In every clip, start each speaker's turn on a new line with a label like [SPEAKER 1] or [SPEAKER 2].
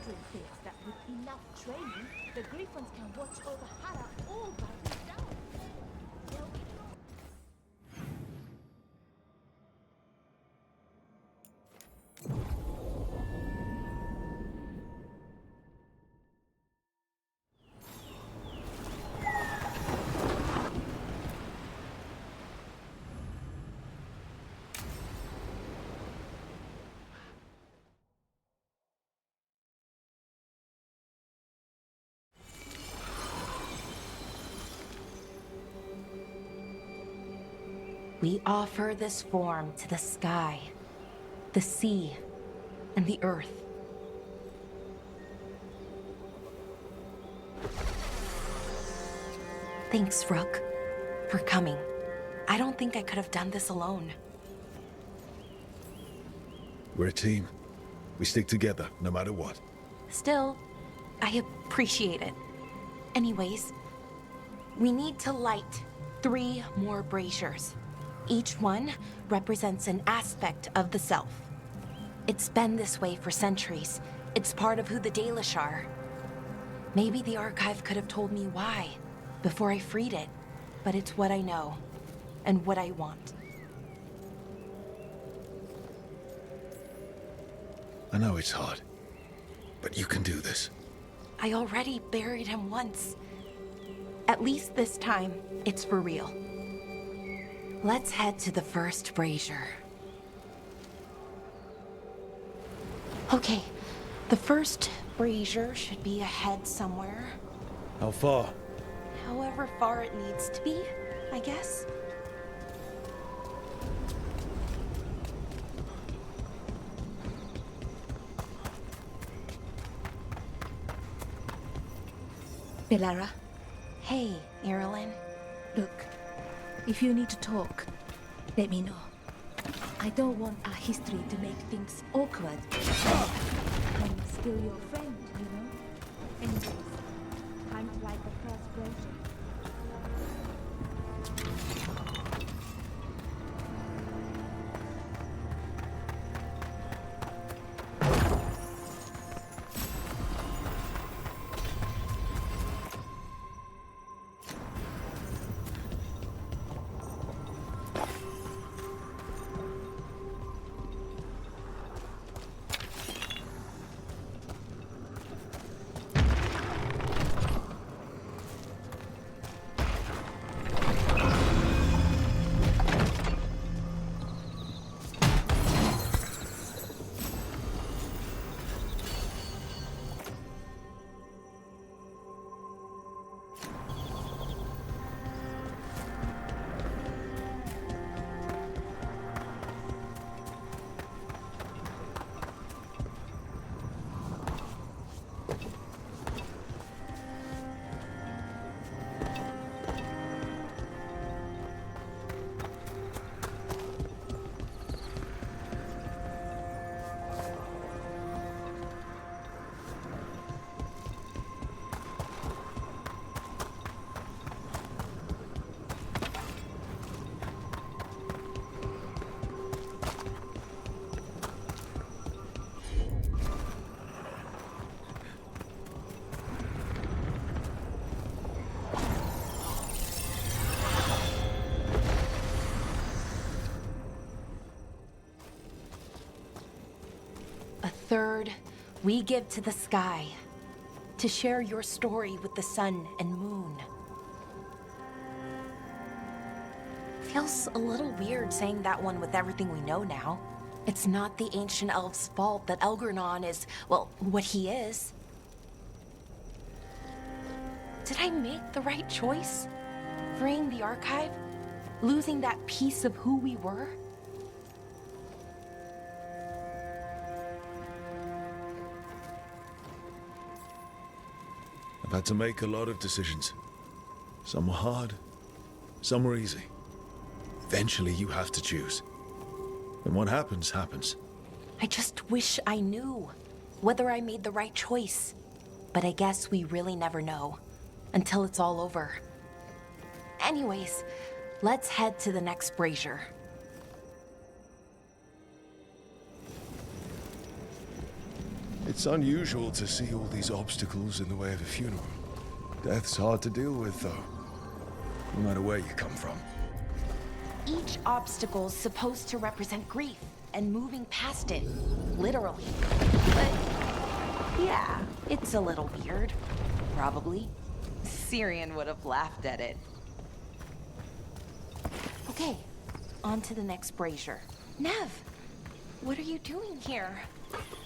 [SPEAKER 1] Aldrin thinks that with enough training, the Griffins can watch over Hara all by themselves. They'll be
[SPEAKER 2] We offer this form to the sky, the sea, and the earth. Thanks, Rook, for coming. I don't think I could have done this alone.
[SPEAKER 3] We're a team. We stick together, no matter what.
[SPEAKER 2] Still, I appreciate it. Anyways, we need to light 3 more braziers. Each one represents an aspect of the self. It's been this way for centuries. It's part of who the Dalish are. Maybe the Archive could have told me why before I freed it, but it's what I know and what I want.
[SPEAKER 3] I know it's hard, but you can do this.
[SPEAKER 2] I already buried him once. At least this time, it's for real. Let's head to the first brazier. Okay, the first brazier should be ahead somewhere.
[SPEAKER 3] How far?
[SPEAKER 2] However far it needs to be, I guess.
[SPEAKER 1] Belara,
[SPEAKER 2] Hey, Irilyn.
[SPEAKER 1] look. If you need to talk, let me know. I don't want our history to make things awkward. I'm still your friend, you know? Anyways, time to light the first brazier.
[SPEAKER 2] A third, we give to the sky, to share your story with the sun and moon. Feels a little weird saying that one with everything we know now. It's not the ancient elf's fault that Elgranon is, well, what he is. Did I make the right choice? Freeing the Archive? Losing that piece of who we were?
[SPEAKER 3] I've had to make a lot of decisions. Some were hard, some were easy. Eventually you have to choose. And what happens, happens.
[SPEAKER 2] I just wish I knew whether I made the right choice. But I guess we really never know until it's all over. Anyways, let's head to the next brazier.
[SPEAKER 3] It It's unusual to see all these obstacles in the way of a funeral. Death's hard to deal with, though, no matter where you come from.
[SPEAKER 2] Each obstacle's supposed to represent grief and moving past it, literally. But yeah, it's a little weird, probably. Syrian would have laughed at it. Okay, on to the next brazier. Nev, what are you doing here?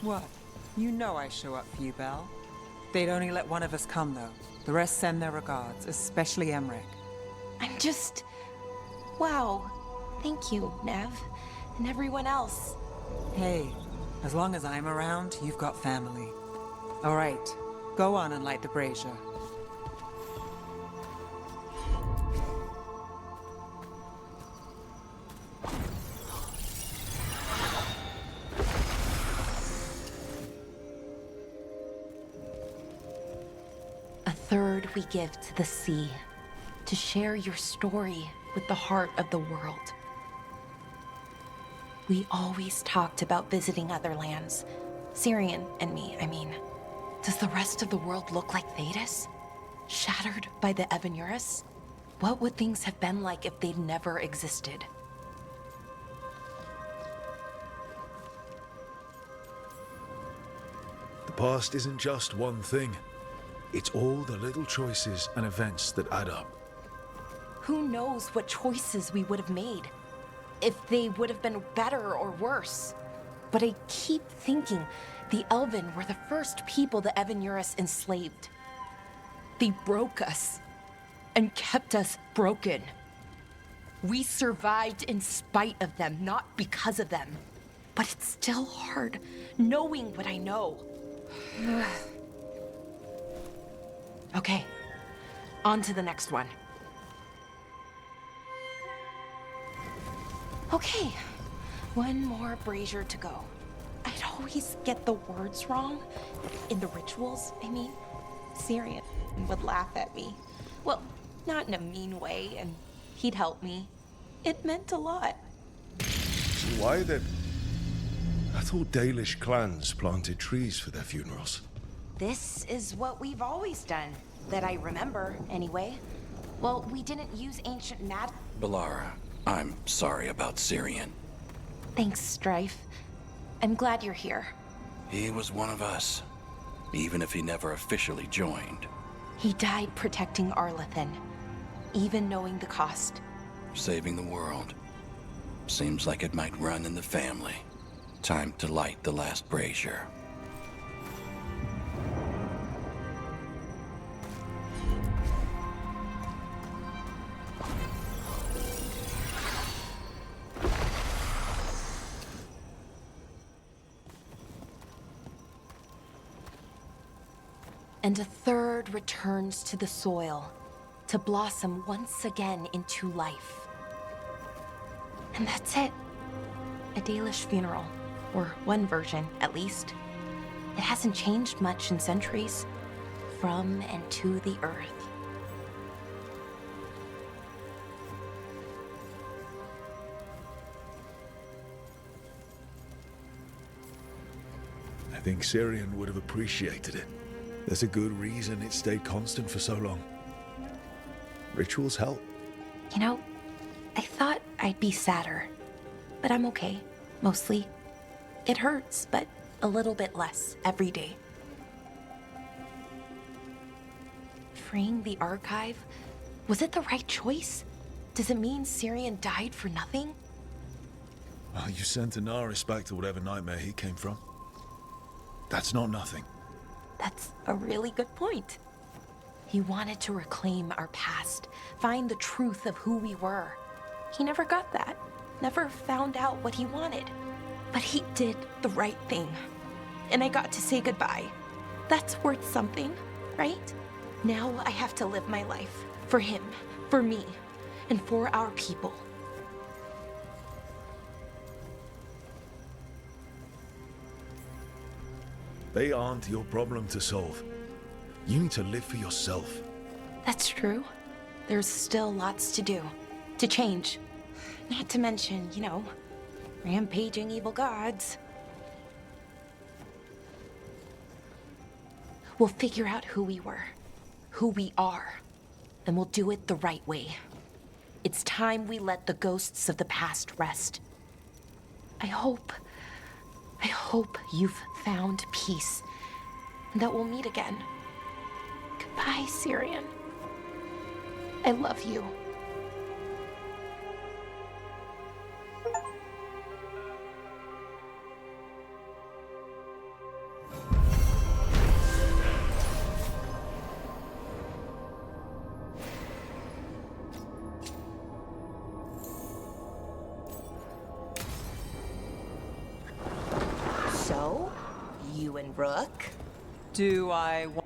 [SPEAKER 4] What? You know I show up for you, Belle. They'd only let one of us come, though. The rest send their regards, especially Emmerich.
[SPEAKER 2] I'm just... Wow. Thank you, Nev. And everyone else.
[SPEAKER 4] Hey, as long as I'm around, you've got family. All right, go on and light the brazier.
[SPEAKER 2] A third we give to the sea, to share your story with the heart of the world. We always talked about visiting other lands. Syrian and me, I mean. Does the rest of the world look like Thedas? Shattered by the Evanurus? What would things have been like if they'd never existed?
[SPEAKER 3] The past isn't just one thing. It's all the little choices and events that add up.
[SPEAKER 2] Who knows what choices we would have made? If they would have been better or worse. But I keep thinking the Elven were the first people the Evanurus enslaved. They broke us and kept us broken. We survived in spite of them, not because of them. But it's still hard knowing what I know. Okay, on to the next one. Okay, one more brazier to go. I'd always get the words wrong. In the rituals, I mean. Syrian would laugh at me. Well, not in a mean way, and he'd help me. It meant a lot.
[SPEAKER 3] So why then? I thought Dalish clans planted trees for their funerals.
[SPEAKER 2] This is what we've always done, that I remember, anyway. Well, we didn't use ancient
[SPEAKER 5] Balara, I'm sorry about Syrian.
[SPEAKER 2] Thanks, Strife. I'm glad you're here.
[SPEAKER 5] He was one of us, even if he never officially joined.
[SPEAKER 2] He died protecting Arlathan, even knowing the cost.
[SPEAKER 5] Saving the world. Seems like it might run in the family. Time to light the last brazier.
[SPEAKER 2] And a third returns to the soil, to blossom once again into life. And that's it. A Dalish funeral, or one version, at least. It hasn't changed much in centuries, from and to the earth.
[SPEAKER 3] I think Syrian would have appreciated it. There's a good reason it stayed constant for so long. Rituals help.
[SPEAKER 2] You know, I thought I'd be sadder, but I'm okay, mostly. It hurts, but a little bit less every day. Freeing the archive, was it the right choice? Does it mean Syrian died for nothing?
[SPEAKER 3] Well, you sent Anaris back to whatever nightmare he came from. That's not nothing.
[SPEAKER 2] That's a really good point. He wanted to reclaim our past, find the truth of who we were. He never got that, never found out what he wanted. But he did the right thing. And I got to say goodbye. That's worth something, right? Now I have to live my life for him, for me, and for our people.
[SPEAKER 3] They aren't your problem to solve. You need to live for yourself.
[SPEAKER 2] That's true. There's still lots to do, to change. Not to mention, you know, rampaging evil gods. We'll figure out who we were, who we are, and we'll do it the right way. It's time we let the ghosts of the past rest. I hope you've found peace, and that we'll meet again. Goodbye, Syrian. I love you.
[SPEAKER 6] So, you and Rook?
[SPEAKER 4] Do I want...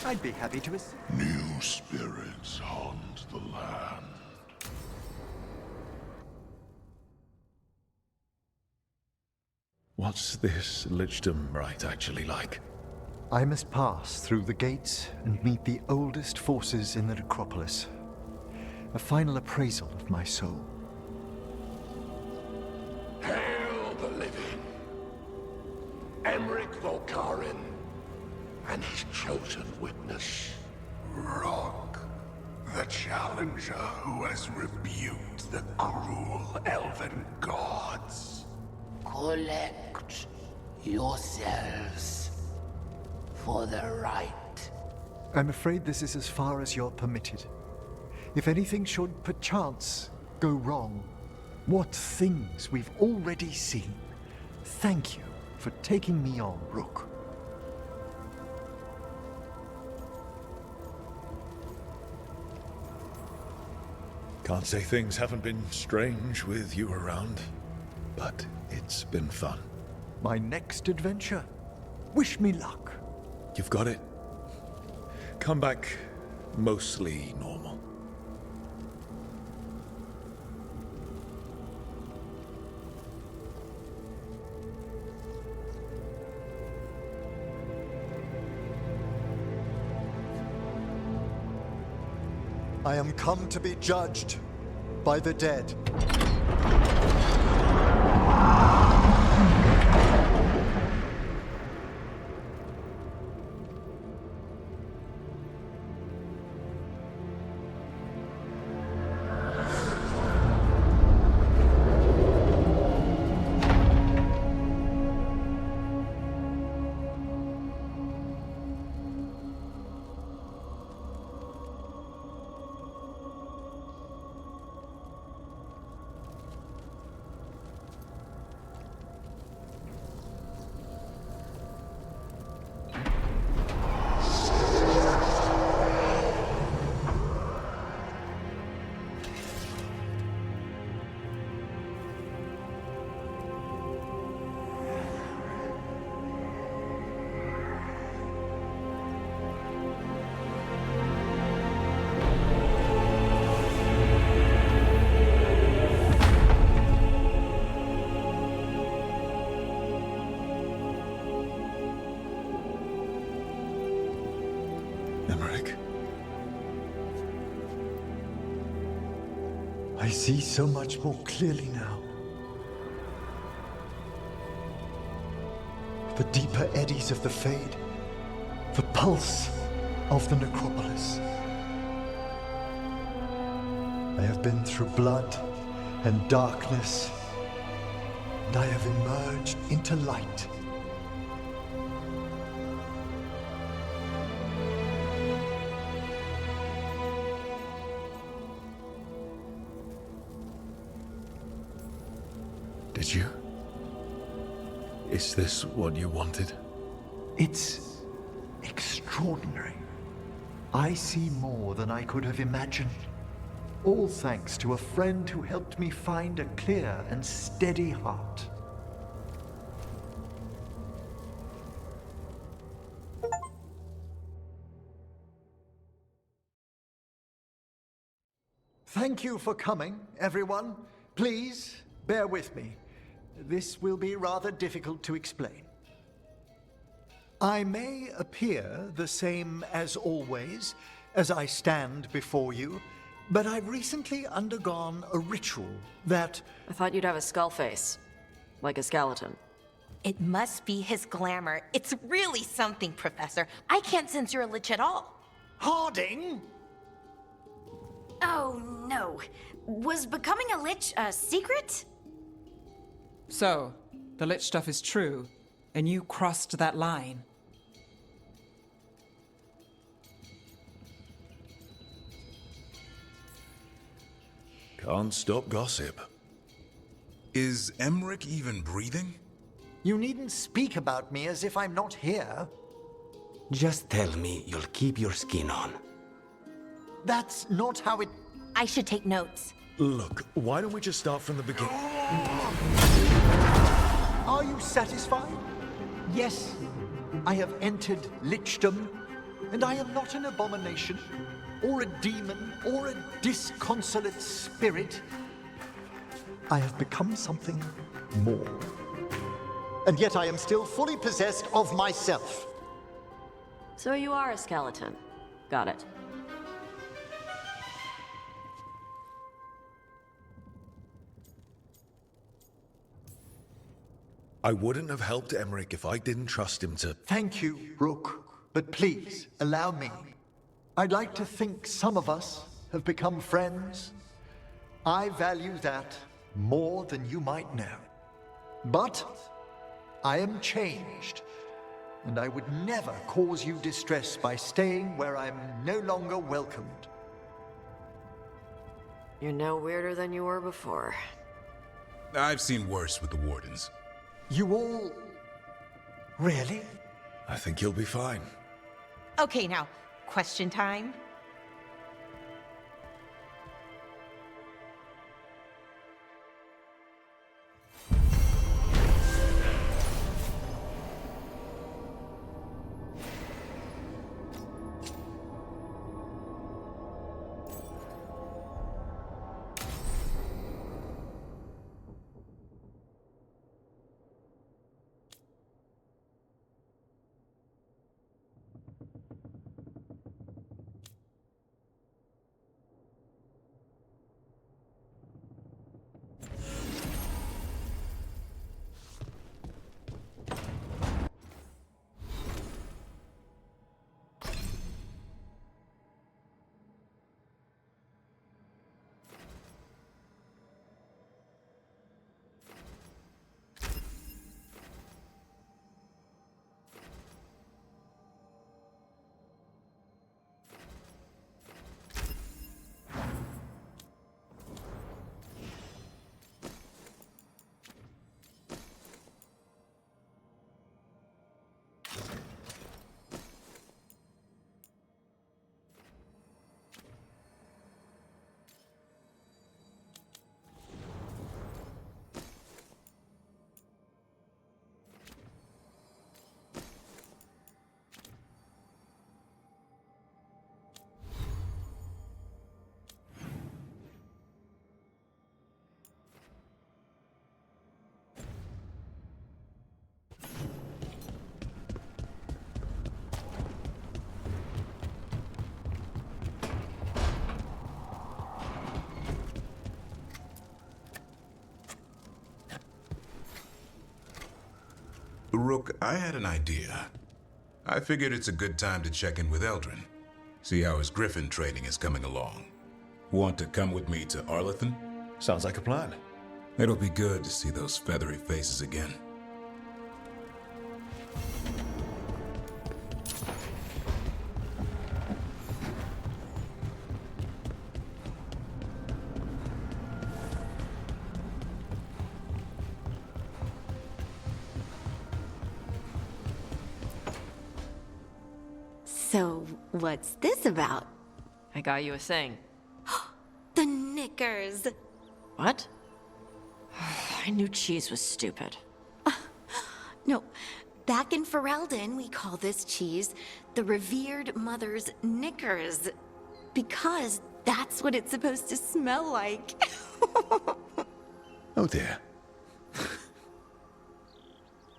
[SPEAKER 7] I'd be happy to assist.
[SPEAKER 8] New spirits haunt the land.
[SPEAKER 3] What's this Lichdom rite actually like?
[SPEAKER 7] I must pass through the gates and meet the oldest forces in the necropolis. A final appraisal of my soul.
[SPEAKER 8] Hail the living! Emmerich Volkarin and his chosen witness, Rock, the challenger who has rebuked the cruel elven gods. Collect yourselves for the right.
[SPEAKER 7] I'm afraid this is as far as you're permitted. If anything should perchance go wrong, what things we've already seen. Thank you for taking me on, Rook.
[SPEAKER 3] Can't say things haven't been strange with you around, but it's been fun.
[SPEAKER 7] My next adventure. Wish me luck.
[SPEAKER 3] You've got it. Come back mostly normal.
[SPEAKER 7] I am come to be judged by the dead.
[SPEAKER 3] Emmerich.
[SPEAKER 7] I see so much more clearly now. The deeper eddies of the Fade. The pulse of the necropolis. I have been through blood and darkness, and I have emerged into light.
[SPEAKER 3] Did you? Is this what you wanted?
[SPEAKER 7] It's extraordinary. I see more than I could have imagined. All thanks to a friend who helped me find a clear and steady heart. Thank you for coming, everyone. Please, bear with me. This will be rather difficult to explain. I may appear the same as always, as I stand before you, but I've recently undergone a ritual that...
[SPEAKER 9] I thought you'd have a skull face. Like a skeleton.
[SPEAKER 2] It must be his glamour. It's really something, Professor. I can't sense you're a lich at all.
[SPEAKER 7] Harding!
[SPEAKER 10] Oh, no. Was becoming a lich a secret?
[SPEAKER 4] So, the lich stuff is true, and you crossed that line.
[SPEAKER 3] Can't stop gossip.
[SPEAKER 11] Is Emmerich even breathing?
[SPEAKER 7] You needn't speak about me as if I'm not here.
[SPEAKER 12] Just tell me you'll keep your skin on.
[SPEAKER 7] That's not how it...
[SPEAKER 2] I should take notes.
[SPEAKER 3] Look, why don't we just start from the beginning?
[SPEAKER 7] Are you satisfied? Yes, I have entered lichdom, and I am not an abomination, or a demon, or a disconsolate spirit. I have become something more. And yet I am still fully possessed of myself.
[SPEAKER 9] So you are a skeleton. Got it.
[SPEAKER 3] I wouldn't have helped Emmerich if I didn't trust him to...
[SPEAKER 7] Thank you, Rook. But please, allow me. I'd like to think some of us have become friends. I value that more than you might know. But I am changed, and I would never cause you distress by staying where I'm no longer welcomed.
[SPEAKER 9] You're no weirder than you were before.
[SPEAKER 11] I've seen worse with the Wardens.
[SPEAKER 7] You all... Really?
[SPEAKER 3] I think you'll be fine.
[SPEAKER 2] Okay, now, question time.
[SPEAKER 11] Rook, I had an idea. I figured it's a good time to check in with Eldrin. See how his Griffin training is coming along. Want to come with me to Arlethan?
[SPEAKER 3] Sounds like a plan.
[SPEAKER 11] It'll be good to see those feathery faces again.
[SPEAKER 2] So, what's this about?
[SPEAKER 9] I got you a thing.
[SPEAKER 2] The knickers!
[SPEAKER 9] What? I knew cheese was stupid.
[SPEAKER 2] No, back in Ferelden, we call this cheese the revered mother's knickers. Because that's what it's supposed to smell like.
[SPEAKER 3] Oh dear.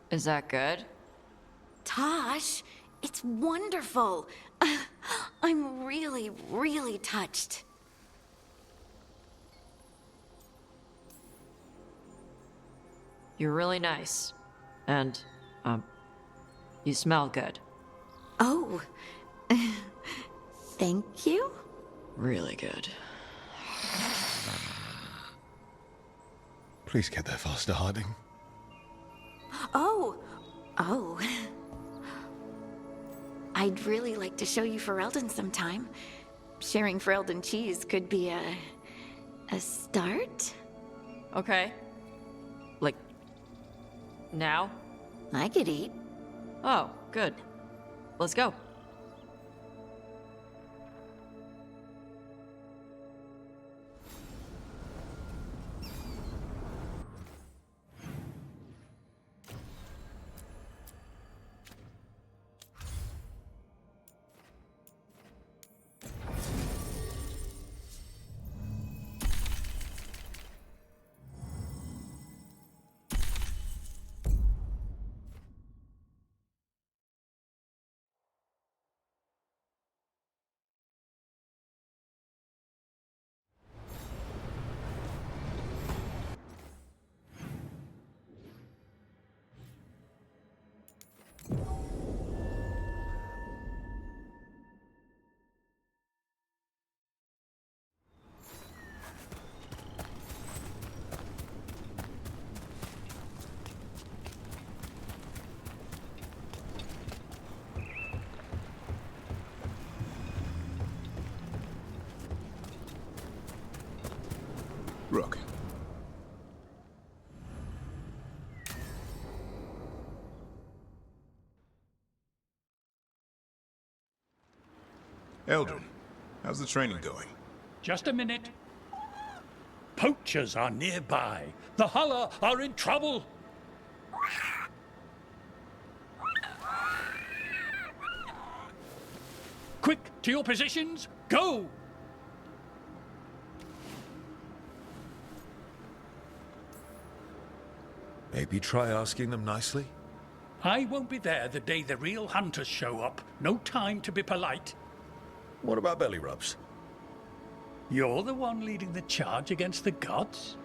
[SPEAKER 9] Is that good?
[SPEAKER 2] Tosh, it's wonderful. I'm really, really touched.
[SPEAKER 9] You're really nice. And, you smell good.
[SPEAKER 2] Oh, thank you?
[SPEAKER 9] Really good.
[SPEAKER 3] Please get there faster, Harding.
[SPEAKER 2] Oh. I'd really like to show you Ferelden sometime. Sharing Ferelden cheese could be a start?
[SPEAKER 9] Okay. Like, now?
[SPEAKER 2] I could eat.
[SPEAKER 9] Oh, good. Let's go.
[SPEAKER 11] Rook. Eldrin, how's the training going?
[SPEAKER 13] Just a minute. Poachers are nearby. The Hulla are in trouble. Quick, to your positions. Go!
[SPEAKER 3] Maybe try asking them nicely?
[SPEAKER 13] I won't be there the day the real hunters show up. No time to be polite.
[SPEAKER 3] What about belly rubs?
[SPEAKER 13] You're the one leading the charge against the gods?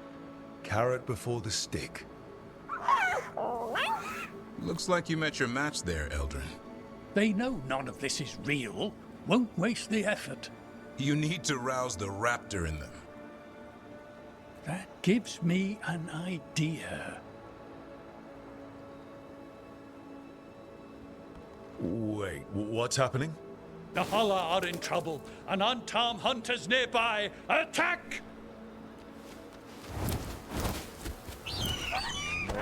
[SPEAKER 3] Carrot before the stick.
[SPEAKER 11] Looks like you met your match there, Eldrin.
[SPEAKER 13] They know none of this is real. Won't waste the effort.
[SPEAKER 11] You need to rouse the raptor in them.
[SPEAKER 13] That gives me an idea.
[SPEAKER 3] Wait, what's happening?
[SPEAKER 13] The Hulla are in trouble. An unarmed hunters nearby. Attack!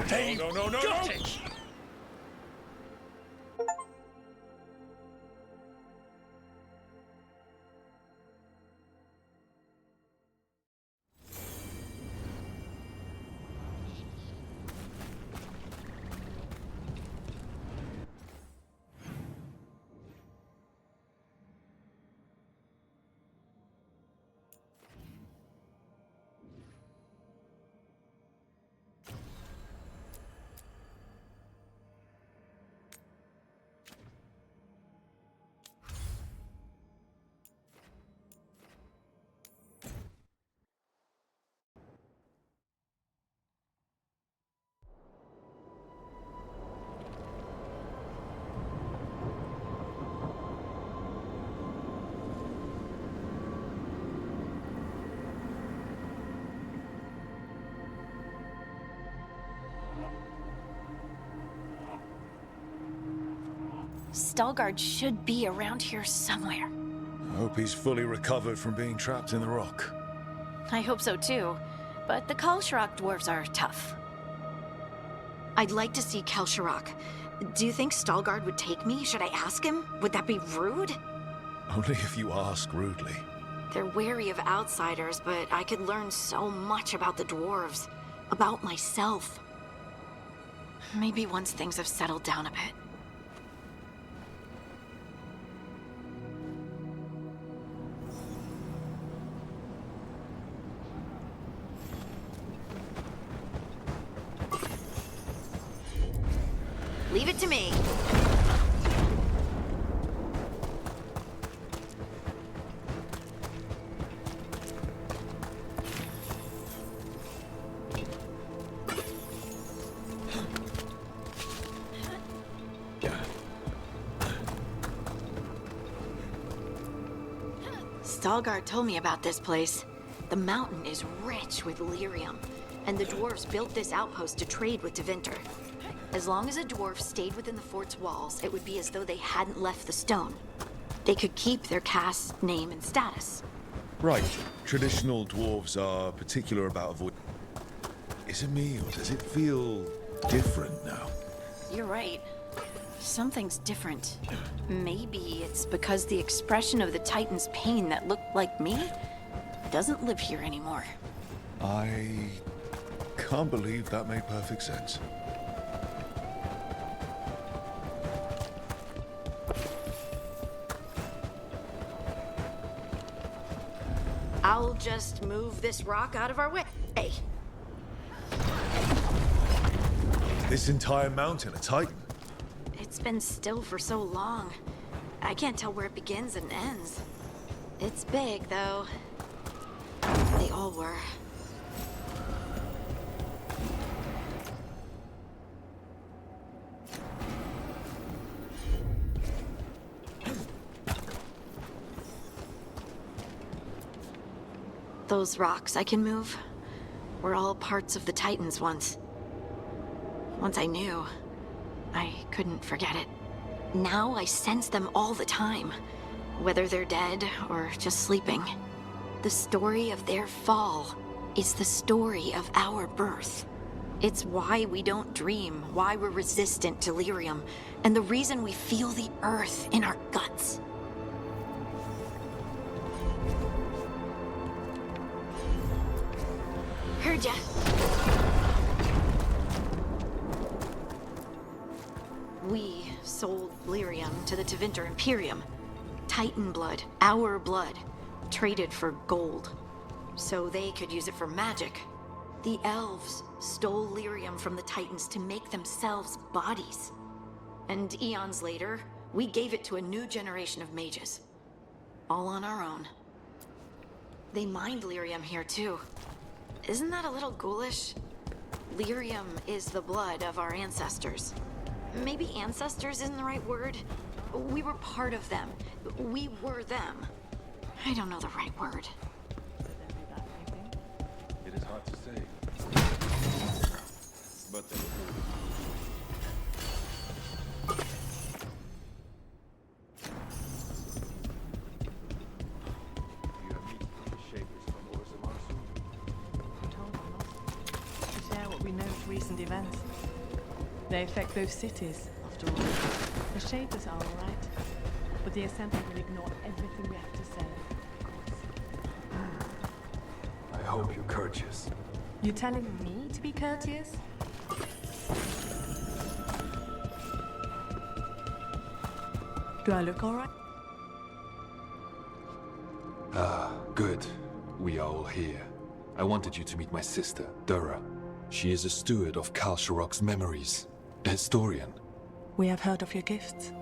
[SPEAKER 13] They've got it!
[SPEAKER 2] Veilguard should be around here somewhere.
[SPEAKER 3] I hope he's fully recovered from being trapped in the rock.
[SPEAKER 2] I hope so too, but the Kalsharok dwarves are tough. I'd like to see Kalsharok,
[SPEAKER 10] Do you think Stalgard would take me? Should I ask him? Would that be rude?
[SPEAKER 3] Only if you ask rudely.
[SPEAKER 10] They're wary of outsiders, but I could learn so much about the dwarves. About myself. Maybe once things have settled down a bit. Leave it to me. Stalgard told me about this place. The mountain is rich with lyrium, and the dwarves built this outpost to trade with Tevinter. As long as a dwarf stayed within the fort's walls, it would be as though they hadn't left the stone. They could keep their caste, name, and status.
[SPEAKER 3] Right. Traditional dwarves are particular about avoiding... Is it me, or does it feel different now?
[SPEAKER 10] You're right. Something's different. Maybe it's because the expression of the Titan's pain that looked like me doesn't live here anymore.
[SPEAKER 3] I can't believe that made perfect sense.
[SPEAKER 10] I'll just move this rock out of our way. Hey.
[SPEAKER 3] This entire mountain, a Titan?
[SPEAKER 10] It's been still for so long. I can't tell where it begins and ends. It's big, though. They all were. Those rocks I can move were all parts of the Titans once. Once I knew, I couldn't forget it. Now I sense them all the time, whether they're dead or just sleeping. The story of their fall is the story of our birth. It's why we don't dream, why we're resistant to lyrium, and the reason we feel the earth in our guts. Heard ya. We sold lyrium to the Tevinter Imperium. Titan blood, our blood, traded for gold. So they could use it for magic. The elves stole lyrium from the Titans to make themselves bodies. And eons later, we gave it to a new generation of mages. All on our own. They mined lyrium here too. Isn't that a little ghoulish? Lyrium is the blood of our ancestors. Maybe ancestors isn't the right word. We were part of them. We were them. I don't know the right word.
[SPEAKER 14] It is hard to say. But you have meeting with the shapers from Orzamarsu?
[SPEAKER 15] I told them not to share what we know of recent events. They affect both cities, after all. The shapers are all right, but the Assembly will ignore everything we have to say.
[SPEAKER 14] I hope you're courteous.
[SPEAKER 15] You telling me to be courteous? Do I look all right?
[SPEAKER 14] Ah, good. We are all here. I wanted you to meet my sister, Dura. She is a steward of Kal Sharok's memories. A historian.
[SPEAKER 15] We have heard of your gifts.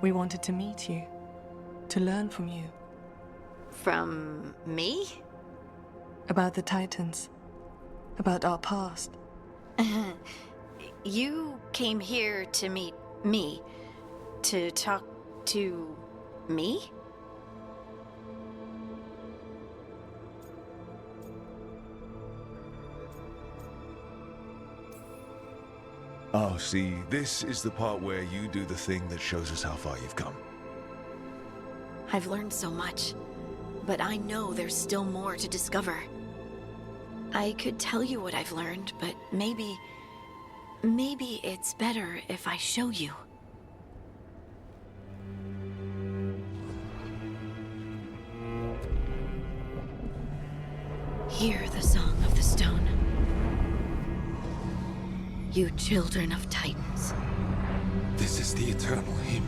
[SPEAKER 15] We wanted to meet you, to learn from you.
[SPEAKER 10] From me?
[SPEAKER 15] About the Titans. About our past.
[SPEAKER 10] You came here to meet me. To talk to me?
[SPEAKER 3] Oh, see, this is the part where you do the thing that shows us how far you've come.
[SPEAKER 10] I've learned so much, but I know there's still more to discover. I could tell you what I've learned, but maybe Maybe it's better if I show you. Hear the song of the stone. You children of Titans.
[SPEAKER 14] This is the eternal hymn.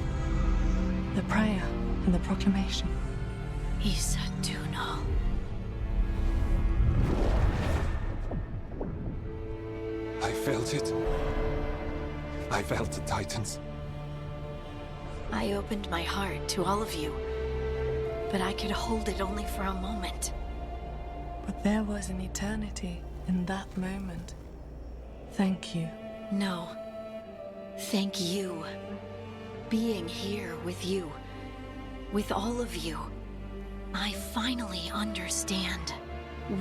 [SPEAKER 15] The prayer and the proclamation.
[SPEAKER 10] Isa Tuno.
[SPEAKER 14] I felt it. I felt the Titans.
[SPEAKER 10] I opened my heart to all of you, but I could hold it only for a moment.
[SPEAKER 15] But there was an eternity in that moment. Thank you.
[SPEAKER 10] No. Thank you. Being here with you, with all of you, I finally understand.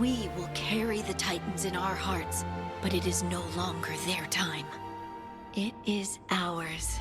[SPEAKER 10] We will carry the Titans in our hearts, but it is no longer their time. It is ours.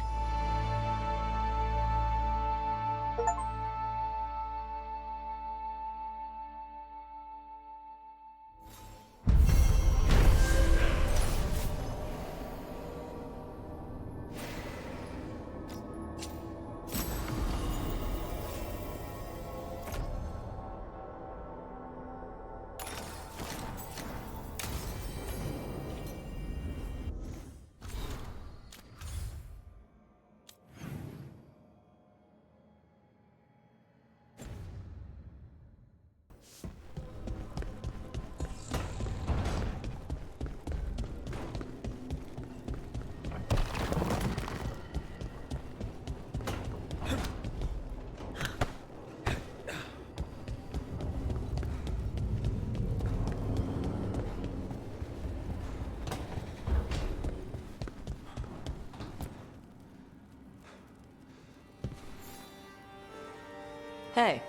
[SPEAKER 9] Hey,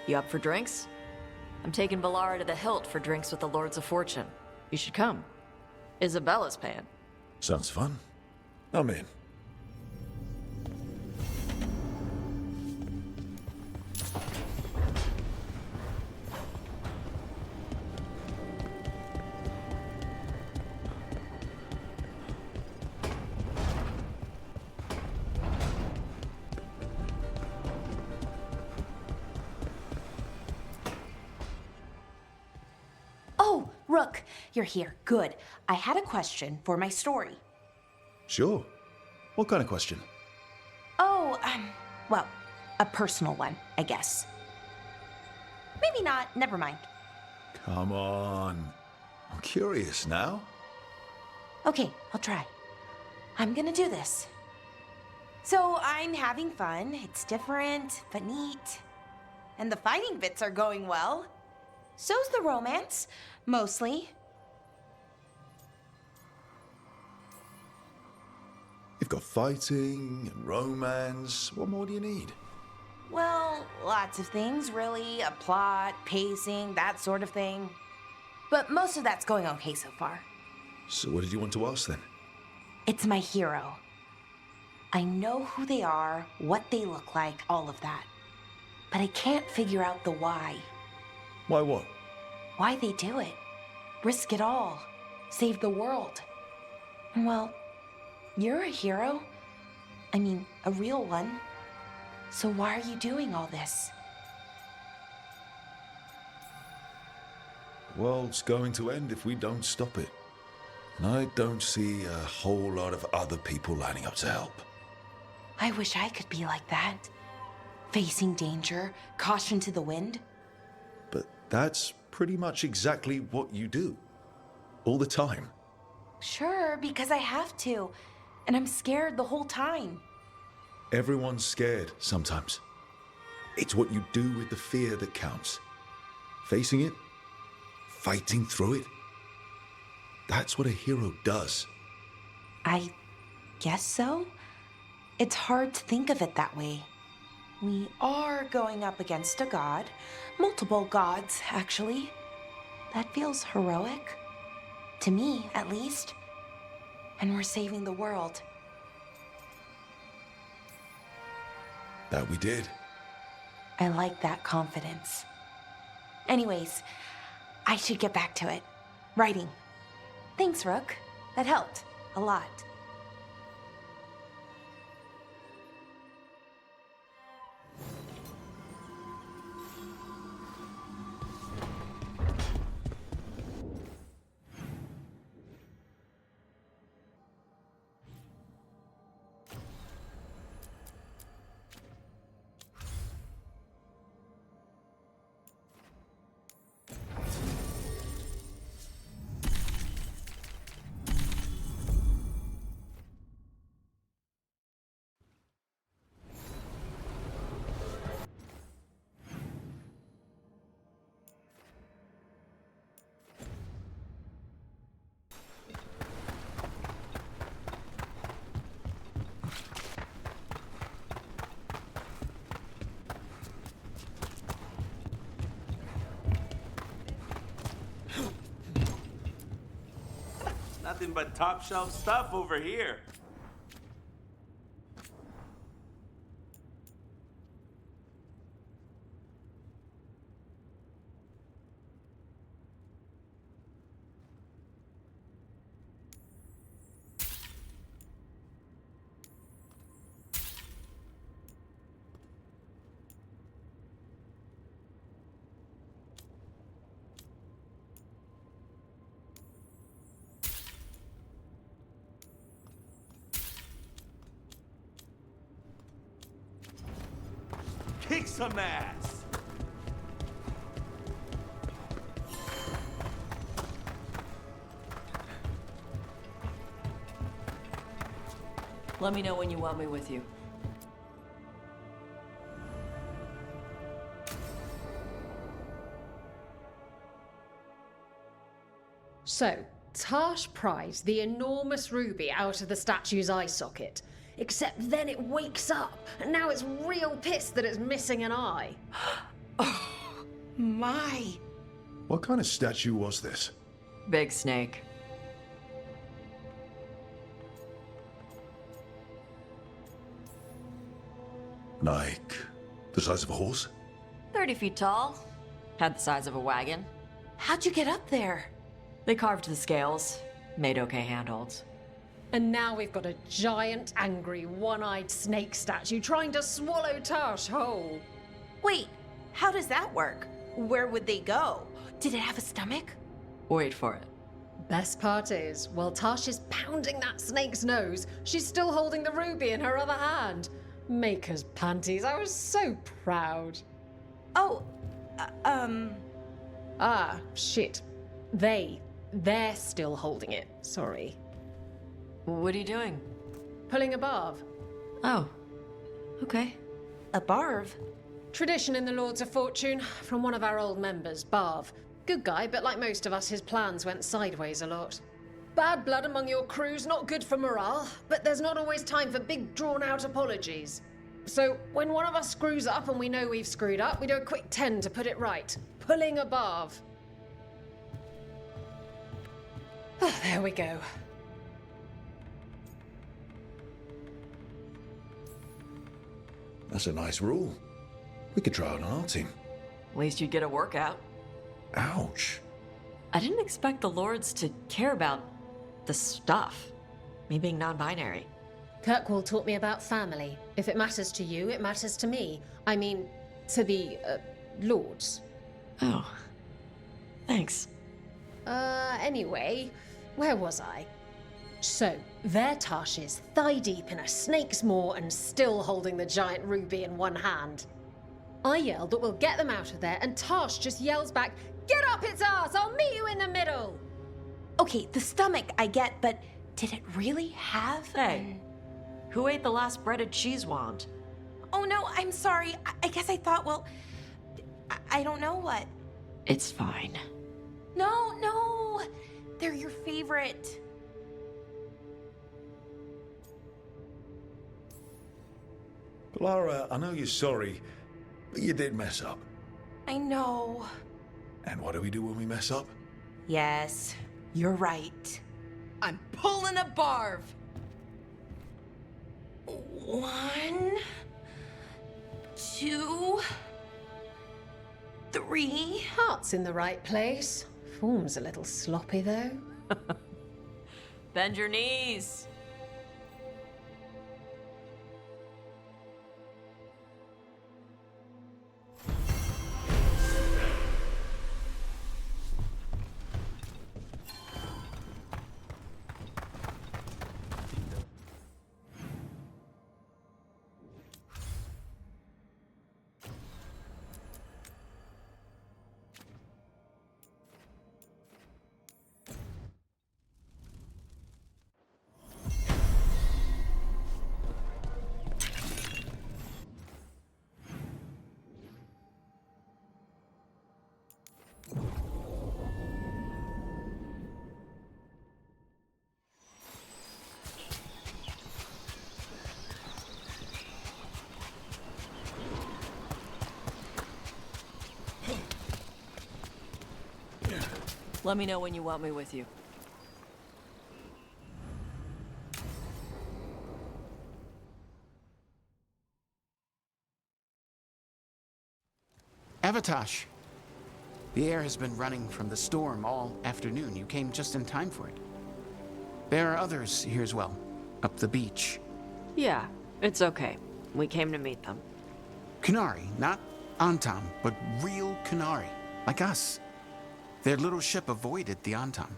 [SPEAKER 9] you up for drinks? I'm taking Valara to the Hilt for drinks with the Lords of Fortune. You should come. Isabella's paying.
[SPEAKER 3] Sounds fun. I'm in.
[SPEAKER 2] Oh, Rook, you're here. Good. I had a question for my story.
[SPEAKER 3] Sure. What kind of question?
[SPEAKER 2] Oh, well, a personal one, I guess. Maybe not. Never mind.
[SPEAKER 3] Come on. I'm curious now.
[SPEAKER 2] Okay, I'll try. I'm gonna do this. So I'm having fun. It's different, but neat. And the fighting bits are going well. So's the romance, mostly.
[SPEAKER 3] You've got fighting and romance. What more do you need?
[SPEAKER 2] Well, lots of things, really. A plot, pacing, that sort of thing. But most of that's going okay so far.
[SPEAKER 3] So what did you want to ask then?
[SPEAKER 2] It's my hero. I know who they are, what they look like, all of that. But I can't figure out the why.
[SPEAKER 3] Why what?
[SPEAKER 2] Why they do it. Risk it all. Save the world. Well, you're a hero. I mean, a real one. So why are you doing all this?
[SPEAKER 3] The world's going to end if we don't stop it. And I don't see a whole lot of other people lining up to help.
[SPEAKER 2] I wish I could be like that. Facing danger, caution to the wind.
[SPEAKER 3] But that's pretty much exactly what you do. All the time.
[SPEAKER 2] Sure, because I have to. And I'm scared the whole time.
[SPEAKER 3] Everyone's scared sometimes. It's what you do with the fear that counts. Facing it, fighting through it. That's what a hero does.
[SPEAKER 2] I guess so. It's hard to think of it that way. We are going up against a god. Multiple gods, actually. That feels heroic. To me, at least. And we're saving the world.
[SPEAKER 3] That we did.
[SPEAKER 2] I like that confidence. Anyways, I should get back to it. Writing. Thanks, Rook. That helped. A lot.
[SPEAKER 16] nothing but top shelf stuff over here. Kick some ass!
[SPEAKER 9] Let me know when you want me with you.
[SPEAKER 17] So, Tash pries the enormous ruby out of the statue's eye socket. Except then it wakes up, and now it's real pissed that it's missing an eye.
[SPEAKER 2] Oh, my.
[SPEAKER 3] What kind of statue was this?
[SPEAKER 9] Big snake.
[SPEAKER 3] Like, the size of a horse?
[SPEAKER 9] 30 feet tall. Had the size of a wagon.
[SPEAKER 2] How'd you get up there?
[SPEAKER 9] They carved the scales. Made okay handholds.
[SPEAKER 17] And now we've got a giant, angry, one-eyed snake statue trying to swallow Tash whole.
[SPEAKER 2] Wait, how does that work? Where would they go? Did it have a stomach?
[SPEAKER 9] Wait for it.
[SPEAKER 17] Best part is, while Tash is pounding that snake's nose, she's still holding the ruby in her other hand. Maker's panties, I was so proud.
[SPEAKER 2] Oh,
[SPEAKER 17] Ah, shit. They're still holding it, sorry.
[SPEAKER 9] What are you doing?
[SPEAKER 17] Pulling a barv.
[SPEAKER 9] Oh, okay.
[SPEAKER 2] A barv?
[SPEAKER 17] Tradition in the Lords of Fortune, from one of our old members, Barv. Good guy, but like most of us, his plans went sideways a lot. Bad blood among your crew's not good for morale, but there's not always time for big, drawn-out apologies. So, when one of us screws up and we know we've screwed up, we do a quick 10 to put it right. Pulling a barv. Oh, there we go.
[SPEAKER 3] That's a nice rule. We could try it on our team.
[SPEAKER 9] At least you'd get a workout.
[SPEAKER 3] Ouch.
[SPEAKER 9] I didn't expect the Lords to care about the stuff. Me being non-binary.
[SPEAKER 17] Kirkwall taught me about family. If it matters to you, it matters to me. I mean, to the, Lords.
[SPEAKER 9] Oh. Thanks.
[SPEAKER 17] Anyway, where was I? So, there Tash is, thigh-deep in a snake's maw and still holding the giant ruby in one hand. I yell that we'll get them out of there, and Tash just yells back, "Get up its ass! I'll meet you in the middle!"
[SPEAKER 2] Okay, the stomach I get, but did it really have
[SPEAKER 9] Hey, who ate the last breaded cheese wand?
[SPEAKER 2] Oh no, I'm sorry. I guess I thought, well, I don't know what.
[SPEAKER 9] It's fine.
[SPEAKER 2] No, they're your favorite.
[SPEAKER 3] Lara, I know you're sorry, but you did mess up.
[SPEAKER 2] I know.
[SPEAKER 3] And what do we do when we mess up?
[SPEAKER 2] Yes, you're right. I'm pulling a barv. 1, 2, 3.
[SPEAKER 17] Heart's in the right place. Form's a little sloppy, though.
[SPEAKER 9] Bend your knees. Let me know when you want me with you.
[SPEAKER 18] Avatosh! The air has been running from the storm all afternoon. You came just in time for it. There are others here as well, up the beach.
[SPEAKER 9] Yeah, it's okay. We came to meet them.
[SPEAKER 18] Kunari, not Antam, but real Kunari, like us. Their little ship avoided the Antam.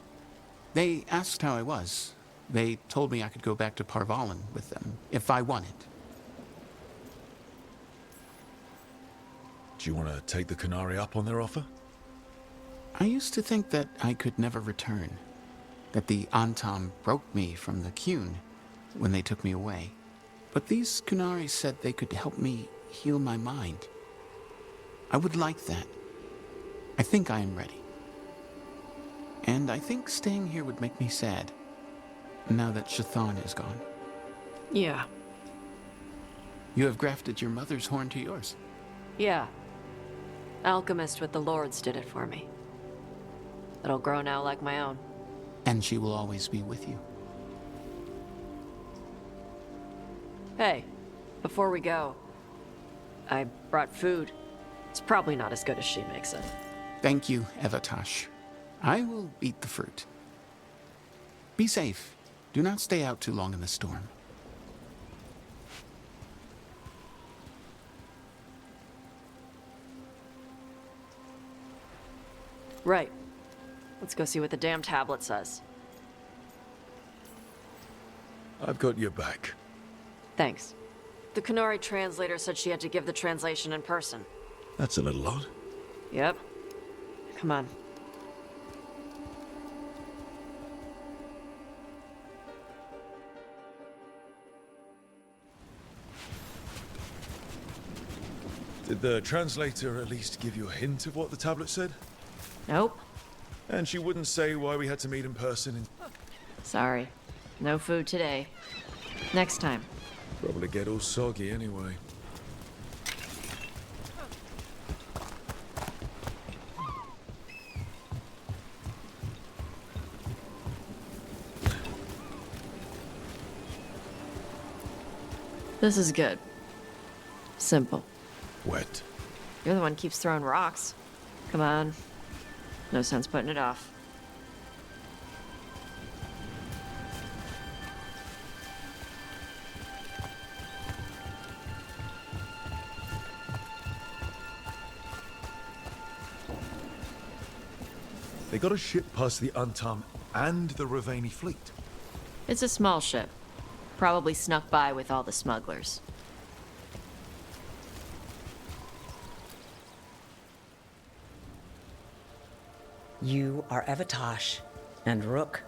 [SPEAKER 18] They asked how I was. They told me I could go back to Parvalan with them, if I wanted.
[SPEAKER 3] Do you want to take the Kunari up on their offer?
[SPEAKER 18] I used to think that I could never return. That the Antam broke me from the Qun when they took me away. But these Kunari said they could help me heal my mind. I would like that. I think I am ready. And I think staying here would make me sad, now that Shathan is gone.
[SPEAKER 9] Yeah.
[SPEAKER 18] You have grafted your mother's horn to yours.
[SPEAKER 9] Yeah. Alchemist with the Lords did it for me. It'll grow now like my own.
[SPEAKER 18] And she will always be with you.
[SPEAKER 9] Hey, before we go, I brought food. It's probably not as good as she makes it.
[SPEAKER 18] Thank you, Avatosh. I will eat the fruit. Be safe. Do not stay out too long in the storm.
[SPEAKER 9] Right. Let's go see what the damn tablet says.
[SPEAKER 3] I've got your back.
[SPEAKER 9] Thanks. The Kunari translator said she had to give the translation in person.
[SPEAKER 3] That's a little odd.
[SPEAKER 9] Yep. Come on.
[SPEAKER 3] Did the translator at least give you a hint of what the tablet said?
[SPEAKER 9] Nope.
[SPEAKER 3] And she wouldn't say why we had to meet in person?
[SPEAKER 9] Sorry. No food today. Next time.
[SPEAKER 3] Probably get all soggy anyway.
[SPEAKER 9] This is good. Simple.
[SPEAKER 3] Wet.
[SPEAKER 9] You're the one who keeps throwing rocks. Come on. No sense putting it off.
[SPEAKER 3] They got a ship past the Antam and the Ravani fleet.
[SPEAKER 9] It's a small ship. Probably snuck by with all the smugglers.
[SPEAKER 19] You are Avatosh and Rook.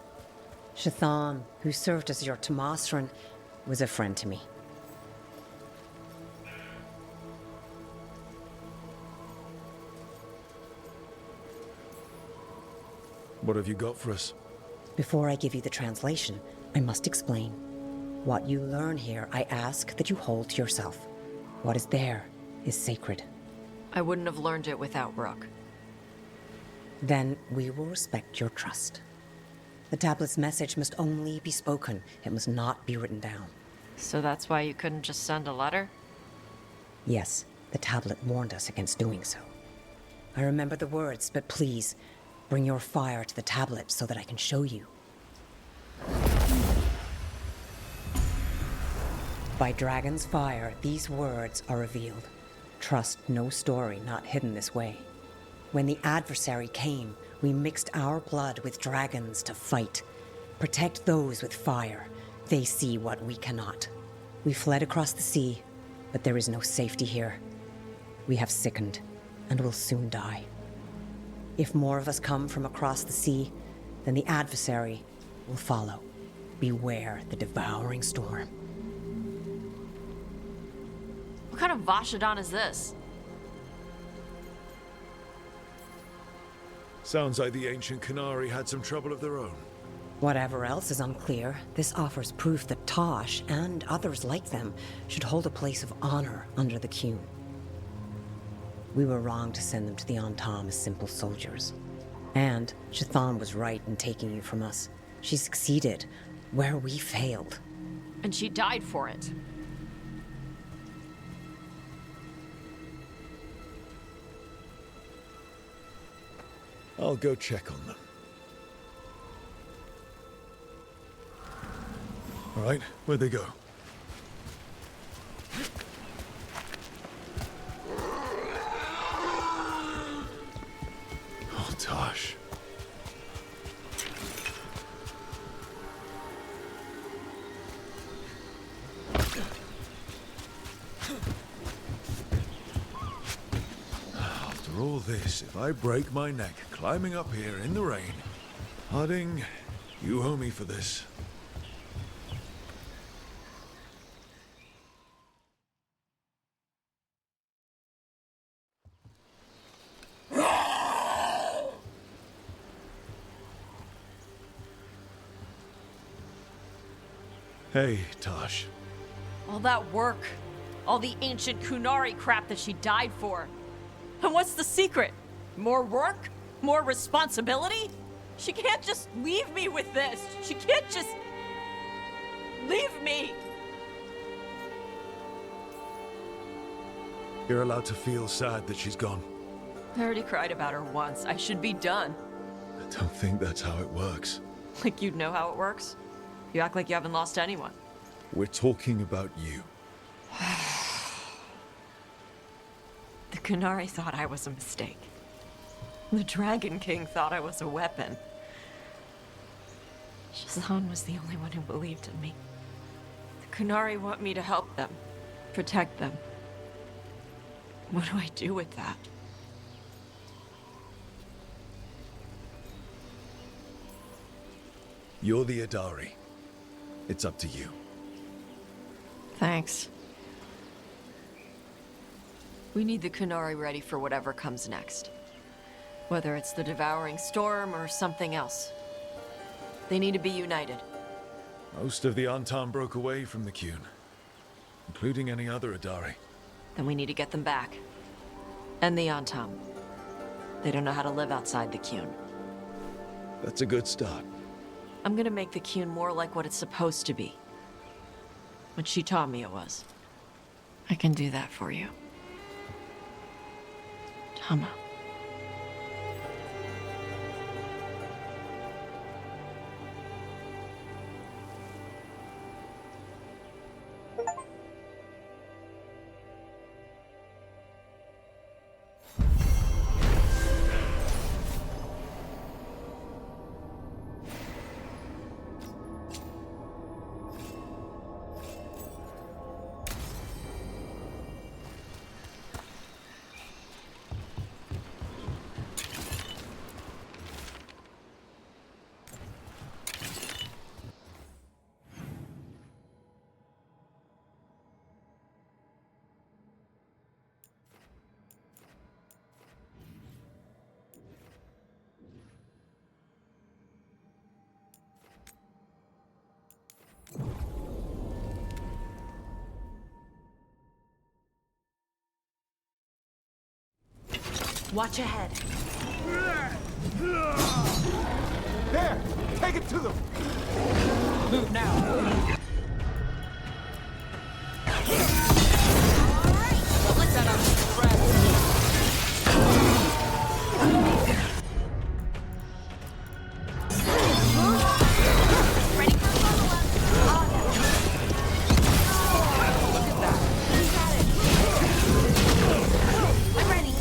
[SPEAKER 19] Shathan, who served as your Tomasran, was a friend to me.
[SPEAKER 3] What have you got for us?
[SPEAKER 19] Before I give you the translation, I must explain. What you learn here, I ask that you hold to yourself. What is there is sacred.
[SPEAKER 9] I wouldn't have learned it without Rook.
[SPEAKER 19] Then we will respect your trust. The tablet's message must only be spoken. It must not be written down.
[SPEAKER 9] So that's why you couldn't just send a letter?
[SPEAKER 19] Yes, the tablet warned us against doing so. I remember the words, but please, bring your fire to the tablet so that I can show you. By Dragon's fire, these words are revealed. Trust no story not hidden this way. When the adversary came, we mixed our blood with dragons to fight. Protect those with fire. They see what we cannot. We fled across the sea, but there is no safety here. We have sickened, and will soon die. If more of us come from across the sea, then the adversary will follow. Beware the devouring storm.
[SPEAKER 9] What kind of Vashadan is this?
[SPEAKER 3] Sounds like the ancient Kunari had some trouble of their own.
[SPEAKER 19] Whatever else is unclear, this offers proof that Tosh and others like them should hold a place of honor under the Qun. We were wrong to send them to the Antam as simple soldiers. And Shathan was right in taking you from us. She succeeded where we failed.
[SPEAKER 9] And she died for it.
[SPEAKER 3] I'll go check on them. All right, where'd they go? Oh, Tosh. After all this, if I break my neck climbing up here in the rain, Harding, you owe me for this. Hey, Tosh.
[SPEAKER 9] All that work, all the ancient Kunari crap that she died for. And what's the secret? More work? More responsibility? She can't just leave me with this. She can't just leave me.
[SPEAKER 3] You're allowed to feel sad that she's gone.
[SPEAKER 9] I already cried about her once. I should be done.
[SPEAKER 3] I don't think that's how it works.
[SPEAKER 9] Like you'd know how it works? You act like you haven't lost anyone.
[SPEAKER 3] We're talking about you.
[SPEAKER 9] The Kunari thought I was a mistake. The Dragon King thought I was a weapon. Shazan was the only one who believed in me. The Kunari want me to help them, protect them. What do I do with that?
[SPEAKER 3] You're the Adari. It's up to you.
[SPEAKER 9] Thanks. We need the Kunari ready for whatever comes next. Whether it's the Devouring Storm or something else. They need to be united.
[SPEAKER 3] Most of the Antam broke away from the Qun, including any other Adari.
[SPEAKER 9] Then we need to get them back. And the Antam. They don't know how to live outside the Qun.
[SPEAKER 3] That's a good start.
[SPEAKER 9] I'm gonna make the Qun more like what it's supposed to be. What she taught me it was. I can do that for you. Tama. Watch ahead.
[SPEAKER 16] There! Take it to them!
[SPEAKER 4] Move now!
[SPEAKER 9] Let's set up. Ready for a follow-up? Look at that. We got it. I'm ready.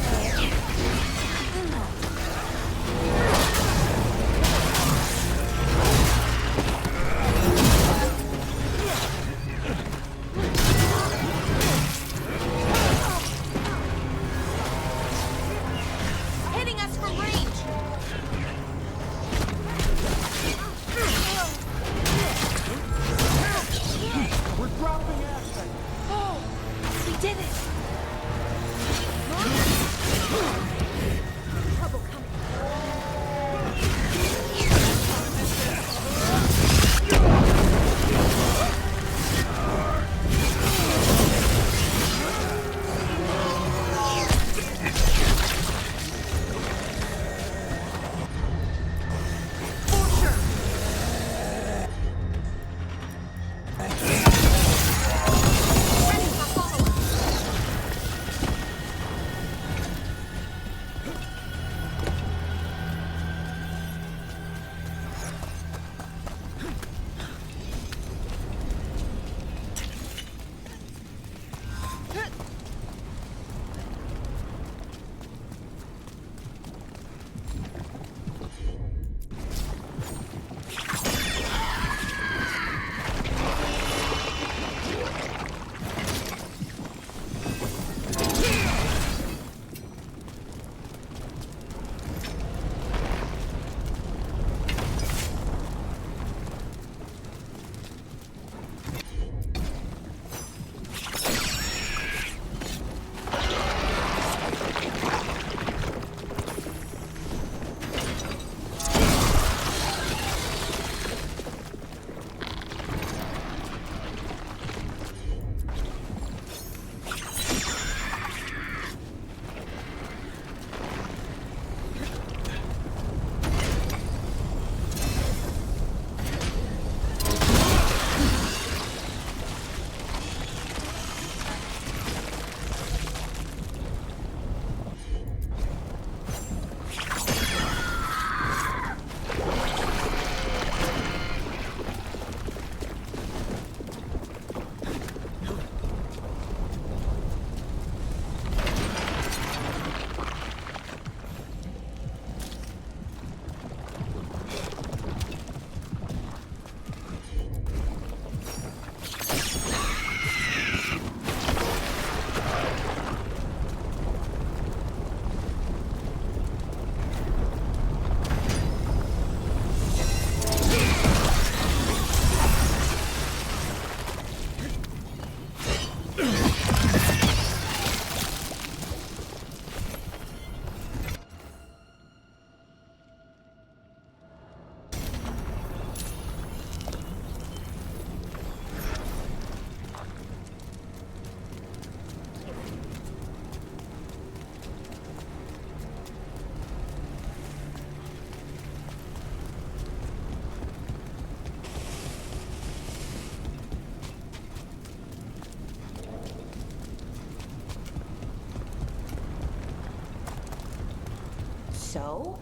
[SPEAKER 6] So,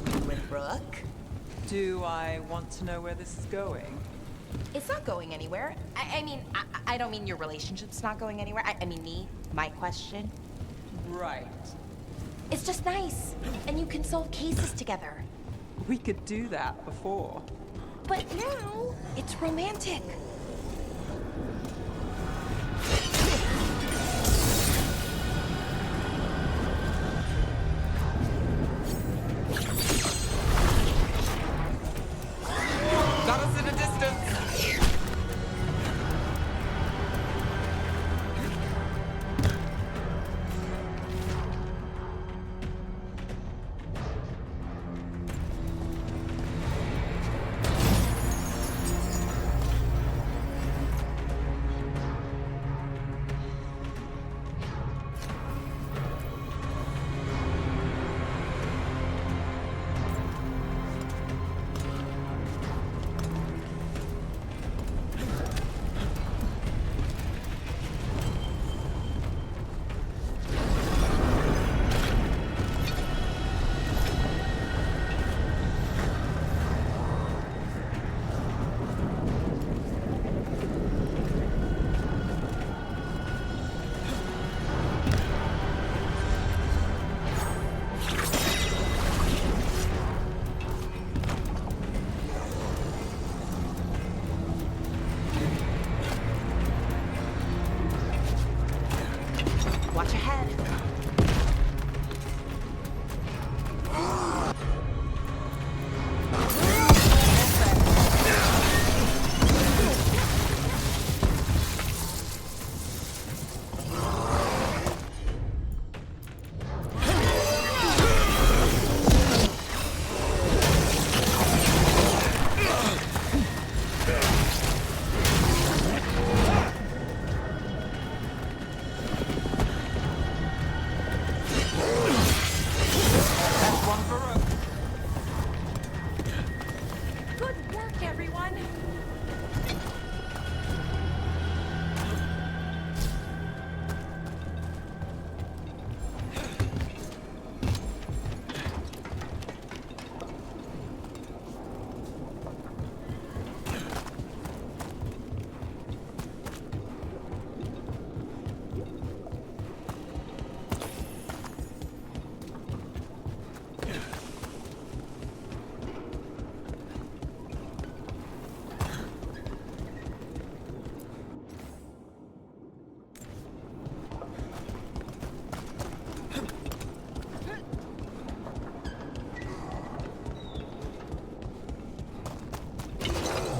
[SPEAKER 6] you and Rook?
[SPEAKER 4] Do I want to know where this is going?
[SPEAKER 2] It's not going anywhere. I mean, I don't mean your relationship's not going anywhere. I mean me, my question.
[SPEAKER 4] Right.
[SPEAKER 2] It's just nice, and you can solve cases together.
[SPEAKER 4] We could do that before.
[SPEAKER 2] But now, it's romantic.
[SPEAKER 4] Got us in a distance!
[SPEAKER 2] Watch ahead. Good work, everyone.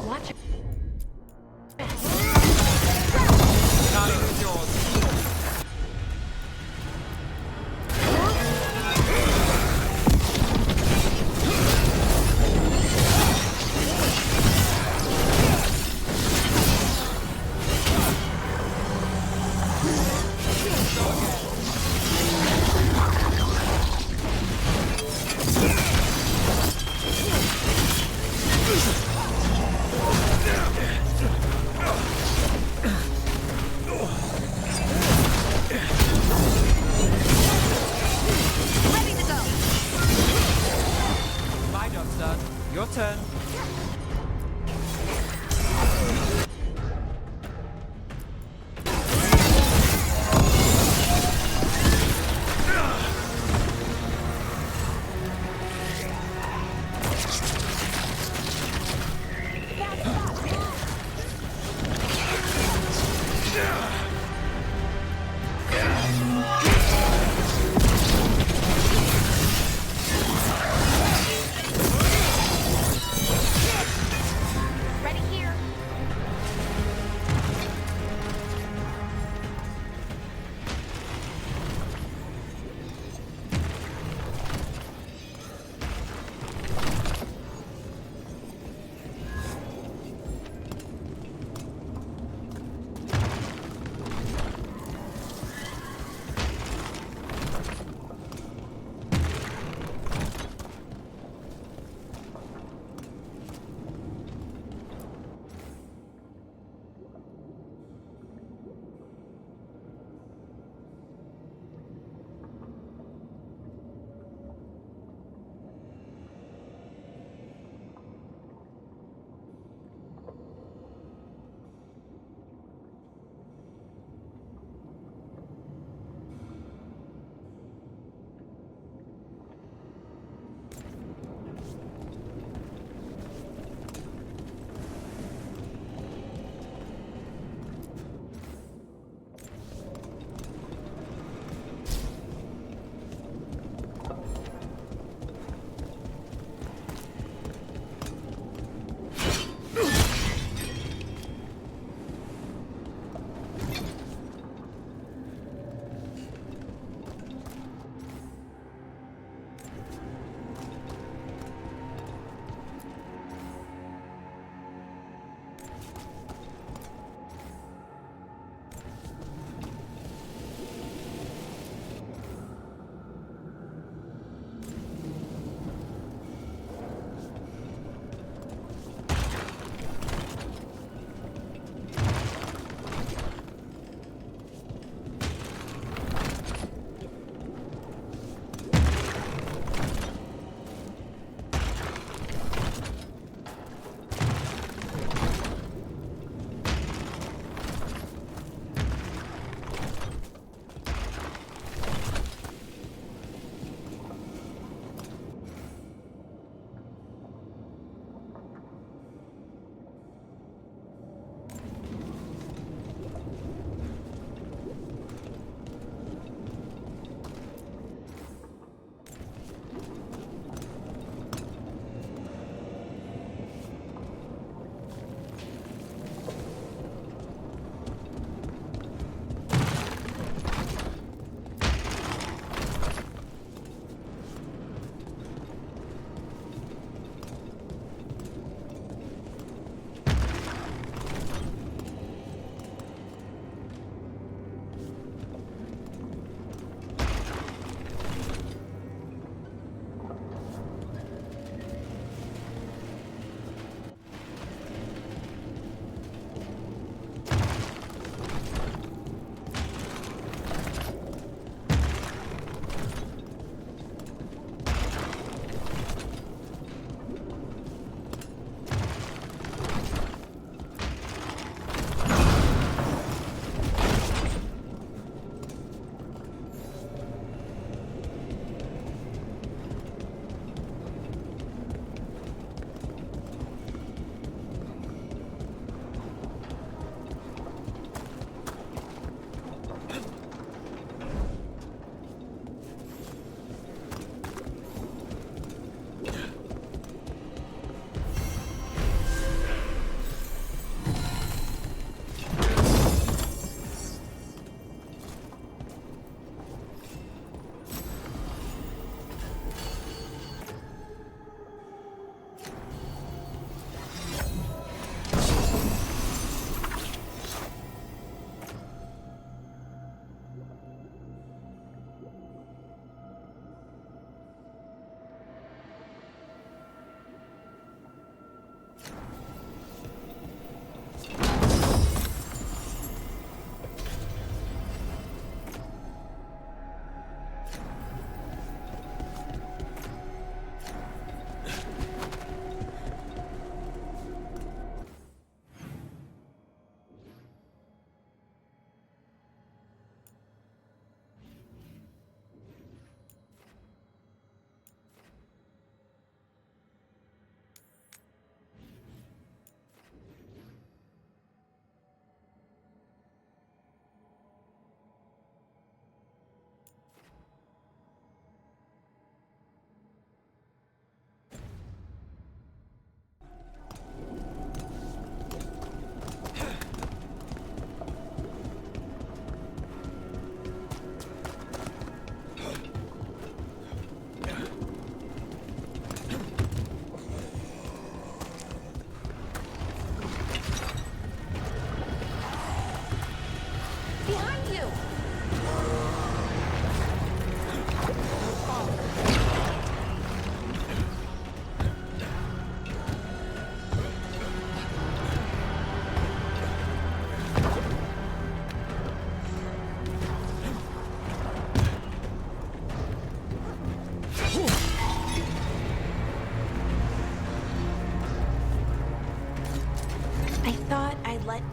[SPEAKER 2] Watch it.
[SPEAKER 4] Charlie, who's yours?
[SPEAKER 2] Ready to go.
[SPEAKER 4] My job's done. Your turn.
[SPEAKER 2] Ready here.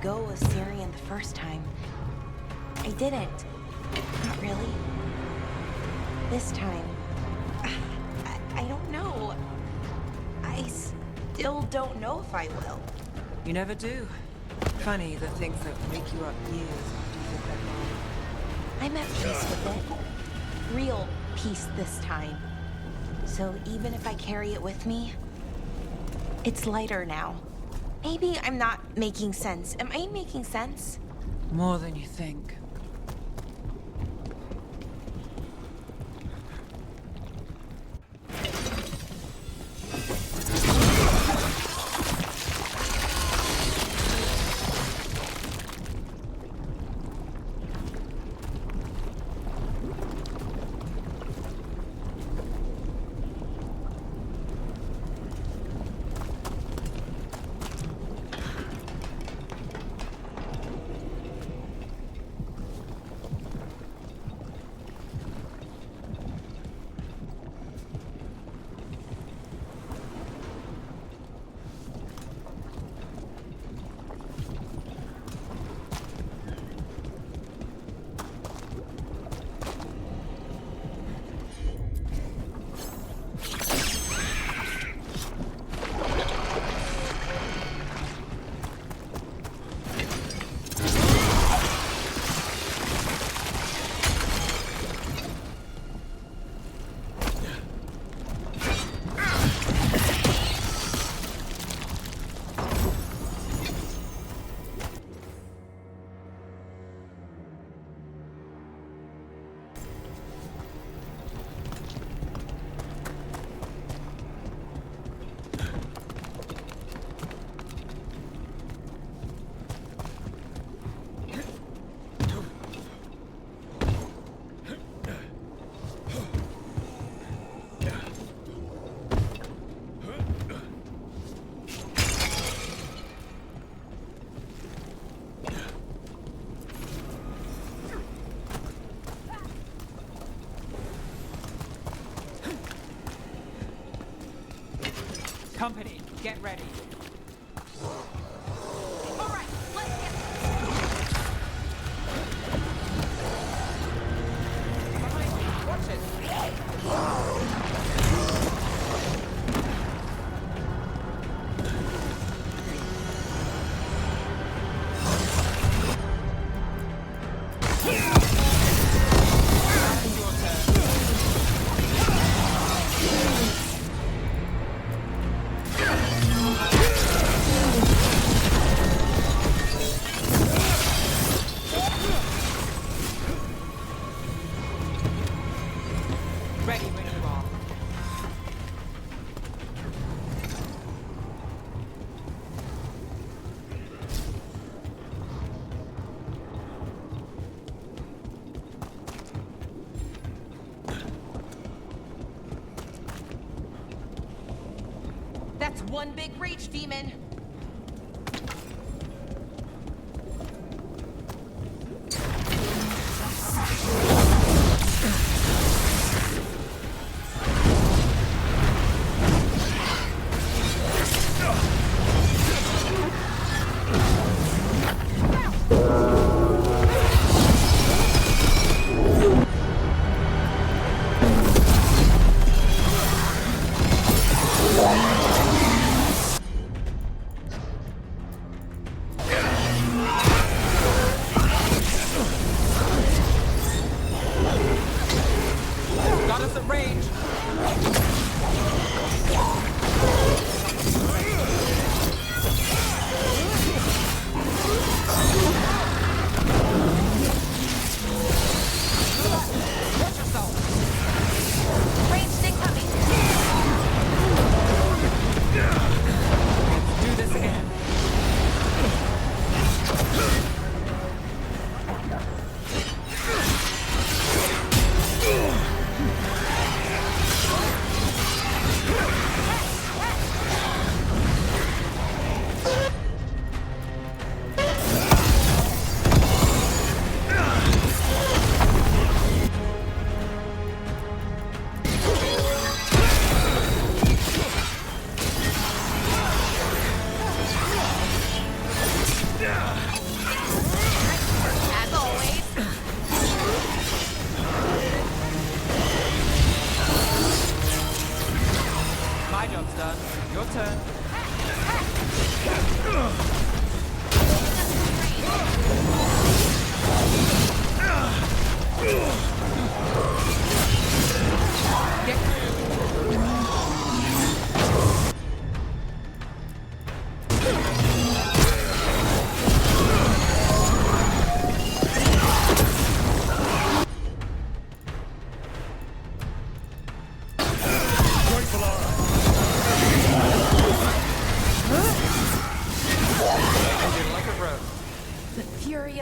[SPEAKER 2] go Assyrian the first time. I didn't. Not really. This time, I don't know. I still don't know if I will.
[SPEAKER 4] You never do. Funny, the things that wake you up years after you think they're gone.
[SPEAKER 2] I'm at peace with it. Real peace this time. So even if I carry it with me, it's lighter now. Maybe I'm not making sense. Am I making sense?
[SPEAKER 4] More than you think. Company, get ready.
[SPEAKER 2] All right, let's get
[SPEAKER 4] behind me. Watch it. Ready when you are.
[SPEAKER 2] That's one big rage demon.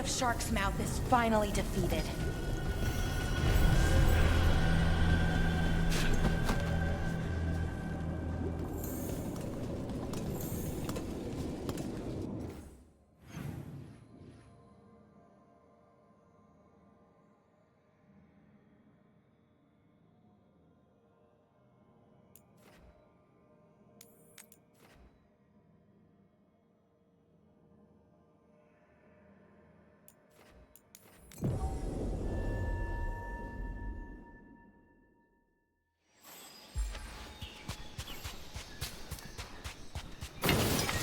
[SPEAKER 2] Shark's Mouth is finally defeated.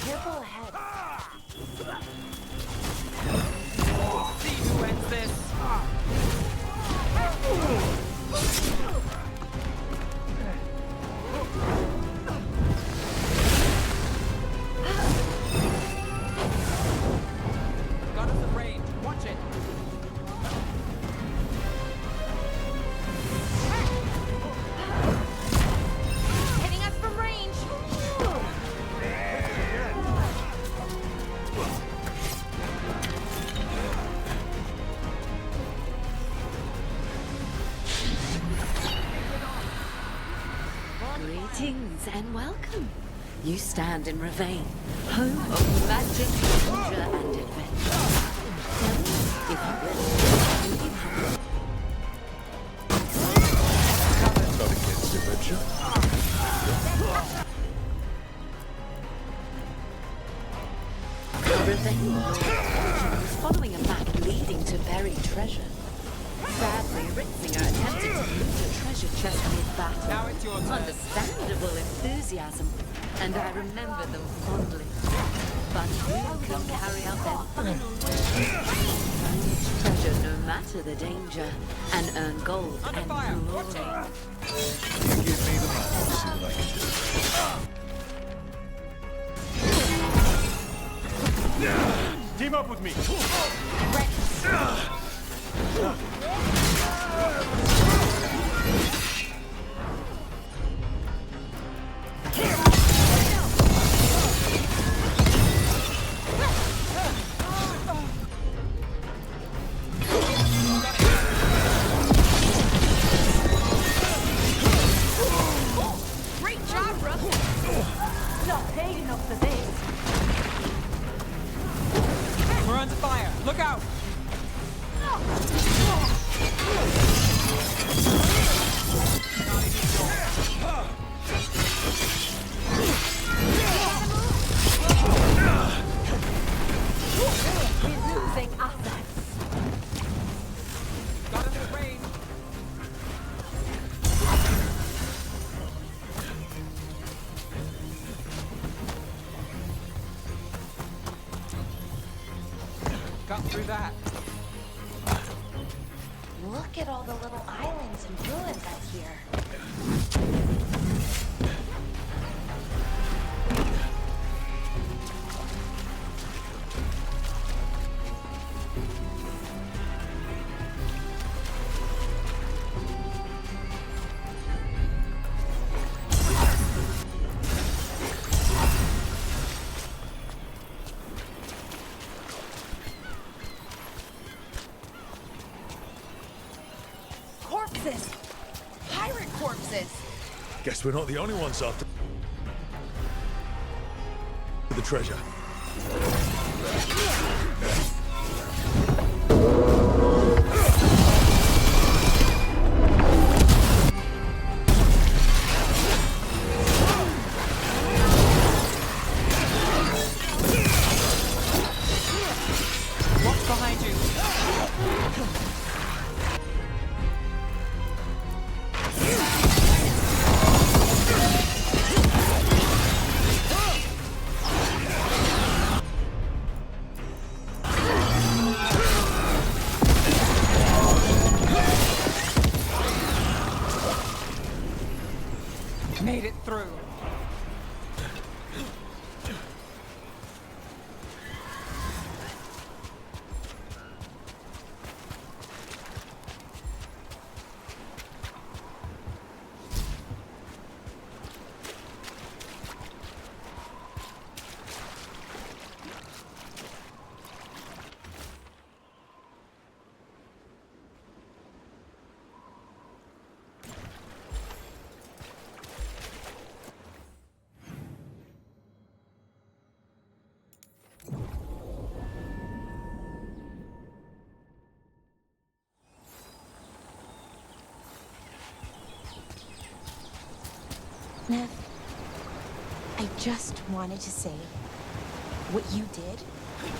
[SPEAKER 2] Careful ahead.
[SPEAKER 4] See who ends this. Got us a range. Watch it.
[SPEAKER 2] Hitting us from range.
[SPEAKER 20] Greetings and welcome. You stand in Ravane, home of magic, danger, and adventure. Tell me, if you will, do you have
[SPEAKER 3] Not against adventure.
[SPEAKER 20] Ravane Lord Fortune was following a map leading to buried treasure. Sadly, Ritzinger attempted to loot a treasure chest mid-battle.
[SPEAKER 4] Now it's your turn.
[SPEAKER 20] Understandable enthusiasm, and I remember them fondly. But who can carry out their final wish? Find treasure no matter the danger, and earn gold and glory.
[SPEAKER 3] Give me the map, I'll see what I can do.
[SPEAKER 16] Team up with me.
[SPEAKER 9] Great job, Rook! Not paid enough for this.
[SPEAKER 4] We're under fire. Look out!
[SPEAKER 9] We're losing assets.
[SPEAKER 4] Got us in range. Got through that.
[SPEAKER 2] Look at all the little islands and ruins out here. Corpses! Pirate corpses!
[SPEAKER 3] Guess we're not the only ones after the treasure.
[SPEAKER 4] Watch behind you. Made it through.
[SPEAKER 2] Nev, I just wanted to say what you did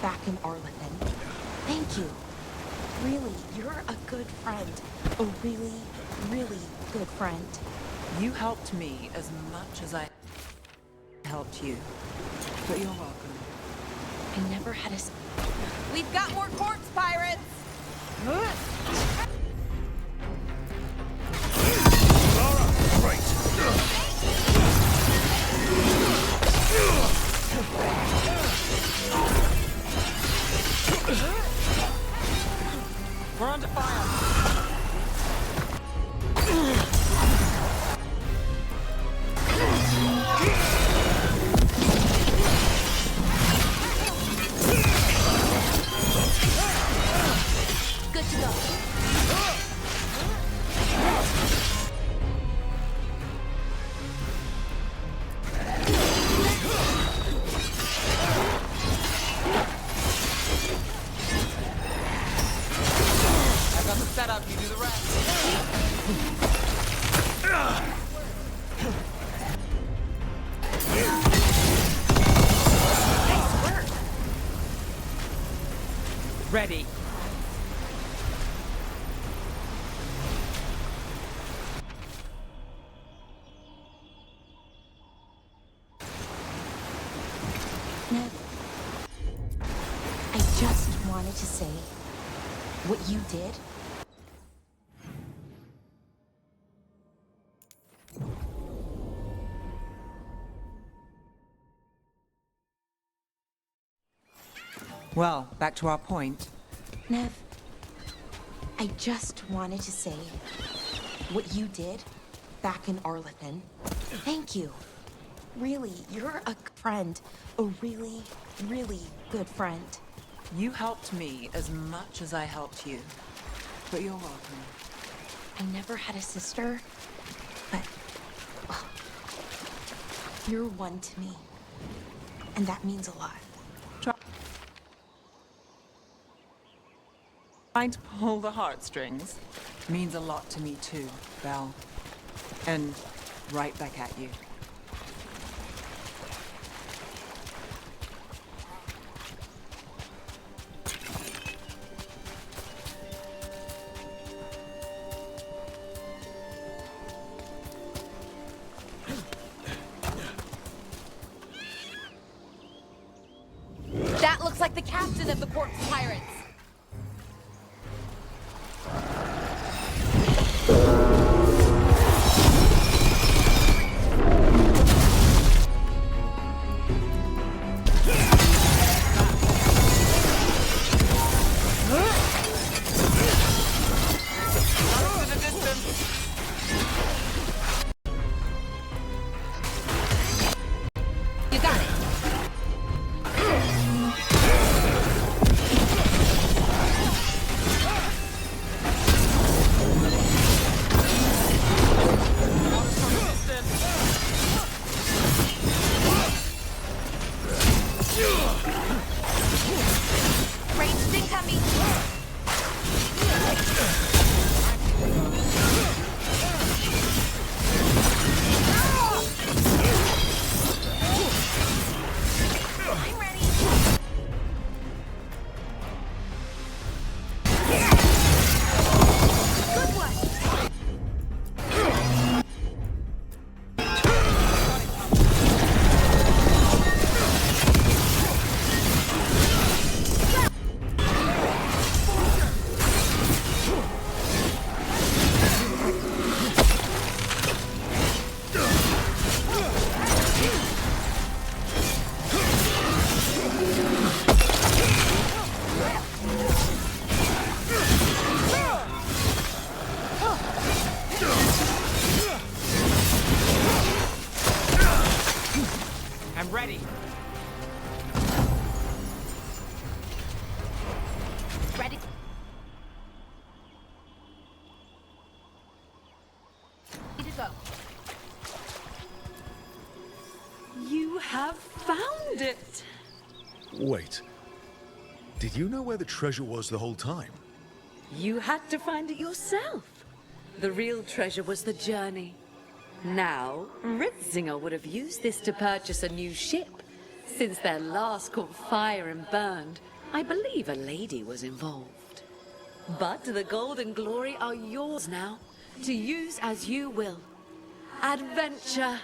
[SPEAKER 2] back in Arlington. Thank you. Really, you're a good friend. A really, really good friend.
[SPEAKER 4] You helped me as much as I helped you. But you're welcome.
[SPEAKER 2] I never had a...
[SPEAKER 9] We've got more corpse pirates!
[SPEAKER 4] We're under fire!
[SPEAKER 2] Good to go.
[SPEAKER 4] I got the setup, you do the rest. Ready.
[SPEAKER 2] Nev, I just wanted to say what you did.
[SPEAKER 4] Well, back to our point.
[SPEAKER 2] Nev, I just wanted to say what you did back in Arlington. Thank you. Really, you're a friend. A really, really good friend.
[SPEAKER 4] You helped me as much as I helped you. But you're welcome.
[SPEAKER 2] I never had a sister, but well, you're one to me. And that means a lot.
[SPEAKER 4] Trying to pull the heartstrings means a lot to me too, Belle. And right back at you.
[SPEAKER 9] That looks like the captain of the corpse pirates.
[SPEAKER 2] You got it. Ranged incoming. I'm ready. Good one.
[SPEAKER 4] I'm ready.
[SPEAKER 2] Ready. Ready to go.
[SPEAKER 20] You have found it!
[SPEAKER 3] Wait. Did you know where the treasure was the whole time?
[SPEAKER 20] You had to find it yourself. The real treasure was the journey. Now, Ritzinger would have used this to purchase a new ship. Since their last caught fire and burned, I believe a lady was involved. But the gold and glory are yours now, to use as you will. Adventure!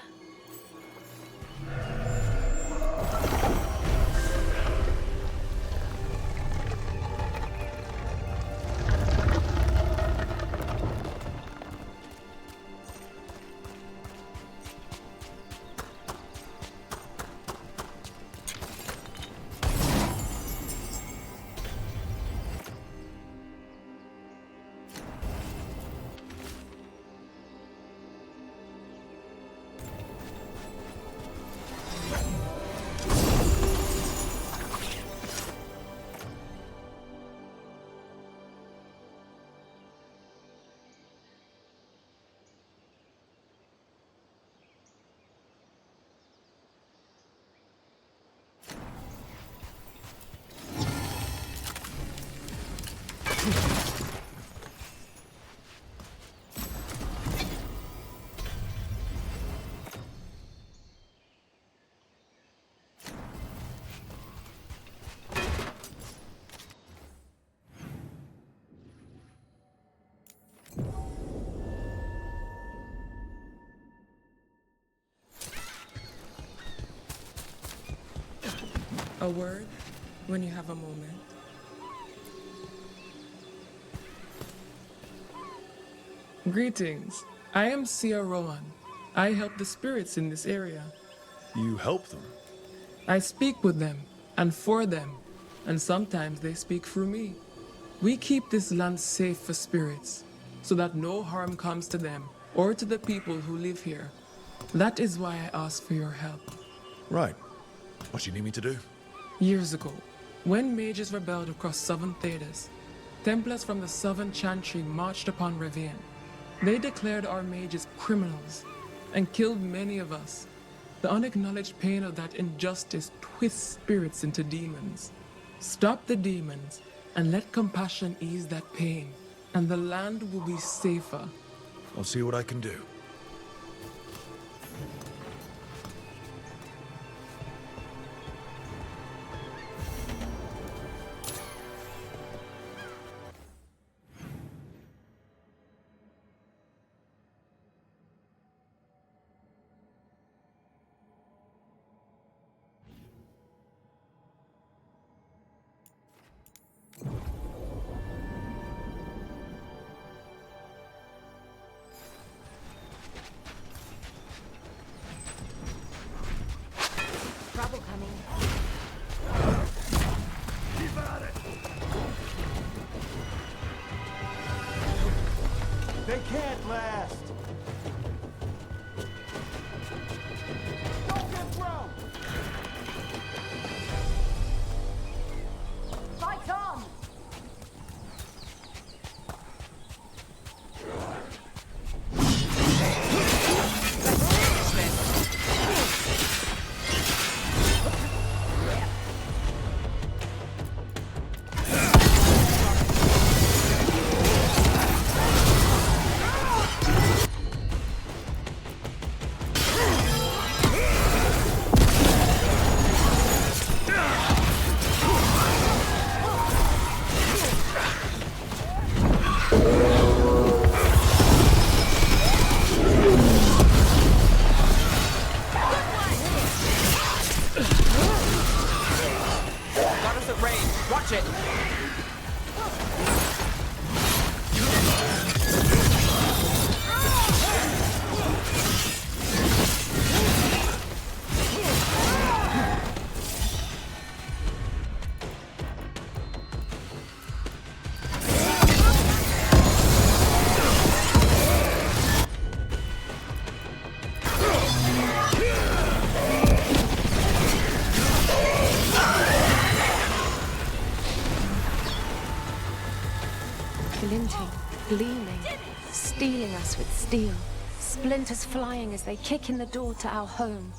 [SPEAKER 21] A word when you have a moment. Greetings. I am Sia Rowan. I help the spirits in this area.
[SPEAKER 3] You help them?
[SPEAKER 21] I speak with them and for them, and sometimes they speak through me. We keep this land safe for spirits, so that no harm comes to them or to the people who live here. That is why I ask for your help.
[SPEAKER 3] Right. What do you need me to do?
[SPEAKER 21] Years ago, when mages rebelled across southern Thedas, Templars from the southern Chantry marched upon Revian. They declared our mages criminals and killed many of us. The unacknowledged pain of that injustice twists spirits into demons. Stop the demons and let compassion ease that pain, and the land will be safer.
[SPEAKER 3] I'll see what I can do.
[SPEAKER 2] Trouble coming.
[SPEAKER 16] Keep at it! They can't last! Don't get thrown!
[SPEAKER 2] Fight on!
[SPEAKER 4] Got us at range. Watch it.
[SPEAKER 2] Glinting, gleaming, stealing us with steel. Splinters flying as they kick in the door to our home.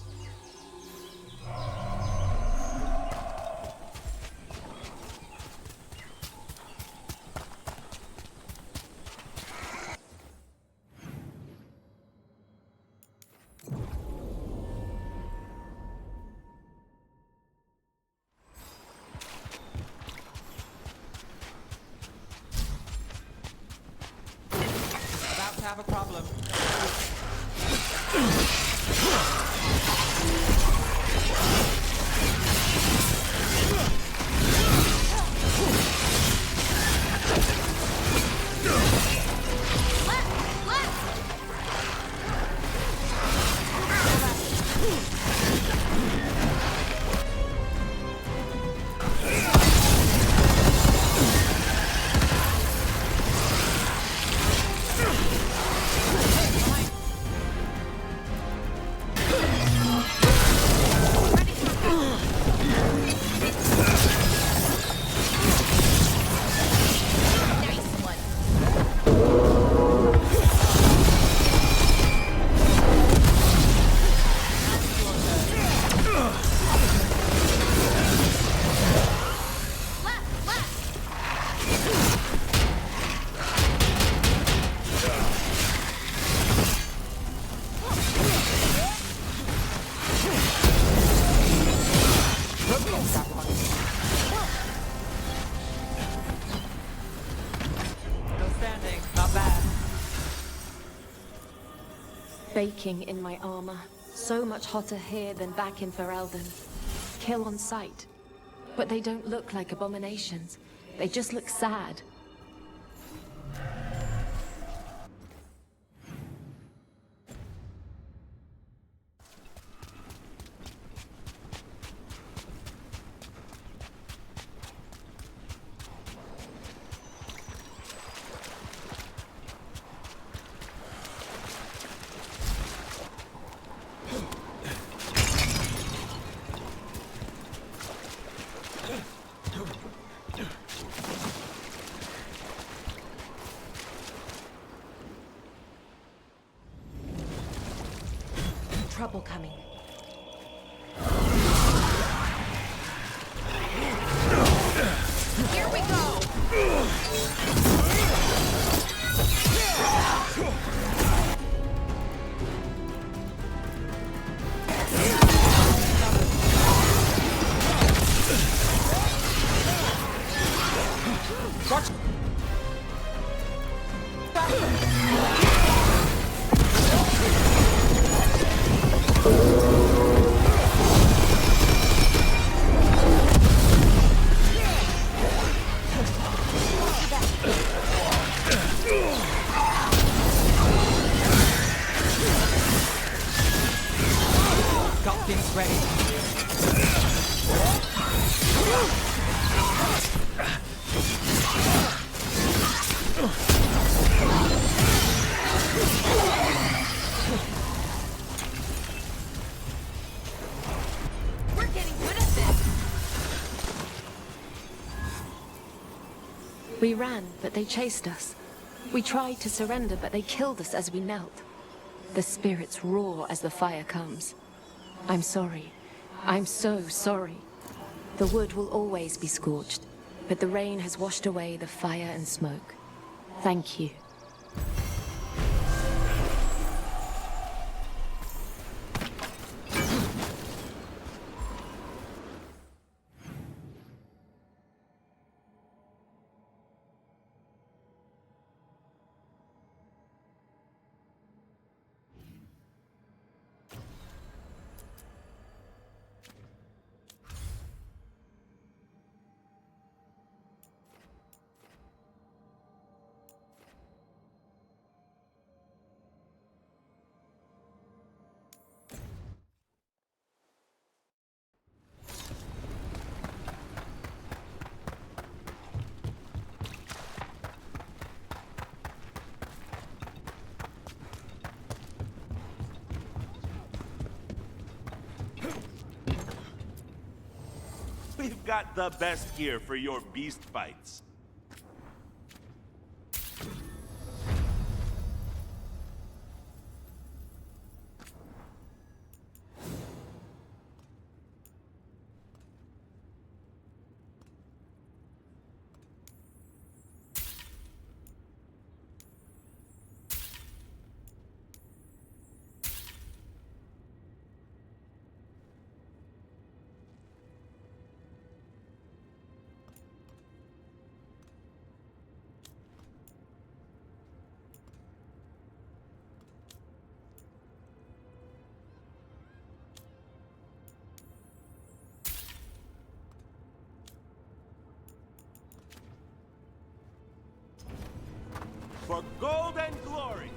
[SPEAKER 4] have a problem.
[SPEAKER 1] Baking in my armor. So much hotter here than back in Ferelden. Kill on sight. But they don't look like abominations. They just look sad.
[SPEAKER 2] Trouble coming.
[SPEAKER 1] Here we go!
[SPEAKER 4] Got things ready.
[SPEAKER 1] We're getting good at this!
[SPEAKER 2] We ran, but they chased us. We tried to surrender, but they killed us as we knelt. The spirits roar as the fire comes. I'm sorry. I'm so sorry. The wood will always be scorched, but the rain has washed away the fire and smoke. Thank you.
[SPEAKER 22] We've got the best gear for your beast fights. For gold and glory!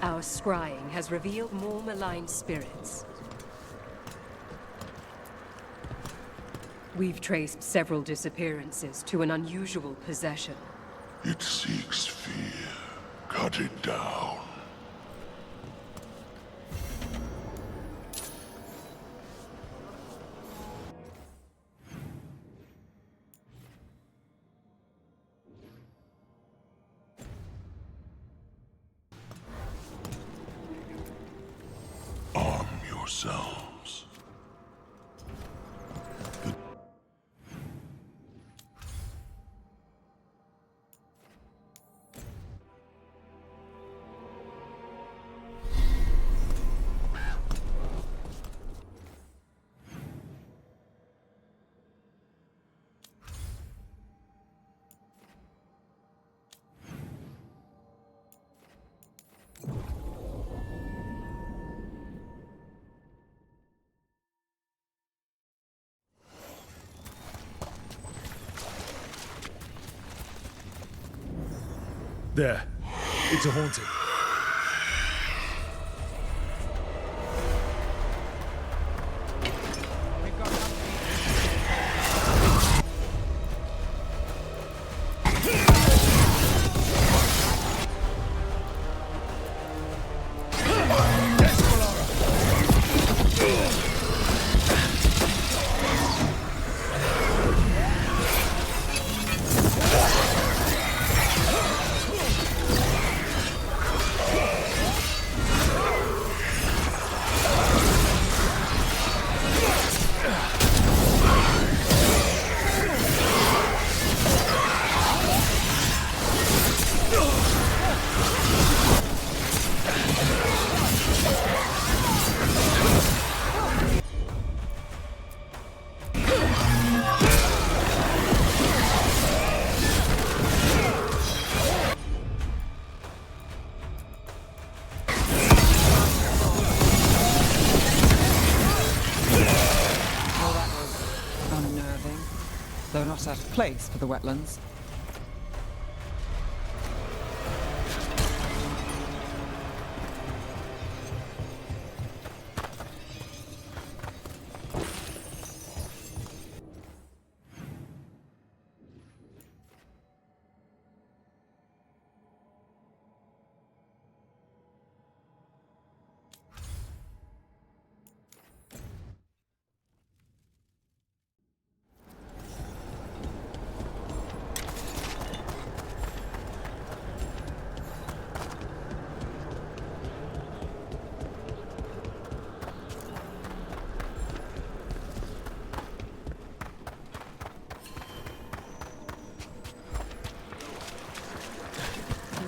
[SPEAKER 5] Our scrying has revealed more malign spirits. We've traced several disappearances to an unusual possession.
[SPEAKER 8] It seeks fear. Cut it down. Arm yourselves.
[SPEAKER 23] There. It's a haunting.
[SPEAKER 4] Though not out of place for the wetlands.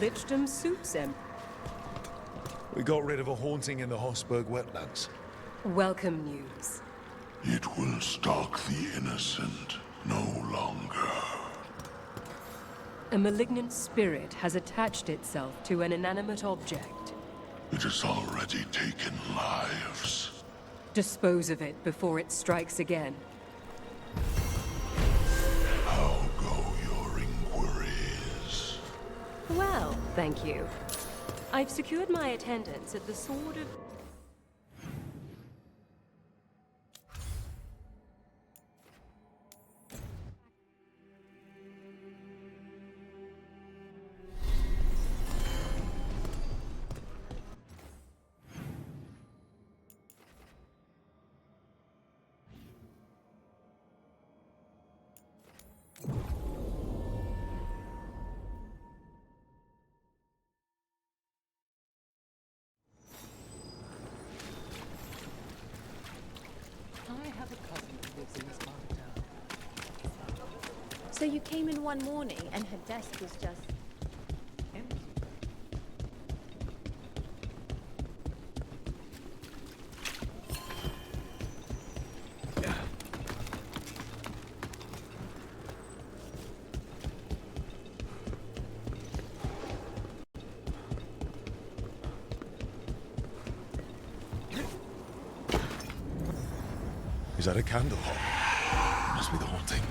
[SPEAKER 5] Lichdom Soups,
[SPEAKER 23] We got rid of a haunting in the Hossberg wetlands.
[SPEAKER 5] Welcome news.
[SPEAKER 8] It will stalk the innocent no longer.
[SPEAKER 5] A malignant spirit has attached itself to an inanimate object.
[SPEAKER 8] It has already taken lives.
[SPEAKER 5] Dispose of it before it strikes again.
[SPEAKER 8] How go your inquiries?
[SPEAKER 5] Well, thank you. I've secured my attendance at the Sword of...
[SPEAKER 7] So you came in one morning and her desk was just empty.
[SPEAKER 23] Is that a candle? Must be the haunting.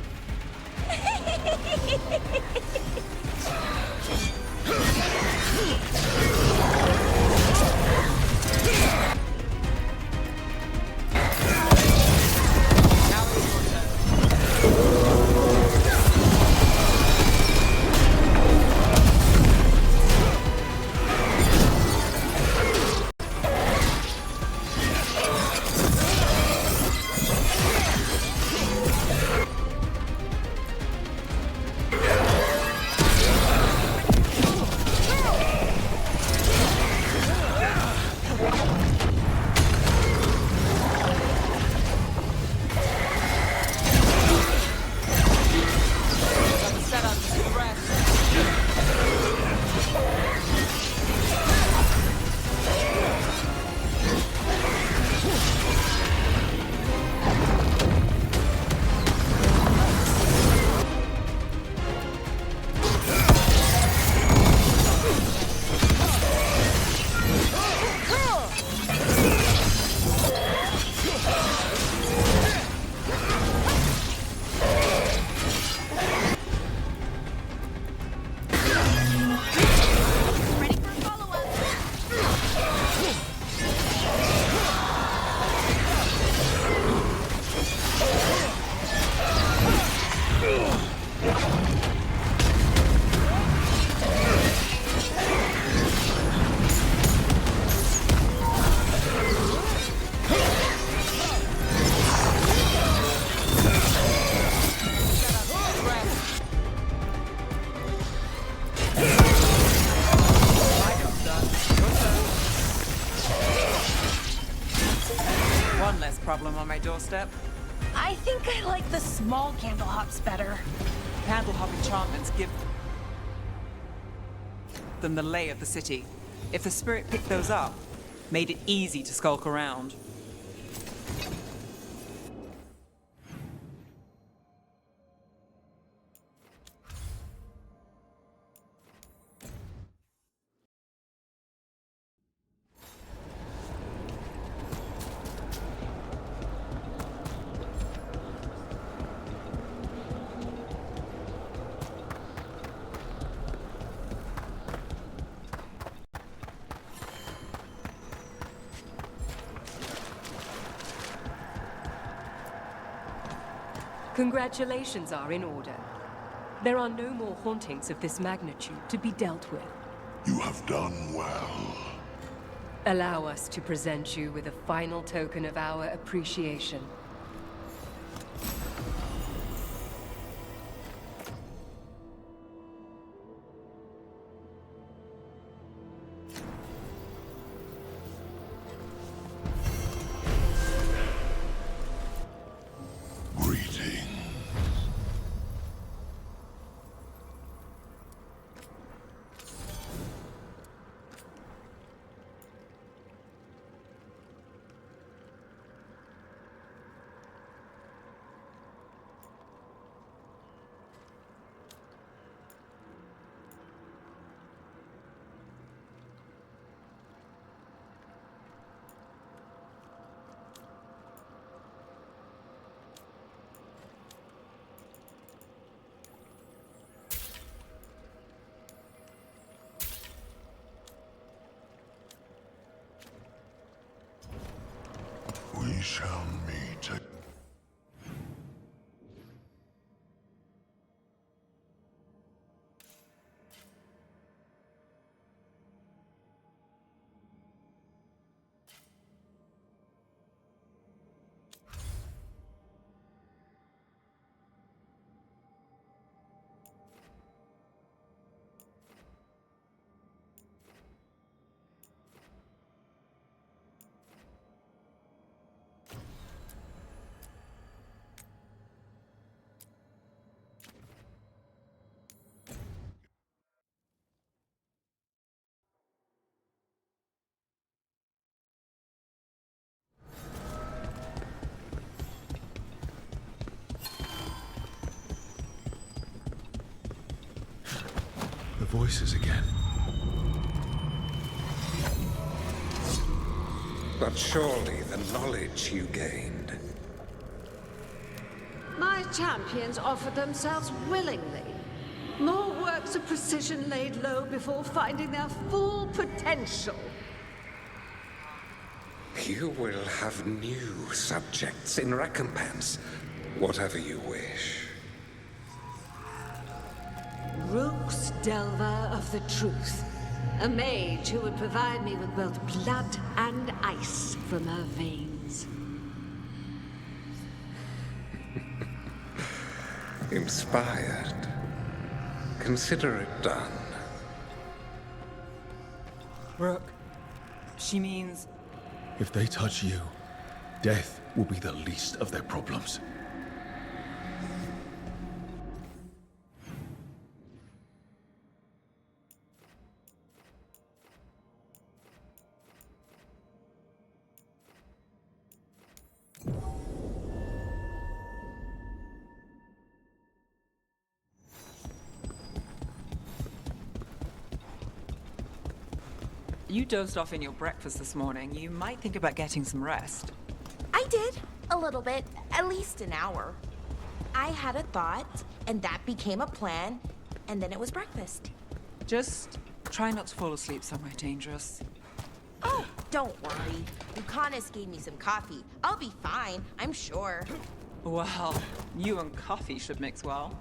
[SPEAKER 4] One less problem on my doorstep.
[SPEAKER 2] I think I like the small candle hops better.
[SPEAKER 4] Candle hop enchantments give them the lay of the city. If the spirit picked those up, made it easy to skulk around.
[SPEAKER 5] Congratulations are in order. There are no more hauntings of this magnitude to be dealt with.
[SPEAKER 8] You have done well.
[SPEAKER 5] Allow us to present you with a final token of our appreciation.
[SPEAKER 8] We shall meet again.
[SPEAKER 3] voices again.
[SPEAKER 11] But surely the knowledge you gained.
[SPEAKER 12] My champions offered themselves willingly. More works of precision laid low before finding their full potential.
[SPEAKER 11] You will have new subjects in recompense, whatever you wish.
[SPEAKER 12] Rook's Delver of the Truth. A mage who would provide me with both blood and ice from her veins.
[SPEAKER 11] Inspired. Consider it done.
[SPEAKER 4] Rook, she means...
[SPEAKER 3] If they touch you, death will be the least of their problems.
[SPEAKER 4] You dozed off in your breakfast this morning. You might think about getting some rest.
[SPEAKER 2] I did. A little bit. At least an hour. I had a thought, and that became a plan, and then it was breakfast.
[SPEAKER 4] Just try not to fall asleep somewhere dangerous.
[SPEAKER 2] Oh, don't worry. Lucanus gave me some coffee. I'll be fine, I'm sure.
[SPEAKER 4] Well, you and coffee should mix well.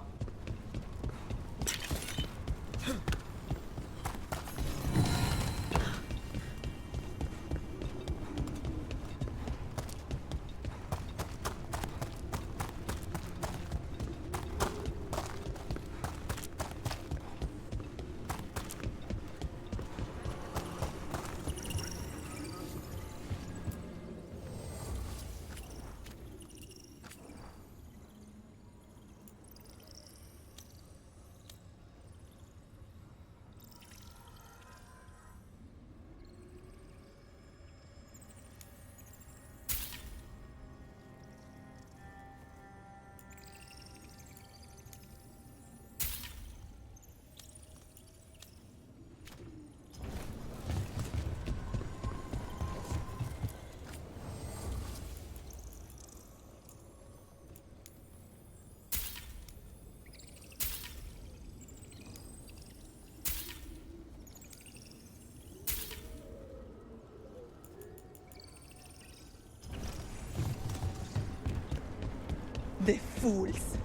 [SPEAKER 13] The fools!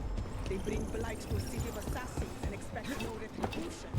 [SPEAKER 13] They bring blight to a city of assassins and expect no retribution.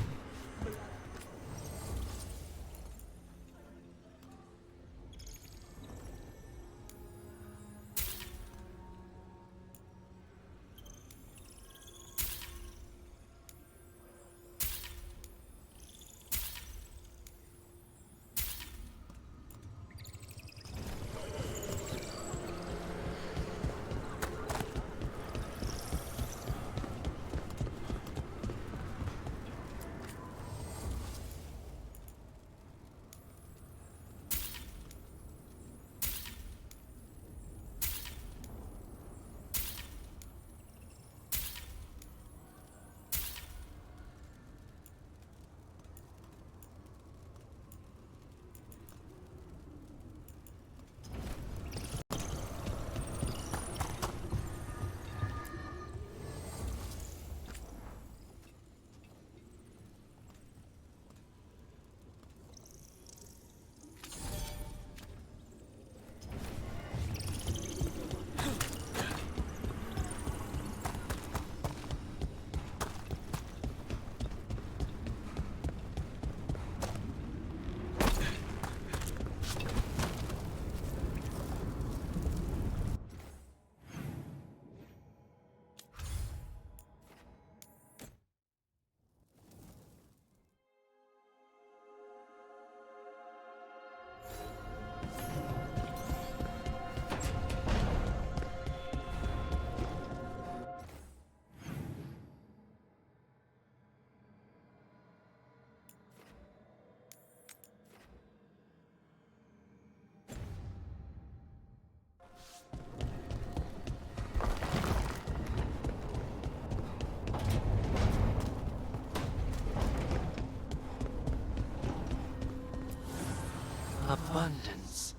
[SPEAKER 10] abundance.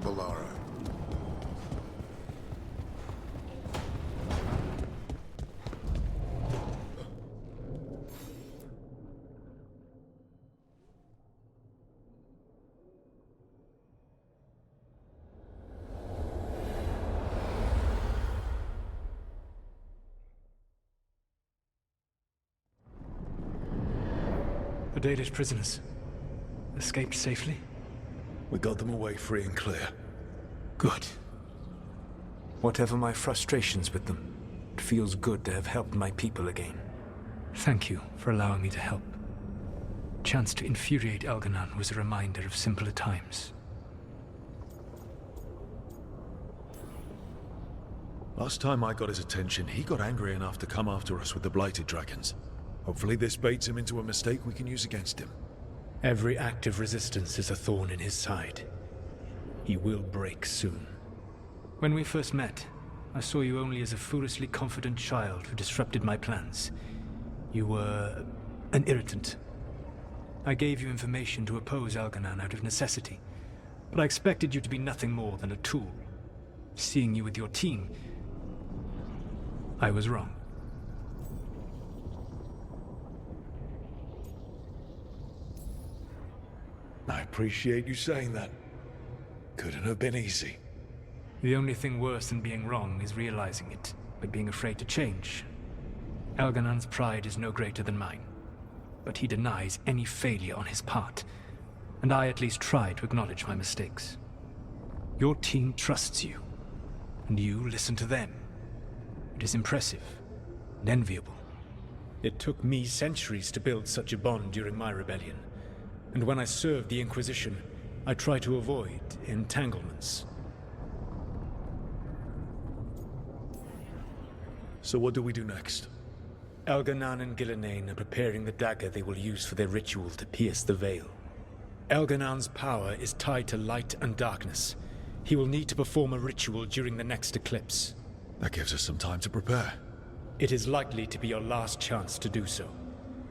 [SPEAKER 8] Valara.
[SPEAKER 14] The Dalish prisoners escaped safely?
[SPEAKER 23] We got them away free and clear.
[SPEAKER 14] Good. Whatever my frustrations with them, it feels good to have helped my people again. Thank you for allowing me to help. Chance to infuriate Elganon was a reminder of simpler times.
[SPEAKER 23] Last time I got his attention, he got angry enough to come after us with the Blighted Dragons. Hopefully this baits him into a mistake we can use against him.
[SPEAKER 14] Every act of resistance is a thorn in his side. He will break soon. When we first met, I saw you only as a foolishly confident child who disrupted my plans. You were an irritant. I gave you information to oppose Elganon out of necessity, but I expected you to be nothing more than a tool. Seeing you with your team, I was wrong.
[SPEAKER 23] I appreciate you saying that. Couldn't have been easy.
[SPEAKER 14] The only thing worse than being wrong is realizing it, but being afraid to change. Elganon's pride is no greater than mine, but he denies any failure on his part, and I at least try to acknowledge my mistakes. Your team trusts you, and you listen to them. It is impressive and enviable. It took me centuries to build such a bond during my rebellion, and when I served the Inquisition, I tried to avoid entanglements.
[SPEAKER 23] So what do we do next?
[SPEAKER 14] Elganon and Gillenane are preparing the dagger they will use for their ritual to pierce the veil. Elganon's power is tied to light and darkness. He will need to perform a ritual during the next eclipse.
[SPEAKER 23] That gives us some time to prepare.
[SPEAKER 14] It is likely to be your last chance to do so.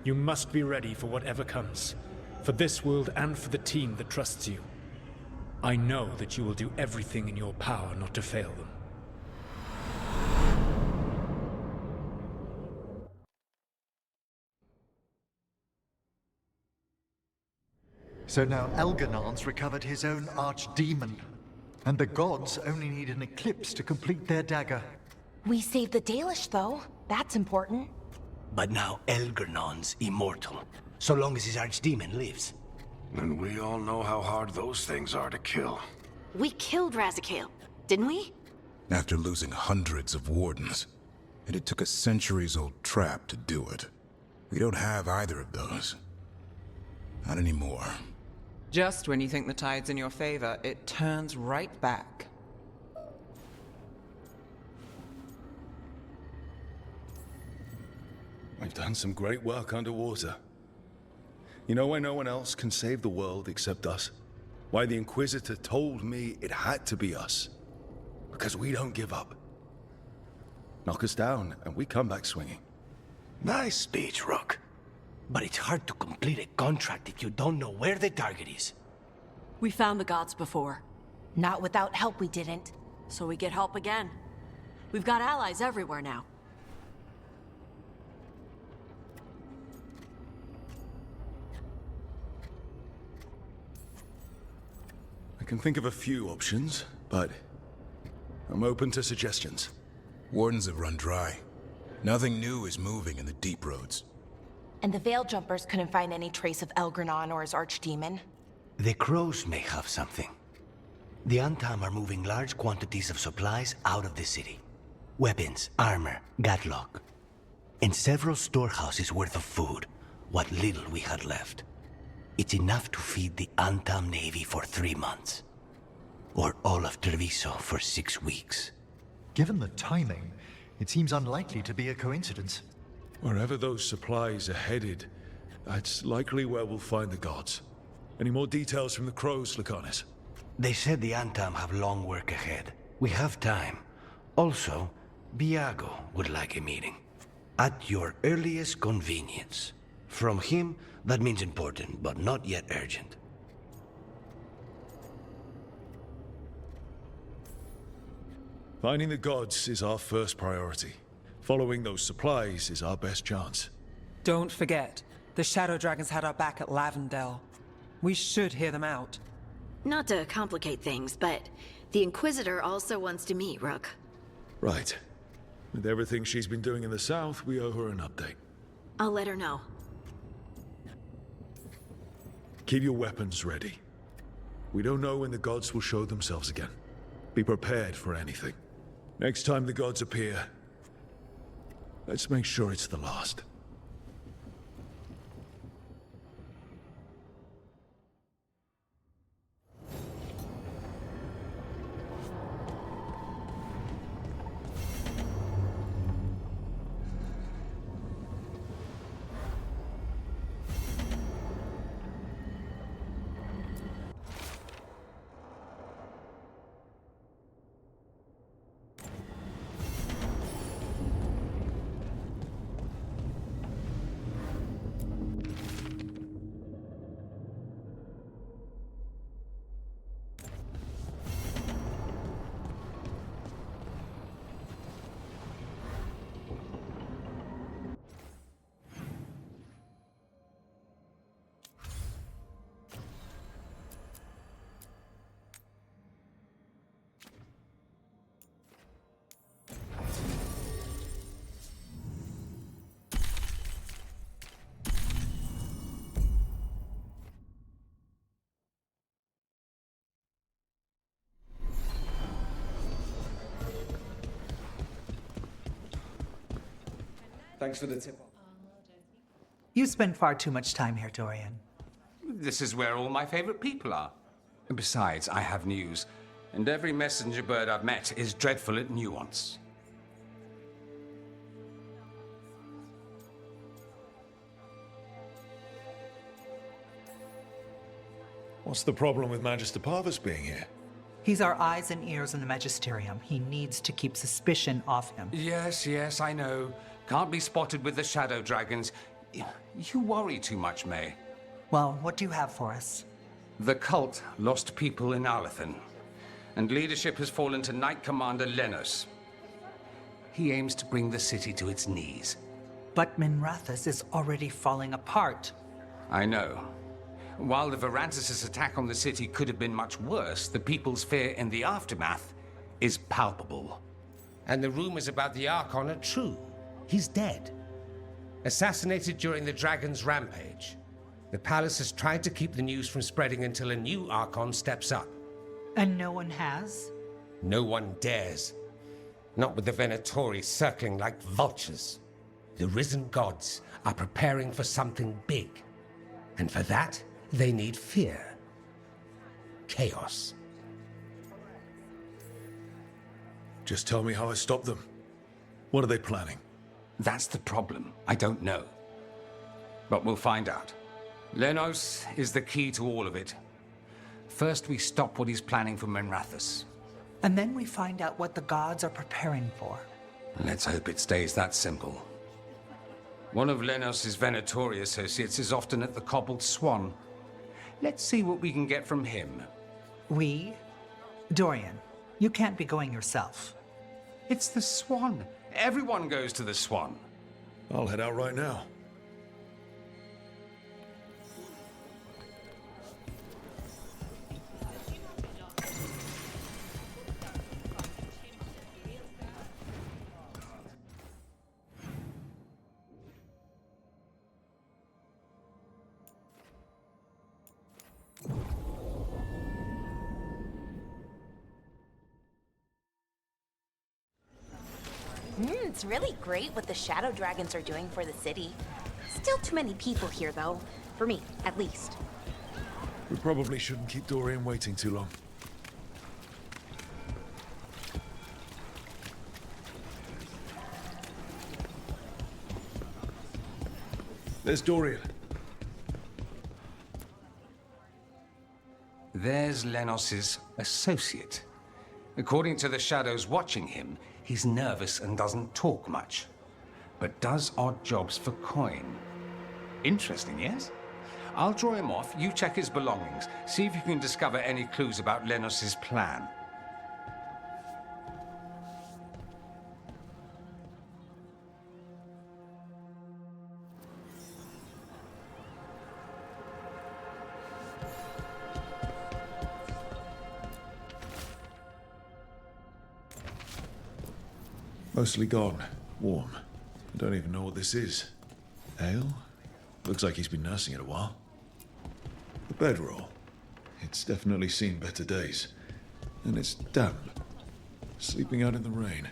[SPEAKER 14] You must be ready for whatever comes, for this world and for the team that trusts you. I know that you will do everything in your power not to fail them.
[SPEAKER 15] So now Elganon's recovered his own archdemon, and the gods only need an eclipse to complete their dagger.
[SPEAKER 2] We saved the Dalish, though. That's important.
[SPEAKER 10] But now Elganon's immortal, so long as his archdemon lives.
[SPEAKER 8] And we all know how hard those things are to kill.
[SPEAKER 24] We killed Razikale, didn't we?
[SPEAKER 25] After losing hundreds of wardens. And it took a centuries-old trap to do it. We don't have either of those. Not anymore.
[SPEAKER 4] Just when you think the tide's in your favor, it turns right back.
[SPEAKER 23] We've done some great work underwater. You know why no one else can save the world except us? Why the Inquisitor told me it had to be us? Because we don't give up.
[SPEAKER 3] Knock us down, and we come back swinging.
[SPEAKER 10] Nice speech, Rook. But it's hard to complete a contract if you don't know where the target is.
[SPEAKER 20] We found the gods before.
[SPEAKER 2] Not without help, we didn't.
[SPEAKER 20] So we get help again. We've got allies everywhere now.
[SPEAKER 3] I can think of a few options, but I'm open to suggestions.
[SPEAKER 25] Wardens have run dry. Nothing new is moving in the deep roads.
[SPEAKER 2] And the Veil Jumpers couldn't find any trace of Elgranon or his archdemon.
[SPEAKER 10] The crows may have something. The Antam are moving large quantities of supplies out of the city. Weapons, armor, gatlock. And several storehouses worth of food, what little we had left. It's enough to feed the Antam Navy for 3 months. Or all of Treviso for 6 weeks.
[SPEAKER 15] Given the timing, it seems unlikely to be a coincidence.
[SPEAKER 23] Wherever those supplies are headed, that's likely where we'll find the gods. Any more details from the crows, Lucanus?
[SPEAKER 10] They said the Antam have long work ahead. We have time. Also, Biago would like a meeting. At your earliest convenience. From him, that means important, but not yet urgent.
[SPEAKER 23] Finding the gods is our first priority. Following those supplies is our best chance.
[SPEAKER 4] Don't forget, the Shadow Dragons had our back at Lavendel. We should hear them out.
[SPEAKER 24] Not to complicate things, but the Inquisitor also wants to meet Rook.
[SPEAKER 23] Right. With everything she's been doing in the south, we owe her an update.
[SPEAKER 24] I'll let her know.
[SPEAKER 23] Keep your weapons ready. We don't know when the gods will show themselves again. Be prepared for anything. Next time the gods appear, let's make sure it's the last.
[SPEAKER 6] Thanks for the tip.
[SPEAKER 9] You spend far too much time here, Dorian.
[SPEAKER 11] This is where all my favorite people are. And besides, I have news. And every messenger bird I've met is dreadful at nuance.
[SPEAKER 23] What's the problem with Magister Parvus being here?
[SPEAKER 9] He's our eyes and ears in the Magisterium. He needs to keep suspicion off him.
[SPEAKER 11] Yes, I know. Can't be spotted with the Shadow Dragons. You worry too much, May.
[SPEAKER 9] Well, what do you have for us?
[SPEAKER 11] The cult lost people in Alathan, and leadership has fallen to Knight Commander Lenos. He aims to bring the city to its knees.
[SPEAKER 9] But Minrathous is already falling apart.
[SPEAKER 11] I know. While the Verantis' attack on the city could have been much worse, the people's fear in the aftermath is palpable.
[SPEAKER 17] And the rumors about the Archon are true. He's dead. Assassinated during the Dragon's rampage. The palace has tried to keep the news from spreading until a new Archon steps up.
[SPEAKER 9] And no one has?
[SPEAKER 17] No one dares. Not with the Venatori circling like vultures. The risen gods are preparing for something big. And for that, they need fear. Chaos.
[SPEAKER 23] Just tell me how I stop them. What are they planning?
[SPEAKER 11] That's the problem. I don't know. But we'll find out. Lenos is the key to all of it. First, we stop what he's planning for Minrathous.
[SPEAKER 9] And then we find out what the gods are preparing for.
[SPEAKER 11] Let's hope it stays that simple. One of Lenos' Venatori associates is often at the Cobbled Swan. Let's see what we can get from him.
[SPEAKER 9] We? Dorian, you can't be going yourself.
[SPEAKER 11] It's the Swan. Everyone goes to the Swan.
[SPEAKER 23] I'll head out right now.
[SPEAKER 2] It's really great what the Shadow Dragons are doing for the city. Still too many people here, though. For me, at least.
[SPEAKER 23] We probably shouldn't keep Dorian waiting too long. There's Dorian.
[SPEAKER 11] There's Lenos' associate. According to the shadows watching him, he's nervous and doesn't talk much, but does odd jobs for coin. Interesting, yes? I'll draw him off, you check his belongings, see if you can discover any clues about Lenos' plan.
[SPEAKER 23] Mostly gone. Warm. I don't even know what this is. Ale? Looks like he's been nursing it a while. The bedroll. It's definitely seen better days. And it's damp. Sleeping out in the rain.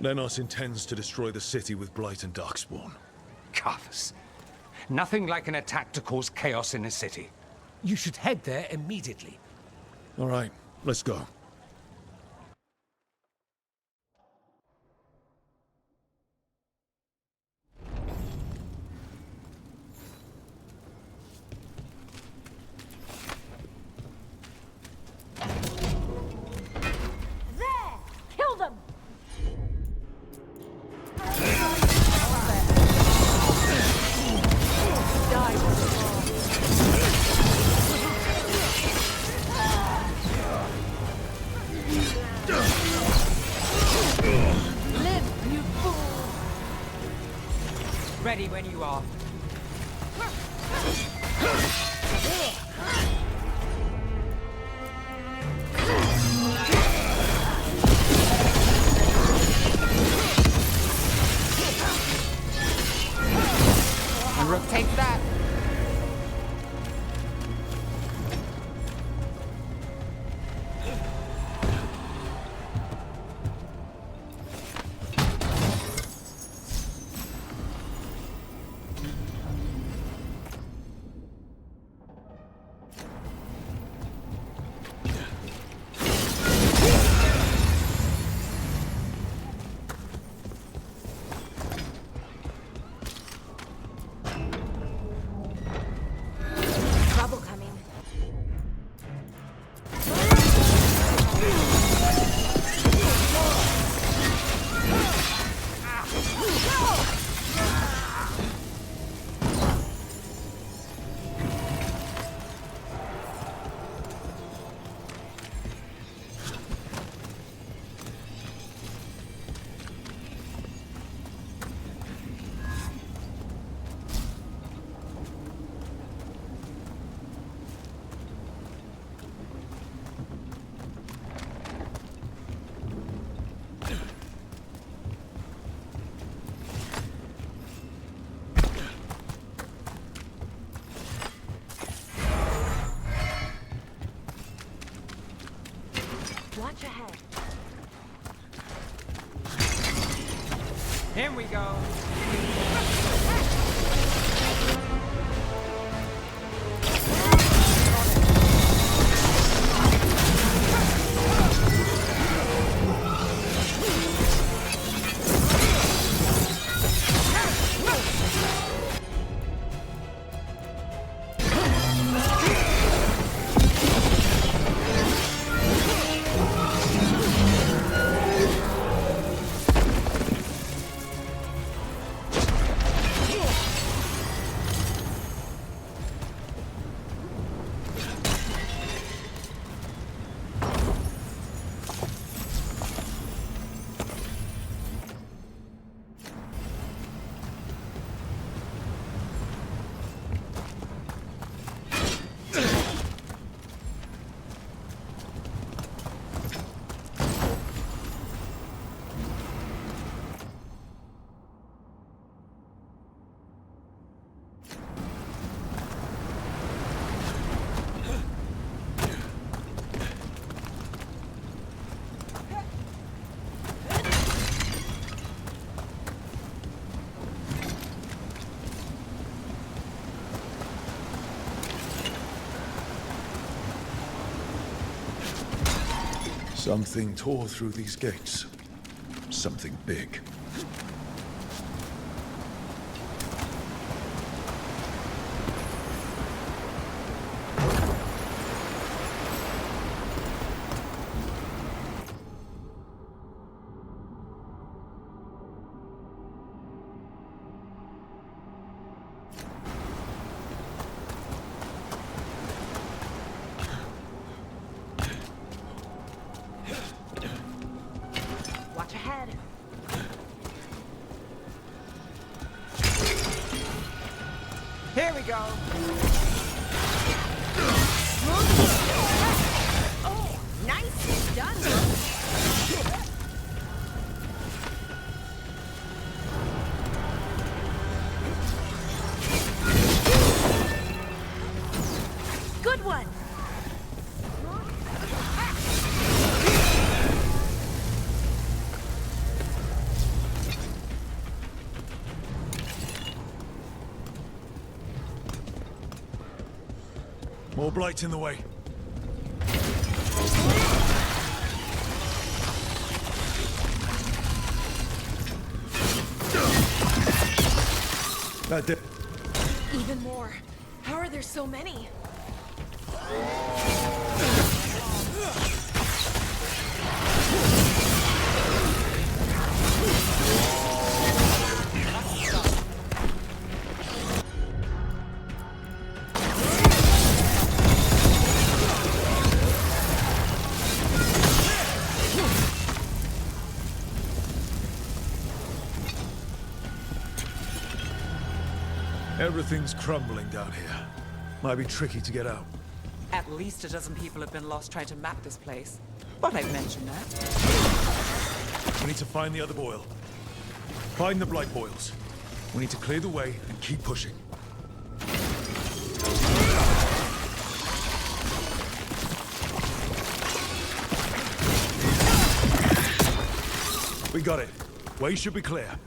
[SPEAKER 23] Lenos intends to destroy the city with Blight and Darkspawn.
[SPEAKER 11] Carthus. Nothing like an attack to cause chaos in a city. You should head there immediately.
[SPEAKER 23] All right, let's go.
[SPEAKER 4] Ready when you are. And rotate that.
[SPEAKER 5] Watch ahead.
[SPEAKER 4] Here we go.
[SPEAKER 23] Something tore through these gates. Something big.
[SPEAKER 2] Watch ahead.
[SPEAKER 4] Here we go.
[SPEAKER 2] Oh, nicely done. Good one.
[SPEAKER 23] More blights in the way. That did.
[SPEAKER 2] Even more. How are there so many?
[SPEAKER 23] Everything's crumbling down here. Might be tricky to get out.
[SPEAKER 4] At least a dozen people have been lost trying to map this place. But I've mentioned that.
[SPEAKER 23] We need to find the other boil. Find the blight boils. We need to clear the way and keep pushing. We got it. Way should be clear.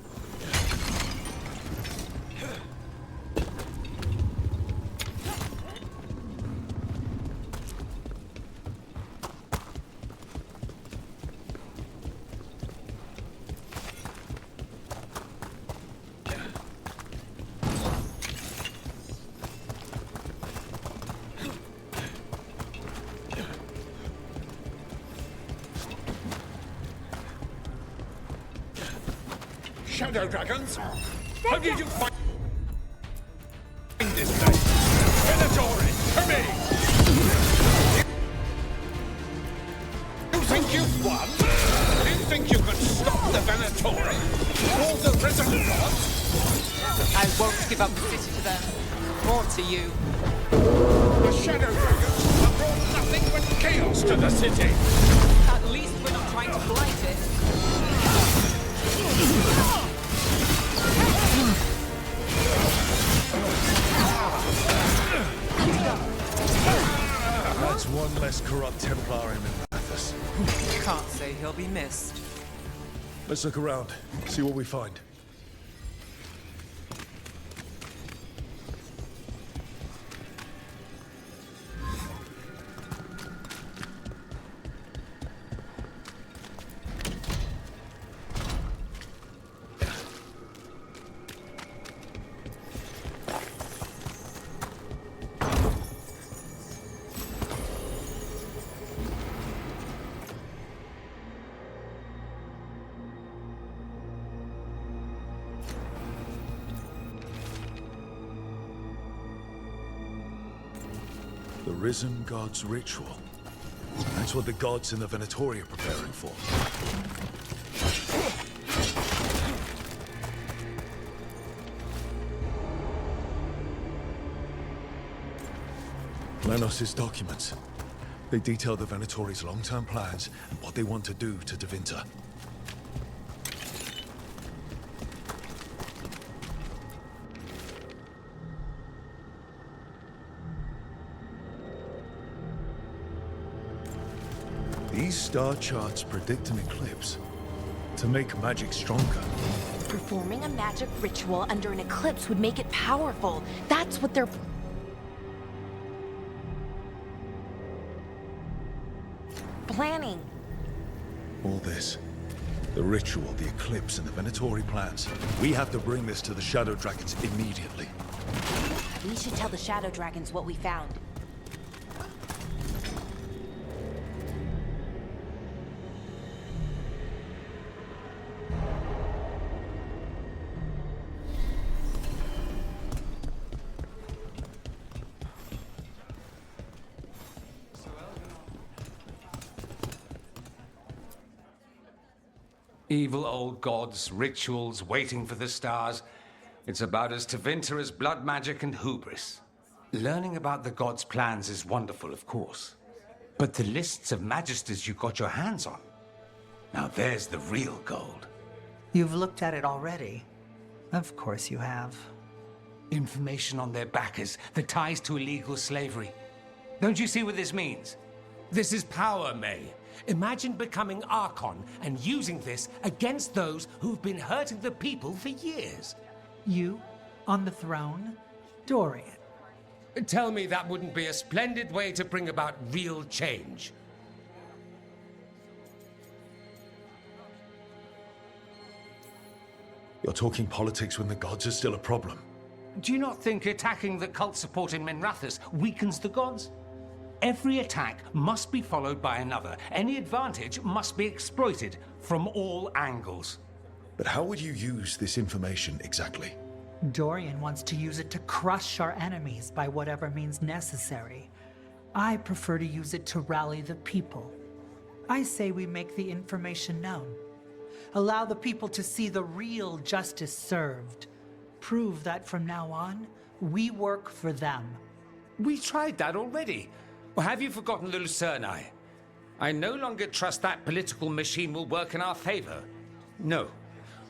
[SPEAKER 6] Shadow dragons? How did you find this place? Venatori, to me! You think you've won? You think you can stop the Venatori? All the risen gods?
[SPEAKER 4] I won't give up the city to them. Or to you.
[SPEAKER 6] The Shadow dragons have brought nothing but chaos to the city.
[SPEAKER 4] At least we're not trying to blight it.
[SPEAKER 23] That's one less corrupt Templar in Memphis.
[SPEAKER 4] Can't say he'll be missed.
[SPEAKER 23] Let's look around, see what we find. The Risen God's ritual. That's what the gods in the Venatori are preparing for. Lenos' documents. They detail the Venatori's long-term plans and what they want to do to Devinter. These star charts predict an eclipse to make magic stronger.
[SPEAKER 2] Performing a magic ritual under an eclipse would make it powerful. That's what they're planning.
[SPEAKER 3] All this. The ritual, the eclipse, and the Venatori plans. We have to bring this to the Shadow Dragons immediately.
[SPEAKER 2] We should tell the Shadow Dragons what we found.
[SPEAKER 11] Evil old gods, rituals, waiting for the stars. It's about as Tevinter as blood magic and hubris. Learning about the gods' plans is wonderful, of course. But the lists of magisters you got your hands on, now there's the real gold.
[SPEAKER 9] You've looked at it already. Of course you have.
[SPEAKER 11] Information on their backers, the ties to illegal slavery. Don't you see what this means? This is power, May. Imagine becoming Archon and using this against those who've been hurting the people for years.
[SPEAKER 9] You, on the throne, Dorian.
[SPEAKER 11] Tell me that wouldn't be a splendid way to bring about real change.
[SPEAKER 3] You're talking politics when the gods are still a problem.
[SPEAKER 11] Do you not think attacking the cult support in Minrathous weakens the gods? Every attack must be followed by another. Any advantage must be exploited from all angles.
[SPEAKER 3] But how would you use this information exactly?
[SPEAKER 9] Dorian wants to use it to crush our enemies by whatever means necessary. I prefer to use it to rally the people. I say we make the information known. Allow the people to see the real justice served. Prove that from now on, we work for them.
[SPEAKER 11] We tried that already. Or have you forgotten the Lucerni? I no longer trust that political machine will work in our favor. No.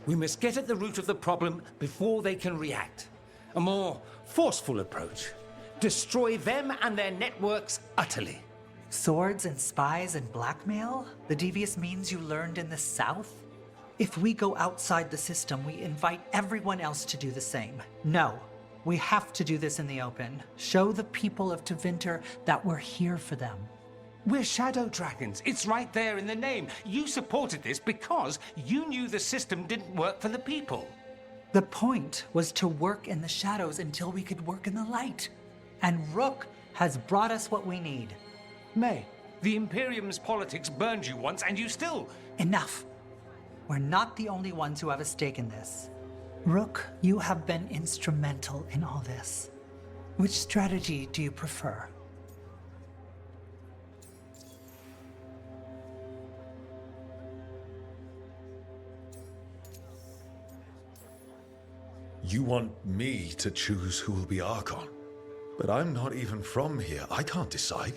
[SPEAKER 11] We must get at the root of the problem before they can react. A more forceful approach. Destroy them and their networks utterly.
[SPEAKER 9] Swords and spies and blackmail? The devious means you learned in the South? If we go outside the system, we invite everyone else to do the same. No. We have to do this in the open. Show the people of Tevinter that we're here for them.
[SPEAKER 11] We're Shadow Dragons. It's right there in the name. You supported this because you knew the system didn't work for the people.
[SPEAKER 9] The point was to work in the shadows until we could work in the light. And Rook has brought us what we need.
[SPEAKER 11] May, the Imperium's politics burned you once and you still...
[SPEAKER 9] Enough. We're not the only ones who have a stake in this. Rook, you have been instrumental in all this. Which strategy do you prefer?
[SPEAKER 3] You want me to choose who will be Archon? But I'm not even from here. I can't decide.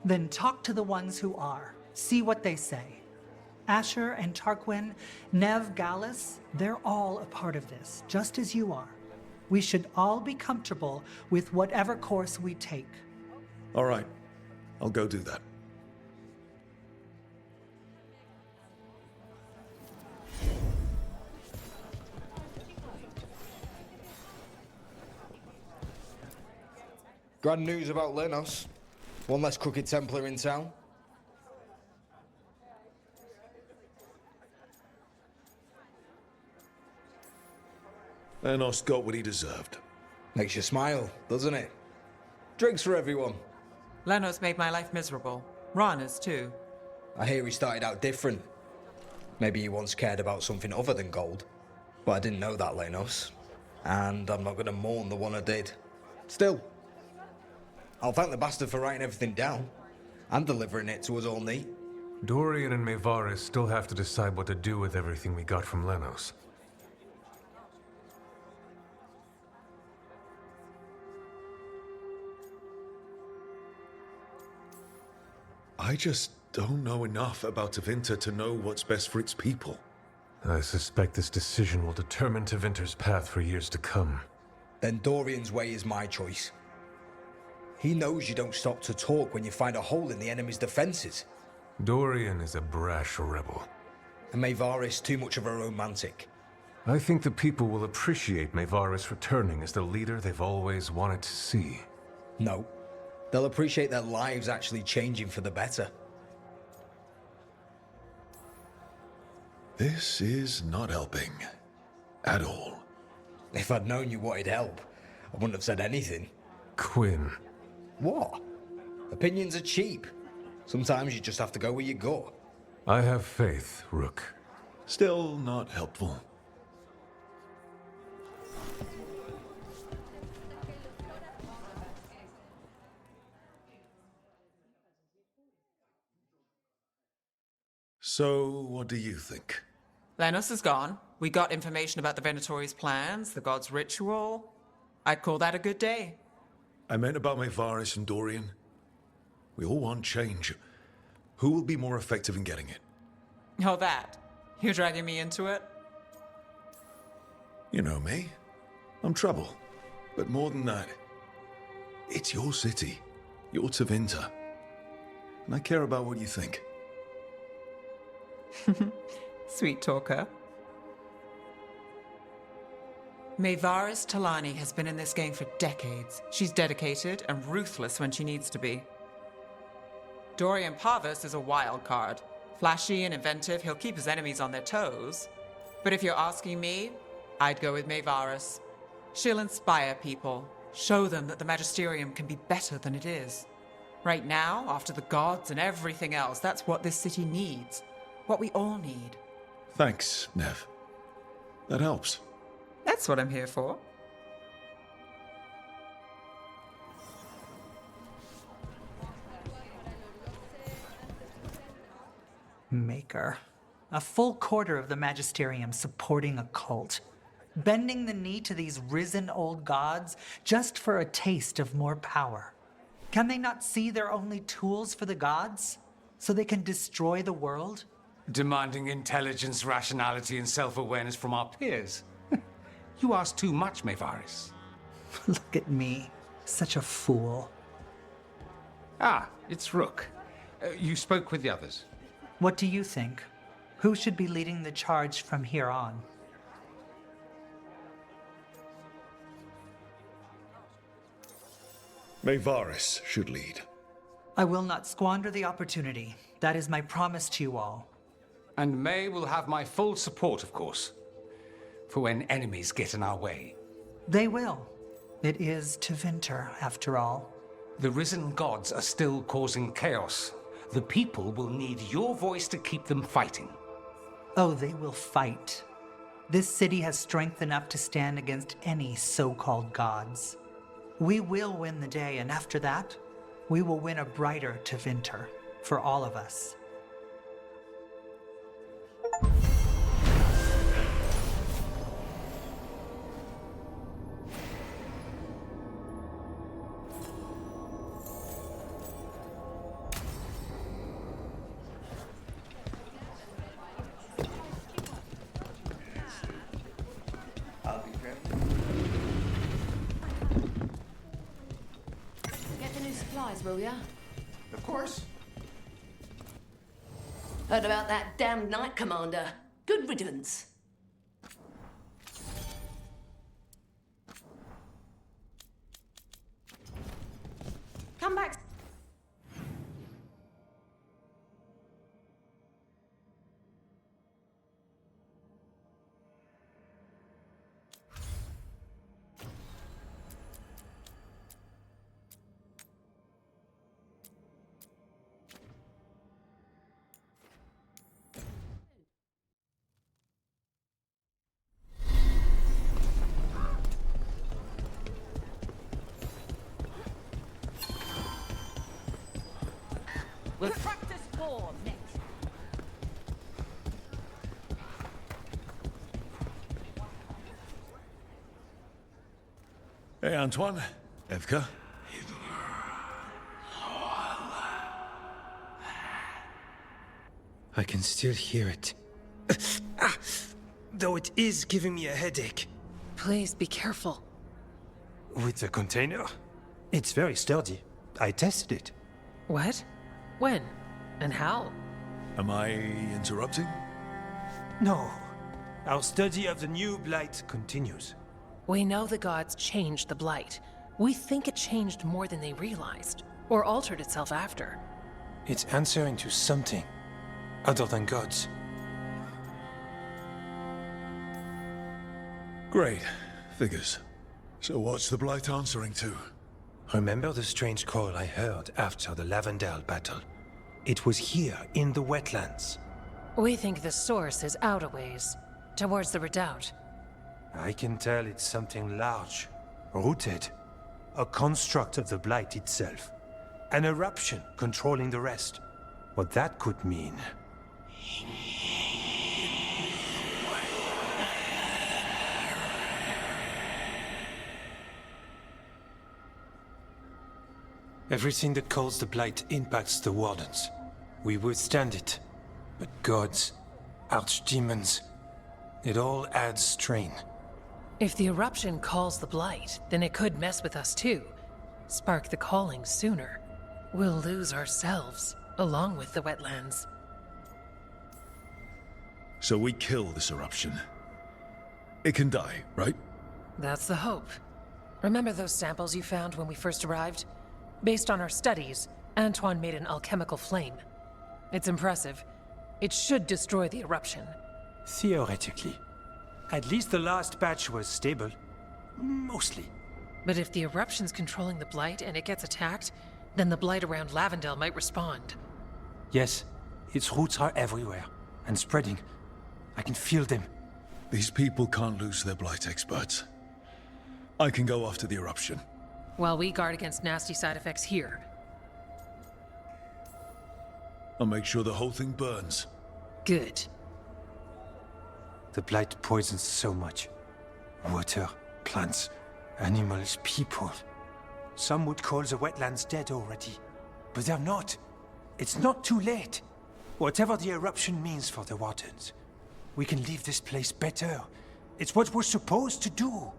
[SPEAKER 9] Then talk to the ones who are. See what they say. Asher and Tarquin, Nev, Gallus, they're all a part of this, just as you are. We should all be comfortable with whatever course we take.
[SPEAKER 3] All right. I'll go do that.
[SPEAKER 1] Grand news about Lenos. One less crooked Templar in town.
[SPEAKER 3] Lenos got what he deserved.
[SPEAKER 1] Makes you smile, doesn't it? Drinks for everyone.
[SPEAKER 4] Lenos made my life miserable. Rana's too.
[SPEAKER 1] I hear he started out different. Maybe he once cared about something other than gold. But I didn't know that, Lenos. And I'm not going to mourn the one I did. Still, I'll thank the bastard for writing everything down. And delivering it to us all neat.
[SPEAKER 16] Dorian and Maevaris still have to decide what to do with everything we got from Lenos.
[SPEAKER 3] I just don't know enough about Tevinter to know what's best for its people.
[SPEAKER 16] I suspect this decision will determine Tevinter's path for years to come.
[SPEAKER 1] Then Dorian's way is my choice. He knows you don't stop to talk when you find a hole in the enemy's defenses.
[SPEAKER 16] Dorian is a brash rebel.
[SPEAKER 1] And Maevaris too much of a romantic.
[SPEAKER 16] I think the people will appreciate Maevaris returning as the leader they've always wanted to see.
[SPEAKER 1] No. They'll appreciate their lives actually changing for the better.
[SPEAKER 3] This is not helping. At all.
[SPEAKER 1] If I'd known you wanted help, I wouldn't have said anything.
[SPEAKER 16] Quinn.
[SPEAKER 1] What? Opinions are cheap. Sometimes you just have to go where you go.
[SPEAKER 16] I have faith, Rook.
[SPEAKER 3] Still not helpful. So, what do you think?
[SPEAKER 4] Lenos is gone. We got information about the Venatori's plans, the god's ritual. I'd call that a good day.
[SPEAKER 3] I meant about Mayvaris and Dorian. We all want change. Who will be more effective in getting it?
[SPEAKER 4] Oh, that. You're dragging me into it?
[SPEAKER 3] You know me. I'm trouble. But more than that, it's your city. Your Tevinter. And I care about what you think.
[SPEAKER 4] Sweet talker. Mayvaris Talani has been in this game for decades. She's dedicated and ruthless when she needs to be. Dorian Parvis is a wild card. Flashy and inventive, he'll keep his enemies on their toes. But if you're asking me, I'd go with Mayvaris. She'll inspire people, show them that the Magisterium can be better than it is. Right now, after the gods and everything else, that's what this city needs. What we all need.
[SPEAKER 3] Thanks, Nev. That helps.
[SPEAKER 4] That's what I'm here for.
[SPEAKER 9] Maker. A full quarter of the Magisterium supporting a cult. Bending the knee to these risen old gods just for a taste of more power. Can they not see they're only tools for the gods? So they can destroy the world?
[SPEAKER 11] Demanding intelligence, rationality, and self-awareness from our peers. You ask too much, Mayvaris.
[SPEAKER 9] Look at me. Such a fool.
[SPEAKER 11] Ah, it's Rook. You spoke with the others.
[SPEAKER 9] What do you think? Who should be leading the charge from here on?
[SPEAKER 3] Mayvaris should lead.
[SPEAKER 9] I will not squander the opportunity. That is my promise to you all.
[SPEAKER 11] And May will have my full support, of course. For when enemies get in our way.
[SPEAKER 9] They will. It is Tevinter, after all.
[SPEAKER 11] The risen gods are still causing chaos. The people will need your voice to keep them fighting.
[SPEAKER 9] Oh, they will fight. This city has strength enough to stand against any so-called gods. We will win the day, and after that, we will win a brighter Tevinter for all of us.
[SPEAKER 20] Get the new supplies, will ya?
[SPEAKER 7] Of course.
[SPEAKER 20] Heard about that damned Knight Commander. Good riddance. Come back.
[SPEAKER 13] We'll practice war next.
[SPEAKER 3] Hey, Antoine. Evka.
[SPEAKER 18] I can still hear it. Though it is giving me a headache.
[SPEAKER 19] Please be careful.
[SPEAKER 18] With the container? It's very sturdy. I tested it.
[SPEAKER 19] What? When? And how?
[SPEAKER 3] Am I interrupting?
[SPEAKER 18] No. Our study of the new blight continues.
[SPEAKER 19] We know the gods changed the Blight. We think it changed more than they realized, or altered itself after.
[SPEAKER 18] It's answering to something other than gods.
[SPEAKER 23] Great. Figures. So what's the Blight answering to?
[SPEAKER 18] Remember the strange call I heard after the Lavendale battle? It was here, in the wetlands.
[SPEAKER 19] We think the source is out a ways, towards the redoubt.
[SPEAKER 18] I can tell it's something large, rooted. A construct of the Blight itself. An eruption controlling the rest. What that could mean... Everything that calls the Blight impacts the Wardens. We withstand it. But gods, archdemons, it all adds strain.
[SPEAKER 19] If the eruption calls the Blight, then it could mess with us too. Spark the calling sooner. We'll lose ourselves, along with the wetlands.
[SPEAKER 23] So we kill this eruption. It can die, right?
[SPEAKER 19] That's the hope. Remember those samples you found when we first arrived? Based on our studies, Antoine made an alchemical flame. It's impressive. It should destroy the eruption.
[SPEAKER 18] Theoretically. At least the last batch was stable. Mostly.
[SPEAKER 19] But if the eruption's controlling the Blight and it gets attacked, then the Blight around Lavendale might respond.
[SPEAKER 18] Yes, its roots are everywhere, and spreading. I can feel them.
[SPEAKER 23] These people can't lose their Blight experts. I can go after the eruption.
[SPEAKER 19] While we guard against nasty side effects here.
[SPEAKER 23] I'll make sure the whole thing burns.
[SPEAKER 19] Good.
[SPEAKER 18] The Blight poisons so much. Water, plants, animals, people. Some would call the wetlands dead already. But they're not. It's not too late. Whatever the eruption means for the Wardens, we can leave this place better. It's what we're supposed to do.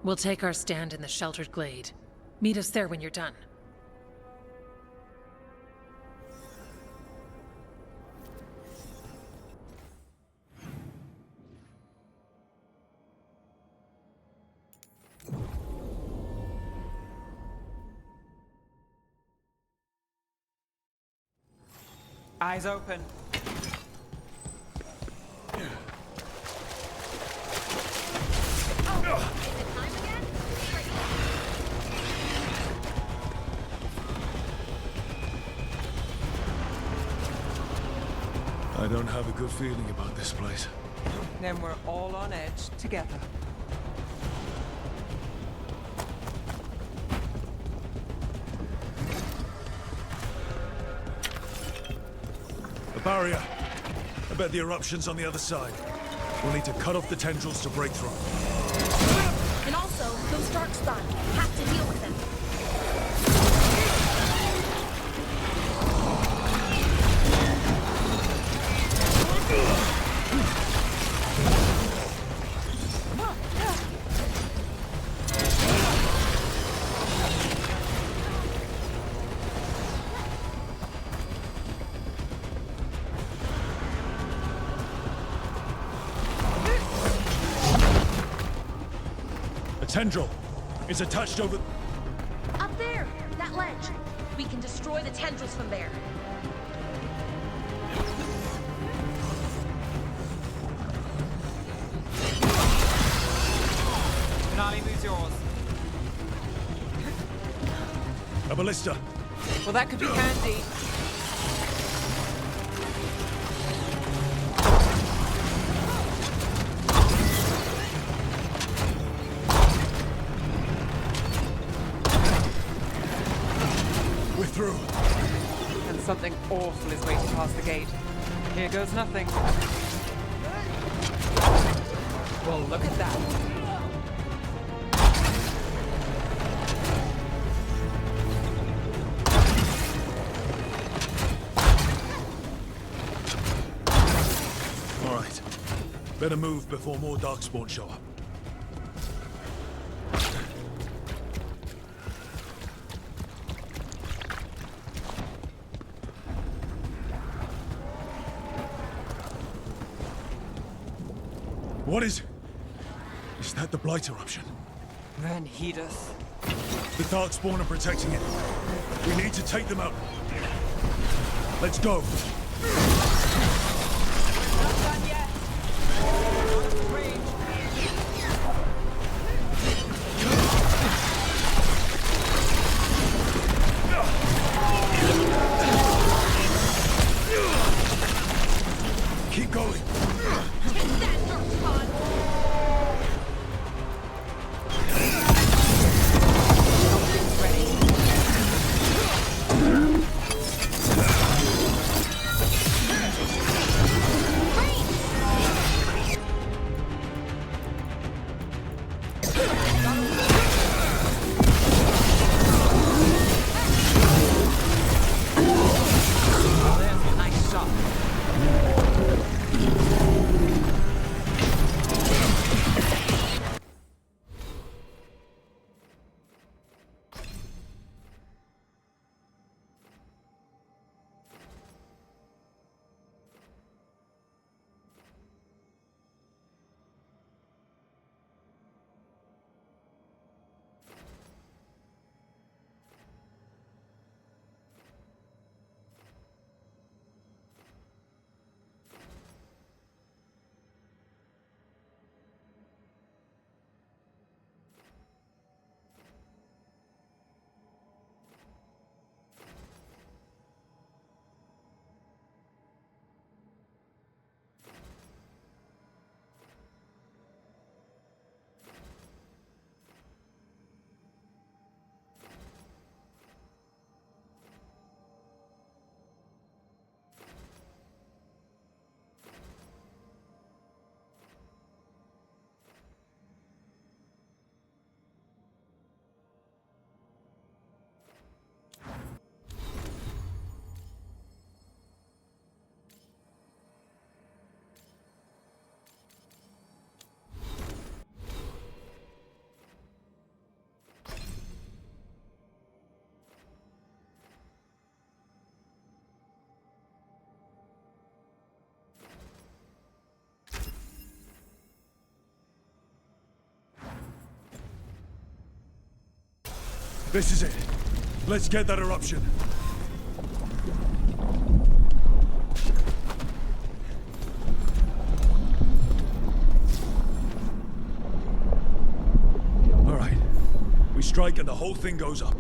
[SPEAKER 19] We'll take our stand in the sheltered glade. Meet us there when you're done.
[SPEAKER 4] Eyes open.
[SPEAKER 23] I don't have a good feeling about this place.
[SPEAKER 4] Then we're all on edge together.
[SPEAKER 23] A barrier. I bet the eruption's on the other side. We'll need to cut off the tendrils to break through.
[SPEAKER 2] And also, those darkspawn. Have to deal with them.
[SPEAKER 23] Tendril. It's attached over...
[SPEAKER 2] Up there! That ledge! We can destroy the tendrils from there.
[SPEAKER 4] Finale moves yours.
[SPEAKER 23] A ballista.
[SPEAKER 4] Well, that could be handy.
[SPEAKER 23] Through.
[SPEAKER 4] And something awful is waiting past the gate. Here goes nothing. Well, look at that.
[SPEAKER 23] All right. Better move before more darkspawn show up. What is... Is that the Blight eruption?
[SPEAKER 4] Then heed us.
[SPEAKER 23] The Darkspawn are protecting it. We need to take them out. Let's go.
[SPEAKER 4] Not done yet. Out of range.
[SPEAKER 23] This is it. Let's get that eruption. All right. We strike and the whole thing goes up.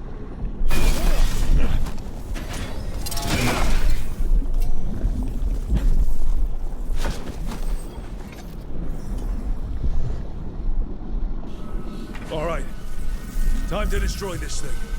[SPEAKER 23] All right. Time to destroy this thing.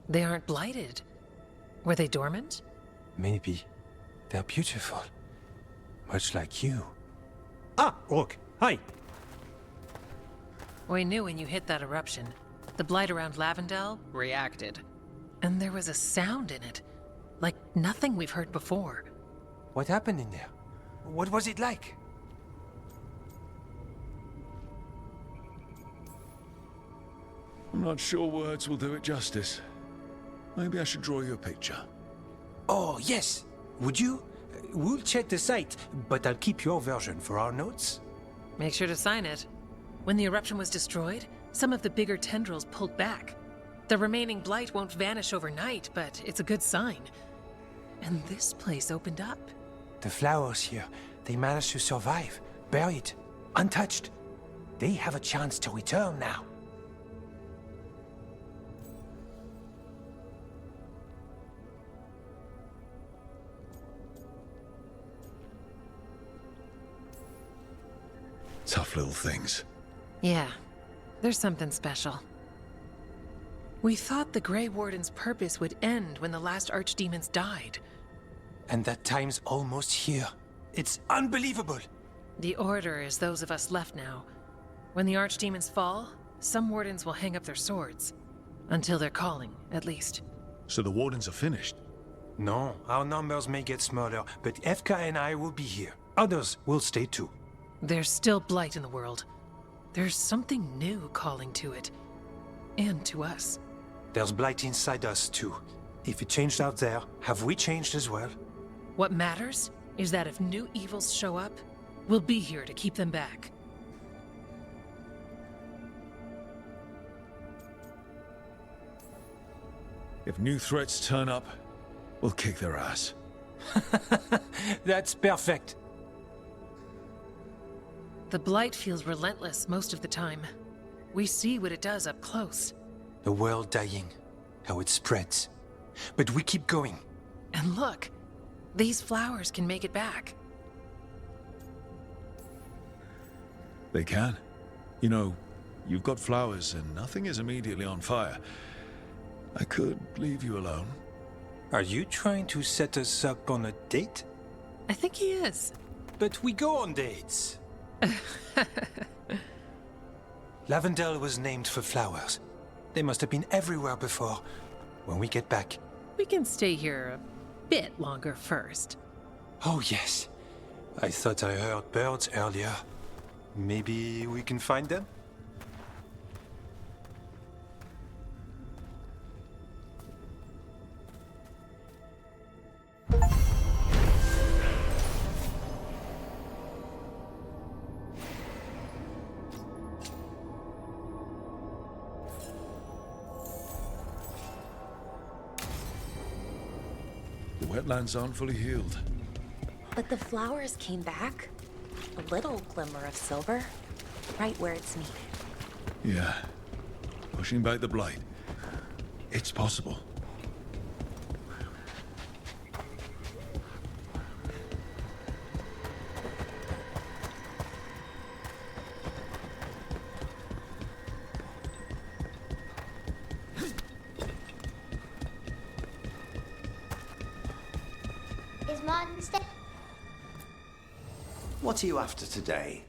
[SPEAKER 19] They aren't blighted. Were they dormant?
[SPEAKER 18] Maybe. They're beautiful. Much like you.
[SPEAKER 7] Ah, Rook. Hi.
[SPEAKER 19] We knew when you hit that eruption. The blight around Lavendel reacted. And there was a sound in it. Like nothing we've heard before.
[SPEAKER 18] What happened in there? What was it like?
[SPEAKER 23] I'm not sure words will do it justice. Maybe I should draw you a picture.
[SPEAKER 18] Oh, yes. Would you? We'll check the site, but I'll keep your version for our notes.
[SPEAKER 19] Make sure to sign it. When the eruption was destroyed, some of the bigger tendrils pulled back. The remaining blight won't vanish overnight, but it's a good sign. And this place opened up.
[SPEAKER 18] The flowers here, they managed to survive, buried, untouched. They have a chance to return now.
[SPEAKER 23] Tough little things.
[SPEAKER 19] Yeah, there's something special. We thought the Grey Warden's purpose would end when the last archdemons died.
[SPEAKER 18] And that time's almost here. It's unbelievable.
[SPEAKER 19] The Order is those of us left now. When the archdemons fall, some wardens will hang up their swords. Until their calling, at least.
[SPEAKER 23] So the Wardens are finished?
[SPEAKER 18] No, our numbers may get smaller, but FK and I will be here. Others will stay too.
[SPEAKER 19] There's still blight in the world. There's something new calling to it. And to us.
[SPEAKER 18] There's blight inside us too. If it changed out there, have we changed as well?
[SPEAKER 19] What matters is that if new evils show up, we'll be here to keep them back.
[SPEAKER 23] If new threats turn up, we'll kick their ass.
[SPEAKER 18] That's perfect.
[SPEAKER 19] The blight feels relentless most of the time. We see what it does up close.
[SPEAKER 18] The world dying, how it spreads. But we keep going.
[SPEAKER 19] And look, these flowers can make it back.
[SPEAKER 23] They can. You know, you've got flowers and nothing is immediately on fire. I could leave you alone.
[SPEAKER 18] Are you trying to set us up on a date?
[SPEAKER 19] I think he is.
[SPEAKER 18] But we go on dates. Lavendel was named for flowers. They must have been everywhere before. When we get back...
[SPEAKER 19] We can stay here a bit longer first.
[SPEAKER 18] Oh, yes. I thought I heard birds earlier. Maybe we can find them?
[SPEAKER 23] The wetlands aren't fully healed.
[SPEAKER 2] But the flowers came back. A little glimmer of silver. Right where it's needed.
[SPEAKER 23] Yeah. Pushing back the blight. It's possible.
[SPEAKER 8] Is Martin step?
[SPEAKER 12] What are you after today?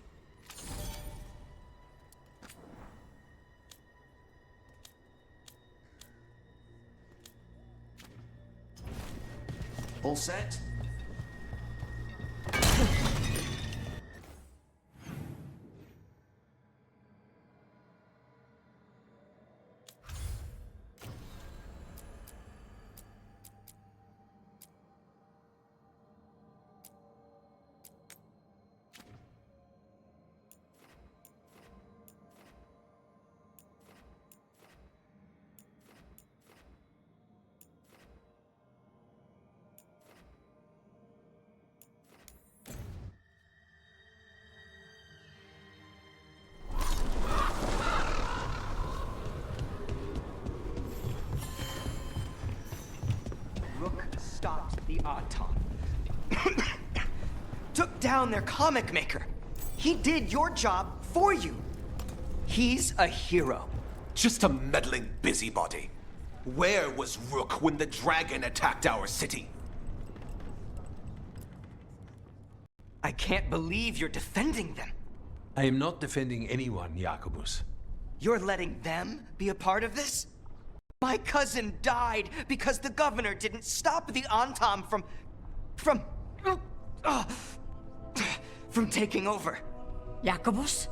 [SPEAKER 12] All set?
[SPEAKER 14] Rook stopped the Auton. Took down their comic maker. He did your job for you. He's a hero.
[SPEAKER 21] Just a meddling busybody. Where was Rook when the dragon attacked our city?
[SPEAKER 14] I can't believe you're defending them.
[SPEAKER 22] I am not defending anyone, Jacobus.
[SPEAKER 14] You're letting them be a part of this? My cousin died because the governor didn't stop the Antam from taking over.
[SPEAKER 26] Jacobus?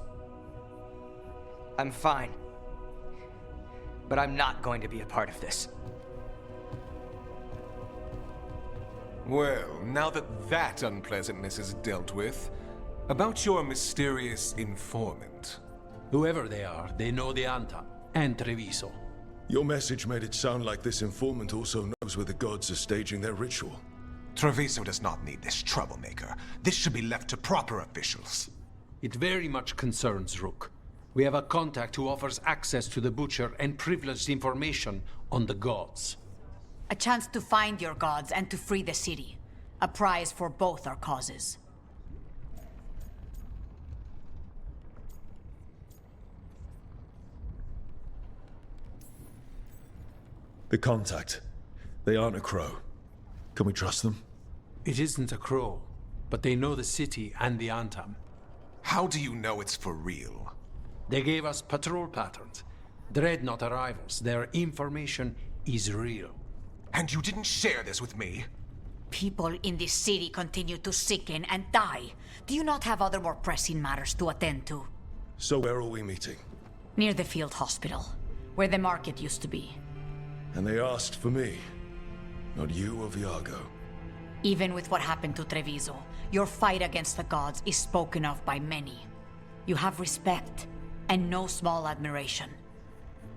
[SPEAKER 14] I'm fine. But I'm not going to be a part of this.
[SPEAKER 16] Well, now that unpleasantness is dealt with, about your mysterious informant.
[SPEAKER 22] Whoever they are, they know the Anta and Treviso.
[SPEAKER 23] Your message made it sound like this informant also knows where the gods are staging their ritual.
[SPEAKER 21] Treviso does not need this troublemaker. This should be left to proper officials.
[SPEAKER 22] It very much concerns Rook. We have a contact who offers access to the Butcher and privileged information on the gods.
[SPEAKER 26] A chance to find your gods and to free the city. A prize for both our causes.
[SPEAKER 23] The contact. They aren't a crow. Can we trust them?
[SPEAKER 22] It isn't a crow, but they know the city and the Antam.
[SPEAKER 21] How do you know it's for real?
[SPEAKER 22] They gave us patrol patterns. Dreadnought arrivals. Their information is real.
[SPEAKER 21] And you didn't share this with me?
[SPEAKER 26] People in this city continue to sicken and die. Do you not have other more pressing matters to attend to?
[SPEAKER 23] So where are we meeting?
[SPEAKER 26] Near the field hospital, where the market used to be.
[SPEAKER 23] And they asked for me. Not you or Viago.
[SPEAKER 26] Even with what happened to Treviso, your fight against the gods is spoken of by many. You have respect, and no small admiration.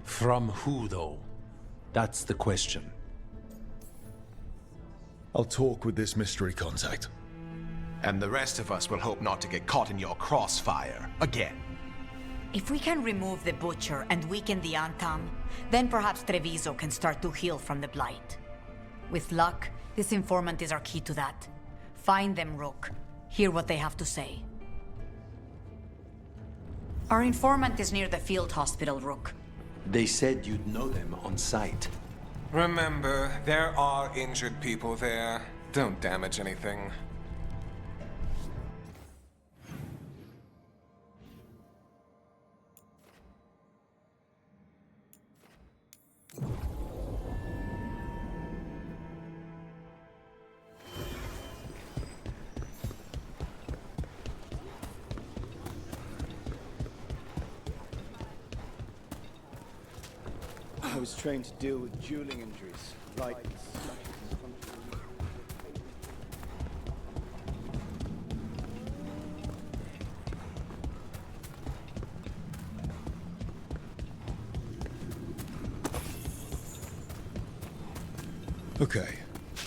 [SPEAKER 22] From who, though? That's the question.
[SPEAKER 23] I'll talk with this mystery contact.
[SPEAKER 21] And the rest of us will hope not to get caught in your crossfire again.
[SPEAKER 26] If we can remove the Butcher and weaken the Antam, then perhaps Treviso can start to heal from the Blight. With luck, this informant is our key to that. Find them, Rook. Hear what they have to say. Our informant is near the field hospital, Rook.
[SPEAKER 22] They said you'd know them on sight.
[SPEAKER 16] Remember, there are injured people there. Don't damage anything.
[SPEAKER 27] I was trained to deal with dueling injuries, like
[SPEAKER 23] Okay.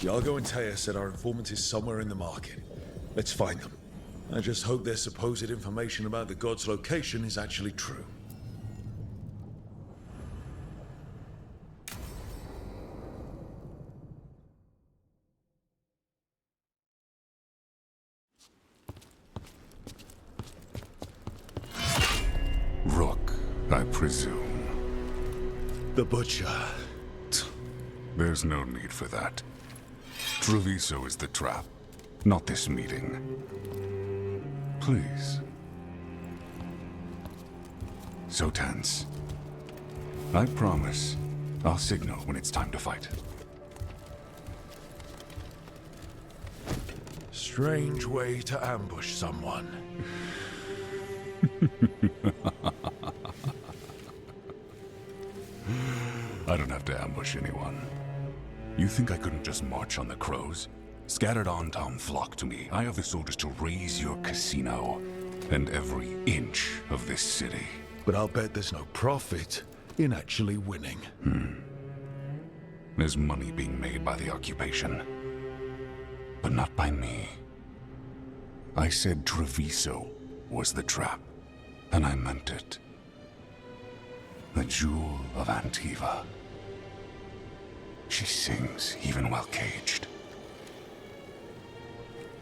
[SPEAKER 3] Iago and Taya said our informant is somewhere in the market. Let's find them. I just hope their supposed information about the god's location is actually true.
[SPEAKER 5] Rook, I presume.
[SPEAKER 3] The Butcher.
[SPEAKER 5] There's no need for that. Treviso is the trap, not this meeting. Please. So tense. I promise, I'll signal when it's time to fight.
[SPEAKER 3] Strange way to ambush someone.
[SPEAKER 5] I don't have to ambush anyone. You think I couldn't just march on the crows? Scattered Antam flock to me. I have the soldiers to raise your casino and every inch of this city.
[SPEAKER 3] But I'll bet there's no profit in actually winning.
[SPEAKER 5] There's money being made by the occupation, but not by me. I said Treviso was the trap, and I meant it. The jewel of Antiva. She sings even while caged.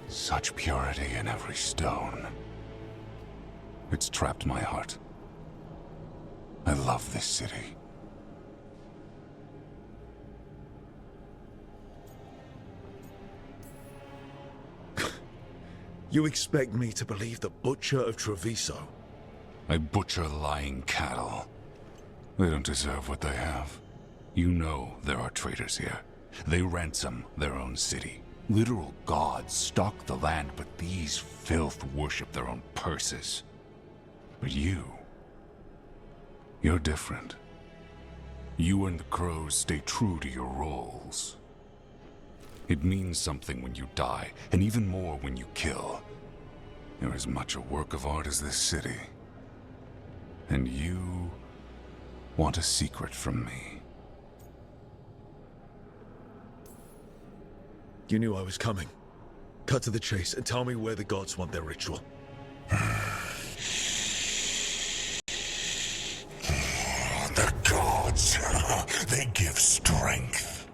[SPEAKER 5] Such purity in every stone. It's trapped my heart. I love this city.
[SPEAKER 3] You expect me to believe the Butcher of Treviso?
[SPEAKER 5] I butcher lying cattle. They don't deserve what they have. You know there are traitors here. They ransom their own city. Literal gods stalk the land, but these filth worship their own purses. But you're different. You and the crows stay true to your roles. It means something when you die, and even more when you kill. You're as much a work of art as this city. And you want a secret from me.
[SPEAKER 3] You knew I was coming. Cut to the chase and tell me where the gods want their ritual.
[SPEAKER 5] The gods, they give strength.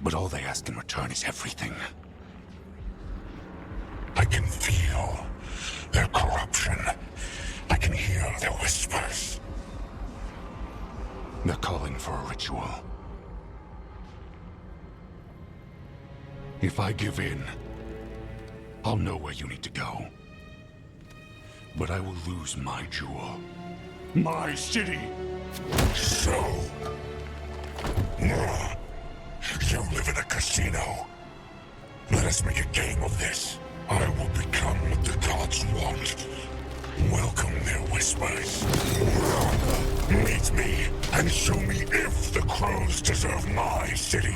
[SPEAKER 5] But all they ask in return is everything. I can feel their corruption. I can hear their whispers. They're calling for a ritual. If I give in, I'll know where you need to go. But I will lose my jewel. My city! So... you live in a casino. Let us make a game of this. I will become what the gods want. Welcome their whispers. Meet me and show me if the crows deserve my city.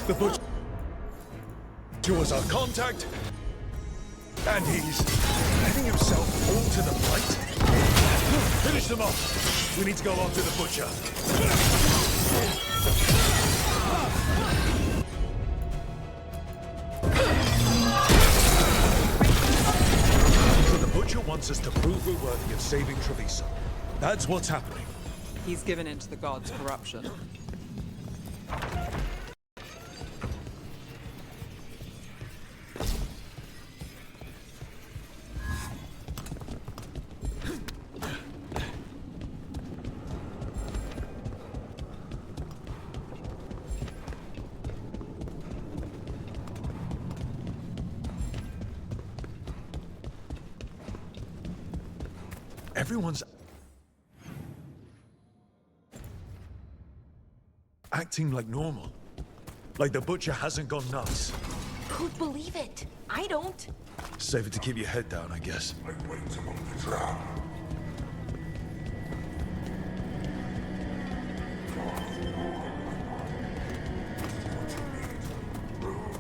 [SPEAKER 3] The Butcher was our contact, and he's letting himself fall to the fight. Finish them off. We need to go after the Butcher. So the Butcher wants us to prove we're worthy of saving Treviso. That's what's happening.
[SPEAKER 4] He's given in to the gods' corruption.
[SPEAKER 3] Everyone's acting like normal. Like the Butcher hasn't gone nuts.
[SPEAKER 2] Who'd believe it? I don't.
[SPEAKER 3] Save it to keep your head down, I guess.
[SPEAKER 5] Wait among the trap.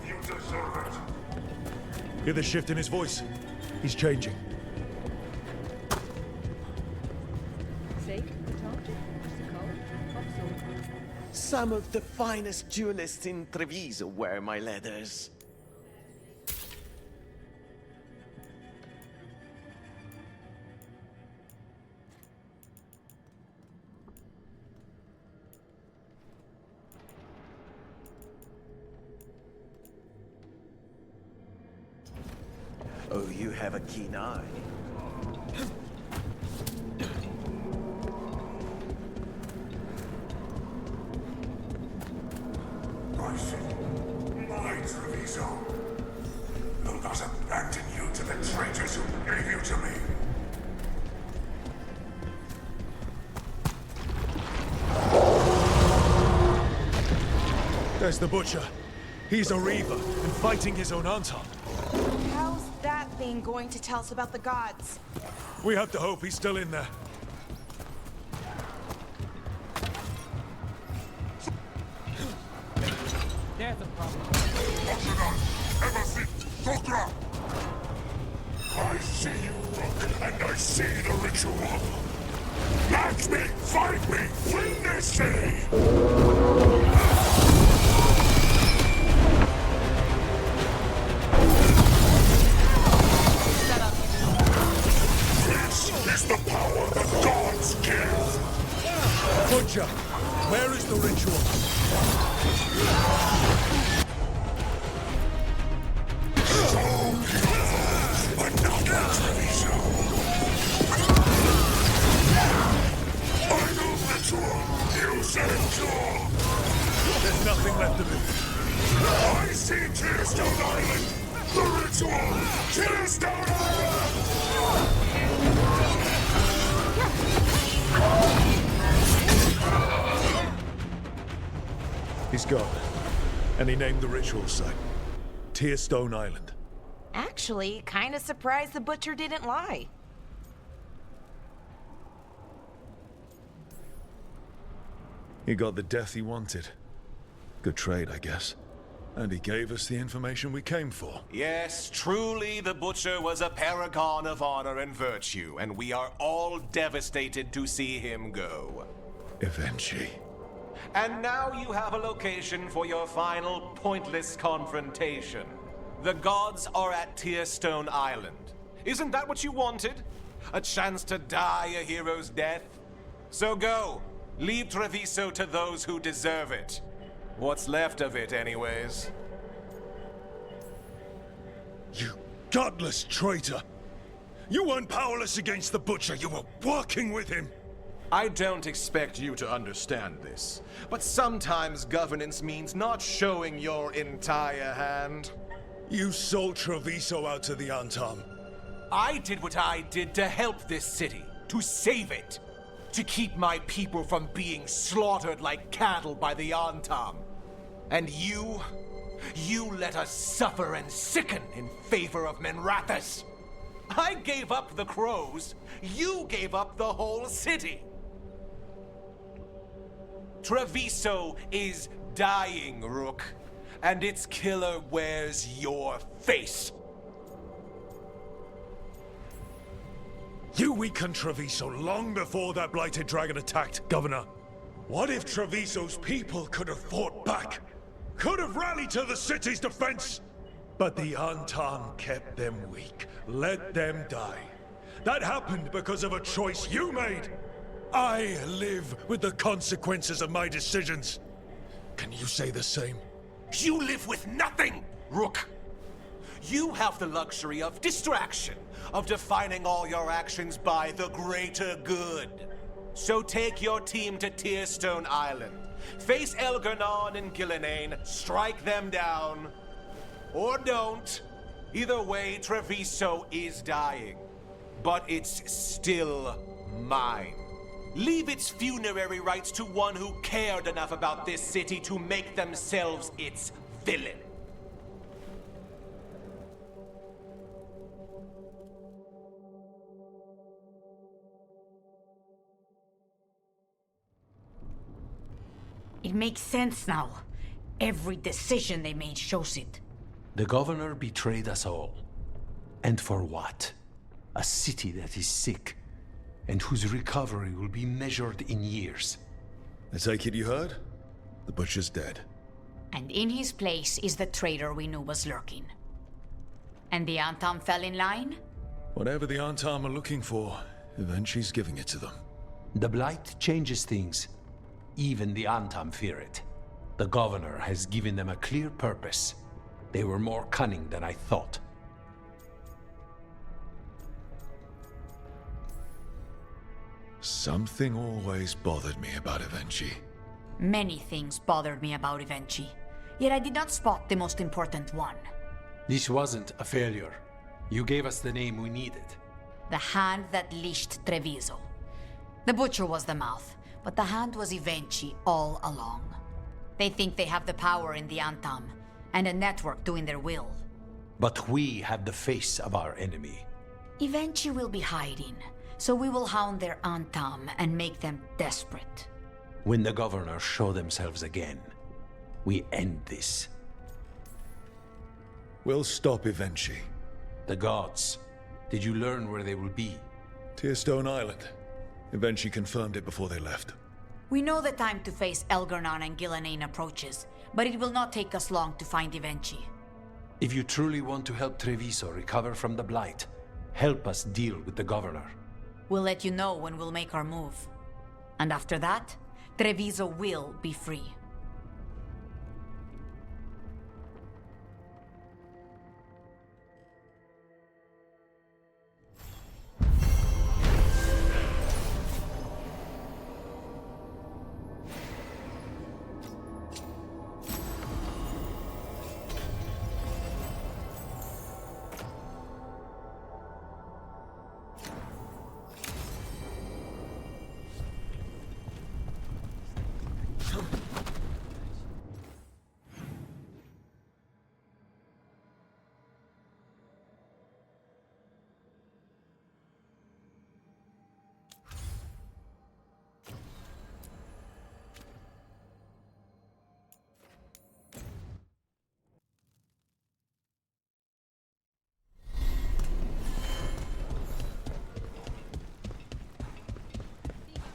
[SPEAKER 5] You deserve it.
[SPEAKER 23] Hear the shift in his voice? He's changing.
[SPEAKER 21] Some of the finest duelists in Treviso wear my leathers. Oh, you have a keen eye.
[SPEAKER 5] I see. My Treviso. Will not abandon you to the traitors who gave you to me.
[SPEAKER 23] There's the Butcher. He's a Reaver and fighting his own Anton.
[SPEAKER 2] How's that thing going to tell us about the gods?
[SPEAKER 23] We have to hope he's still in there.
[SPEAKER 22] There's a problem.
[SPEAKER 5] I see you, Rook, and I see the ritual. Match me, fight me, win this city! This is the power the gods give!
[SPEAKER 23] Butcher, where is the ritual?
[SPEAKER 5] But not with Treviso. Final ritual, use and endure.
[SPEAKER 23] There's nothing left of it.
[SPEAKER 5] I see Tearstone Island! The ritual! Tearstone Island!
[SPEAKER 23] He's gone. And he named the ritual site Tearstone Island.
[SPEAKER 2] Actually, kinda surprised the Butcher didn't lie.
[SPEAKER 23] He got the death he wanted. Good trade, I guess. And he gave us the information we came for.
[SPEAKER 21] Yes, truly the Butcher was a paragon of honor and virtue, and we are all devastated to see him go.
[SPEAKER 23] Eventually.
[SPEAKER 21] And now you have a location for your final pointless confrontation. The gods are at Tearstone Island. Isn't that what you wanted? A chance to die a hero's death? So go. Leave Treviso to those who deserve it. What's left of it, anyways.
[SPEAKER 23] You godless traitor! You weren't powerless against the Butcher, you were working with him!
[SPEAKER 21] I don't expect you to understand this, but sometimes governance means not showing your entire hand.
[SPEAKER 23] You sold Treviso out to the Antam.
[SPEAKER 21] I did what I did to help this city, to save it, to keep my people from being slaughtered like cattle by the Antam. And you let us suffer and sicken in favor of Menrathis. I gave up the crows, you gave up the whole city. Treviso is dying, Rook, and its killer wears your face.
[SPEAKER 23] You weakened Treviso long before that blighted dragon attacked, Governor. What if Treviso's people could have fought back? Could have rallied to the city's defense? But the Antam kept them weak, let them die. That happened because of a choice you made. I live with the consequences of my decisions. Can you say the same?
[SPEAKER 21] You live with nothing, Rook. You have the luxury of distraction, of defining all your actions by the greater good. So take your team to Tearstone Island. Face Elgernon and Gillinane, strike them down. Or don't. Either way, Treviso is dying. But it's still mine. Leave its funerary rites to one who cared enough about this city to make themselves its villain.
[SPEAKER 26] It makes sense now. Every decision they made shows it.
[SPEAKER 22] The governor betrayed us all. And for what? A city that is sick, and whose recovery will be measured in years.
[SPEAKER 3] I take it you heard? The butcher's dead.
[SPEAKER 26] And in his place is the traitor we knew was lurking. And the Antam fell in line?
[SPEAKER 3] Whatever the Antam are looking for, Eventu's giving it to them.
[SPEAKER 22] The Blight changes things. Even the Antam fear it. The Governor has given them a clear purpose. They were more cunning than I thought.
[SPEAKER 3] Something always bothered me about Evenchi.
[SPEAKER 26] Many things bothered me about Evenchi, yet I did not spot the most important one.
[SPEAKER 22] This wasn't a failure. You gave us the name we needed.
[SPEAKER 26] The hand that leashed Treviso. The butcher was the mouth, but the hand was Evenchi all along. They think they have the power in the Antam, and a network doing their will.
[SPEAKER 22] But we have the face of our enemy.
[SPEAKER 26] Evenchi will be hiding, so we will hound their Antam and make them desperate.
[SPEAKER 22] When the Governors show themselves again, we end this.
[SPEAKER 3] We'll stop Evenchi.
[SPEAKER 22] The gods. Did you learn where they will be?
[SPEAKER 3] Tearstone Island. Evenchi confirmed it before they left.
[SPEAKER 26] We know the time to face Elgarnon and Gillenane approaches, but it will not take us long to find Evenchi.
[SPEAKER 22] If you truly want to help Treviso recover from the Blight, help us deal with the Governor.
[SPEAKER 26] We'll let you know when we'll make our move. And after that, Treviso will be free.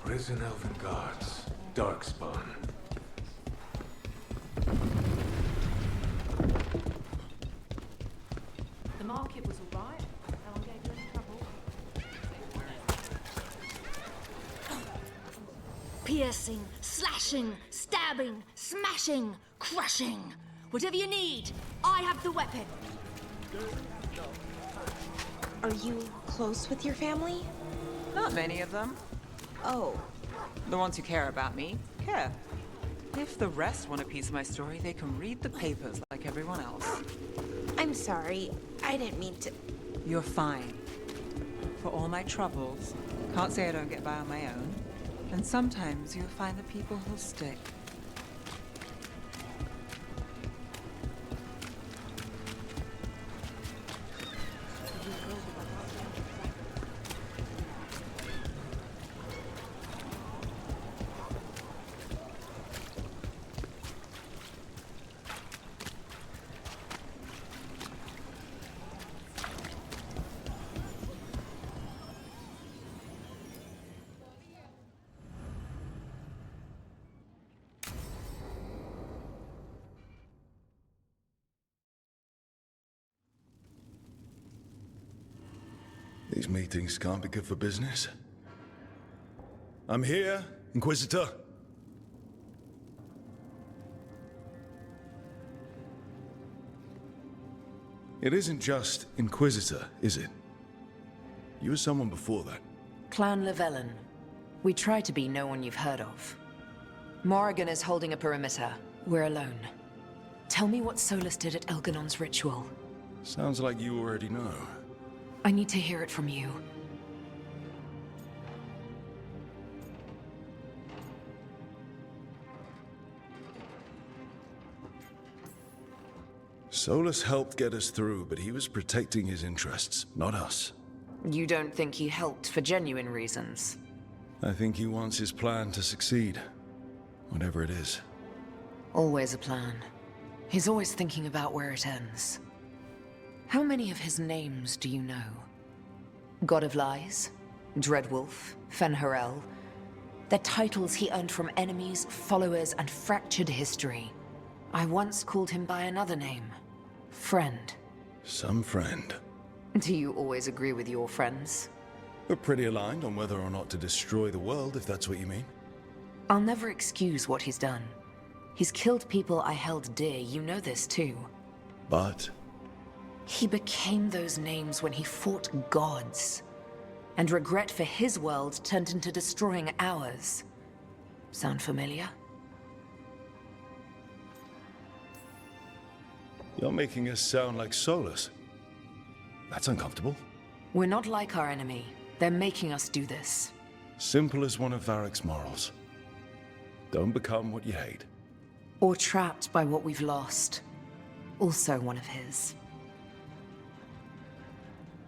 [SPEAKER 16] Prison Elven Guards, Darkspawn.
[SPEAKER 6] The market was all right. No one gave you any trouble.
[SPEAKER 10] Piercing, slashing, stabbing, smashing, crushing. Whatever you need, I have the weapon.
[SPEAKER 2] Are you close with your family?
[SPEAKER 4] Not many of them.
[SPEAKER 2] Oh.
[SPEAKER 4] The ones who care about me, care. If the rest want a piece of my story, they can read the papers like everyone else.
[SPEAKER 2] I'm sorry. I didn't mean to...
[SPEAKER 4] You're fine. For all my troubles, can't say I don't get by on my own. And sometimes you'll find the people who'll stick.
[SPEAKER 3] These meetings can't be good for business. I'm here, Inquisitor. It isn't just Inquisitor, is it? You were someone before that.
[SPEAKER 12] Clan Llewellyn. We try to be no one you've heard of. Morrigan is holding a perimeter. We're alone. Tell me what Solus did at Elganon's ritual.
[SPEAKER 3] Sounds like you already know.
[SPEAKER 12] I need to hear it from you.
[SPEAKER 3] Solus helped get us through, but he was protecting his interests, not us.
[SPEAKER 12] You don't think he helped for genuine reasons?
[SPEAKER 3] I think he wants his plan to succeed. Whatever it is.
[SPEAKER 12] Always a plan. He's always thinking about where it ends. How many of his names do you know? God of Lies, Dreadwolf, Fen'Harel. They're titles he earned from enemies, followers, and fractured history. I once called him by another name. Friend.
[SPEAKER 3] Some friend.
[SPEAKER 12] Do you always agree with your friends?
[SPEAKER 3] We're pretty aligned on whether or not to destroy the world, if that's what you mean.
[SPEAKER 12] I'll never excuse what he's done. He's killed people I held dear, you know this too.
[SPEAKER 3] But?
[SPEAKER 12] He became those names when he fought gods. And regret for his world turned into destroying ours. Sound familiar?
[SPEAKER 3] You're making us sound like Solus. That's uncomfortable.
[SPEAKER 12] We're not like our enemy. They're making us do this.
[SPEAKER 3] Simple as one of Varric's morals. Don't become what you hate.
[SPEAKER 12] Or trapped by what we've lost. Also one of his.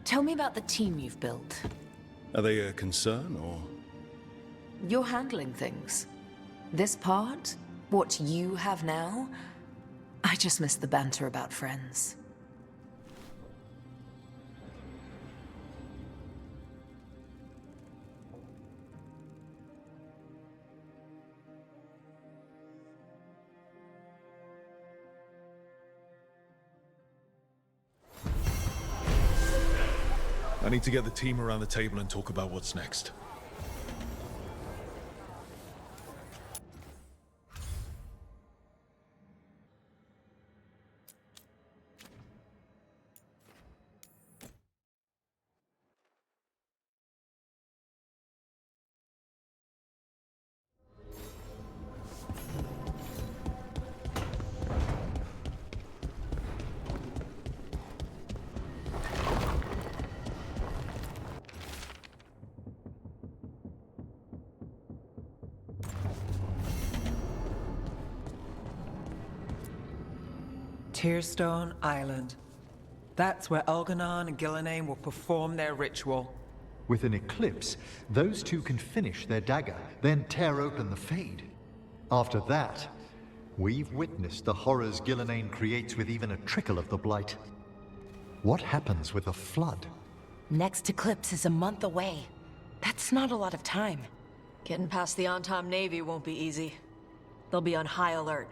[SPEAKER 12] Tell me about the team you've built.
[SPEAKER 3] Are they a concern, or...?
[SPEAKER 12] You're handling things. This part, what you have now, I just miss the banter about friends.
[SPEAKER 3] I need to get the team around the table and talk about what's next.
[SPEAKER 4] Tearstone Island. That's where Elganon and Gillenane will perform their ritual.
[SPEAKER 1] With an eclipse, those two can finish their dagger, then tear open the Fade. After that, we've witnessed the horrors Gillenane creates with even a trickle of the Blight. What happens with a flood?
[SPEAKER 2] Next eclipse is a month away. That's not a lot of time.
[SPEAKER 10] Getting past the Antam Navy won't be easy. They'll be on high alert.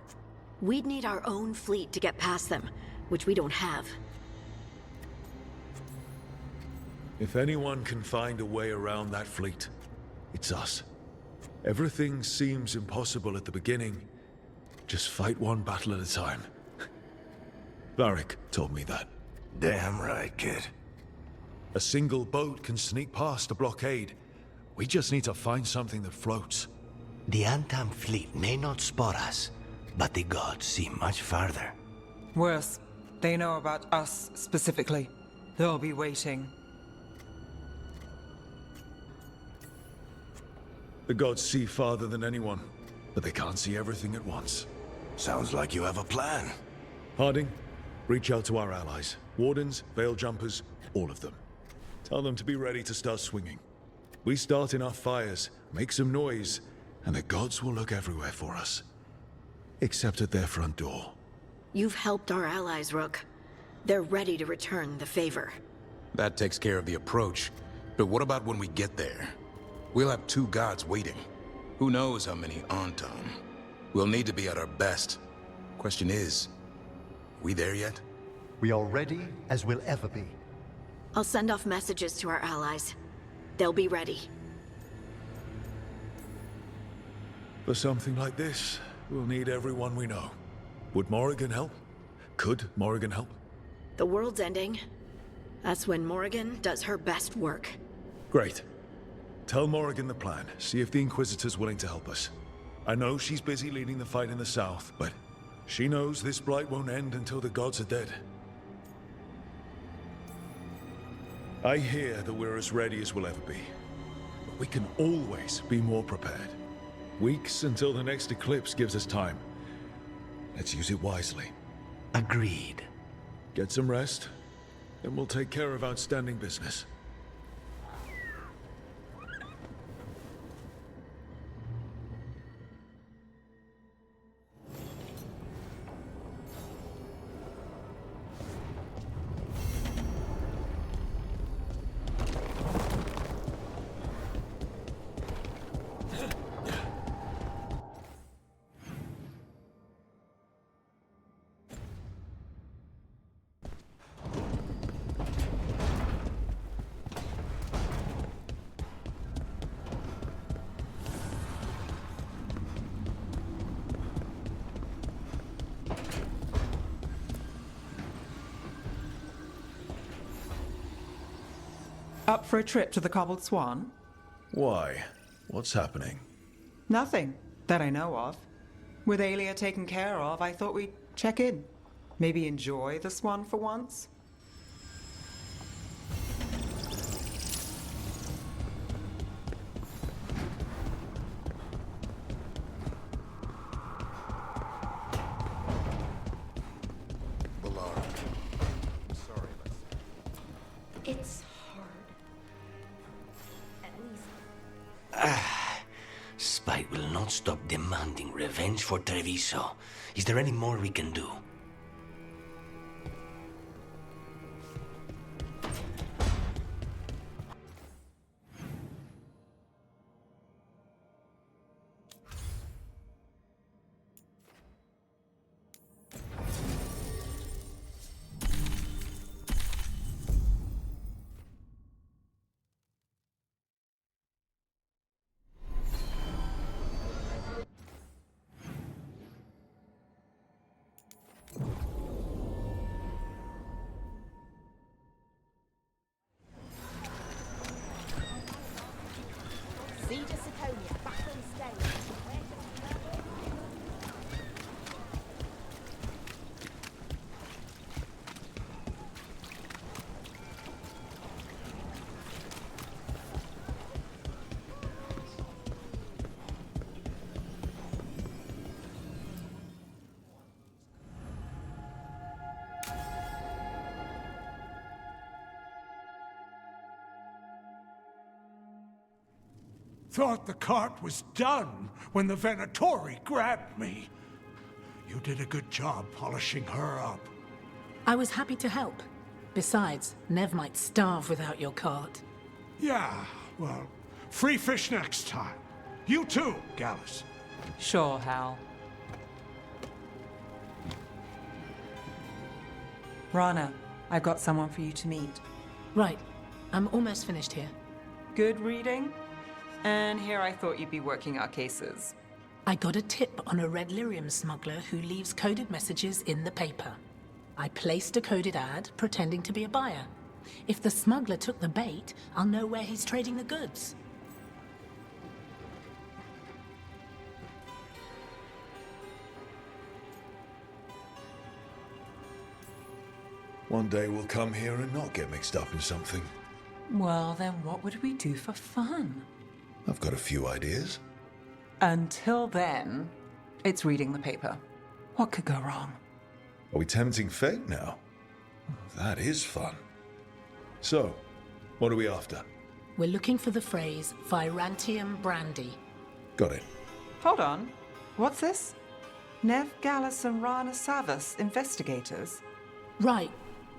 [SPEAKER 10] We'd need our own fleet to get past them, which we don't have.
[SPEAKER 3] If anyone can find a way around that fleet, it's us. Everything seems impossible at the beginning. Just fight one battle at a time. Varric told me that.
[SPEAKER 18] Damn right, kid.
[SPEAKER 3] A single boat can sneak past a blockade. We just need to find something that floats.
[SPEAKER 9] The Antam fleet may not spot us, but the gods see much farther.
[SPEAKER 4] Worse, they know about us specifically. They'll be waiting.
[SPEAKER 3] The gods see farther than anyone, but they can't see everything at once.
[SPEAKER 9] Sounds like you have a plan.
[SPEAKER 3] Harding, reach out to our allies. Wardens, Veil Jumpers, all of them. Tell them to be ready to start swinging. We start enough fires, make some noise, and the gods will look everywhere for us. Except at their front door.
[SPEAKER 10] You've helped our allies, Rook. They're ready to return the favor.
[SPEAKER 5] That takes care of the approach. But what about when we get there? We'll have two gods waiting. Who knows how many Antam? We'll need to be at our best. Question is, we there yet?
[SPEAKER 1] We are ready as we'll ever be.
[SPEAKER 10] I'll send off messages to our allies. They'll be ready.
[SPEAKER 3] For something like this, we'll need everyone we know. Would Morrigan help? Could Morrigan help?
[SPEAKER 10] The world's ending. That's when Morrigan does her best work.
[SPEAKER 3] Great. Tell Morrigan the plan. See if the Inquisitor's willing to help us. I know she's busy leading the fight in the south, but she knows this blight won't end until the gods are dead. I hear that we're as ready as we'll ever be. But we can always be more prepared. Weeks until the next eclipse gives us time. Let's use it wisely.
[SPEAKER 9] Agreed.
[SPEAKER 3] Get some rest, then we'll take care of outstanding business.
[SPEAKER 4] Up for a trip to the Cobbled Swan?
[SPEAKER 23] Why? What's happening?
[SPEAKER 4] Nothing that I know of. With Aelia taken care of, I thought we'd check in. Maybe enjoy the Swan for once?
[SPEAKER 2] It's hard. At least.
[SPEAKER 9] Spite will not stop demanding revenge for Treviso. Is there any more we can do?
[SPEAKER 11] Thought the cart was done when the Venatori grabbed me. You did a good job polishing her up.
[SPEAKER 19] I was happy to help. Besides, Nev might starve without your cart.
[SPEAKER 11] Yeah, well, free fish next time. You too, Gallus.
[SPEAKER 4] Sure, Hal. Rana, I've got someone for you to meet.
[SPEAKER 19] Right. I'm almost finished here.
[SPEAKER 4] Good reading? And here I thought you'd be working our cases.
[SPEAKER 19] I got a tip on a red lyrium smuggler who leaves coded messages in the paper. I placed a coded ad pretending to be a buyer. If the smuggler took the bait, I'll know where he's trading the goods.
[SPEAKER 23] One day we'll come here and not get mixed up in something.
[SPEAKER 4] Well, then what would we do for fun?
[SPEAKER 23] I've got a few ideas.
[SPEAKER 4] Until then, it's reading the paper. What could go wrong?
[SPEAKER 23] Are we tempting fate now? That is fun. So, what are we after?
[SPEAKER 19] We're looking for the phrase Virantium brandy.
[SPEAKER 23] Got it.
[SPEAKER 4] Hold on. What's this? Nev Gallus and Rana Savas, investigators.
[SPEAKER 19] Right.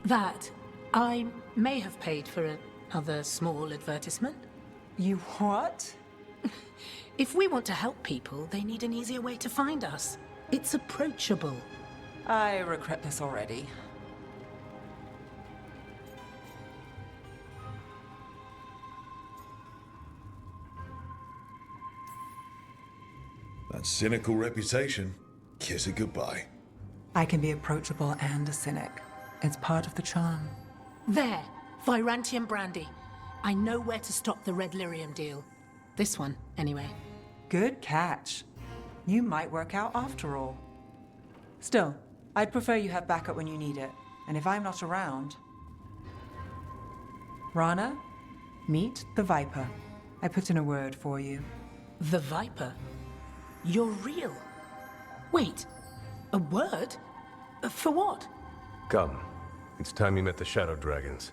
[SPEAKER 19] That. I may have paid for another small advertisement.
[SPEAKER 4] You what?
[SPEAKER 19] If we want to help people, they need an easier way to find us. It's approachable.
[SPEAKER 4] I regret this already.
[SPEAKER 23] That cynical reputation. Kiss it goodbye.
[SPEAKER 4] I can be approachable and a cynic. It's part of the charm.
[SPEAKER 19] There. Virantium brandy. I know where to stop the red lyrium deal. This one, anyway.
[SPEAKER 4] Good catch. You might work out after all. Still, I'd prefer you have backup when you need it. And if I'm not around... Rana, meet the Viper. I put in a word for you.
[SPEAKER 19] The Viper? You're real? Wait, a word? For what?
[SPEAKER 16] Come. It's time you met the Shadow Dragons.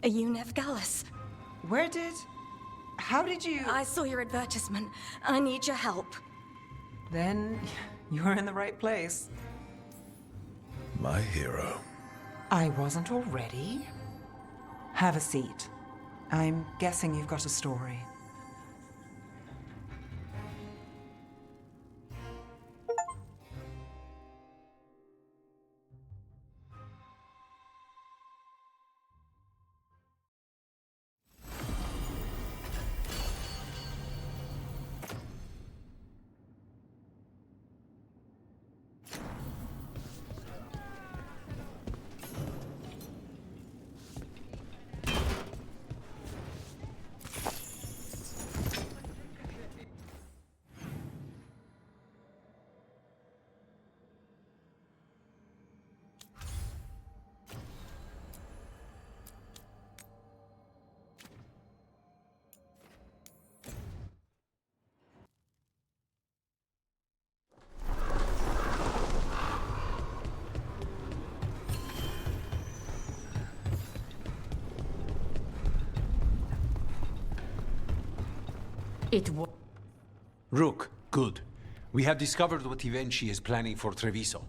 [SPEAKER 13] Are you Nev Gallus?
[SPEAKER 4] How did you...
[SPEAKER 13] I saw your advertisement. I need your help.
[SPEAKER 4] Then you're in the right place.
[SPEAKER 23] My hero.
[SPEAKER 4] I wasn't already. Have a seat. I'm guessing you've got a story.
[SPEAKER 26] It was.
[SPEAKER 22] Rook, good. We have discovered what Ivenchi is planning for Treviso.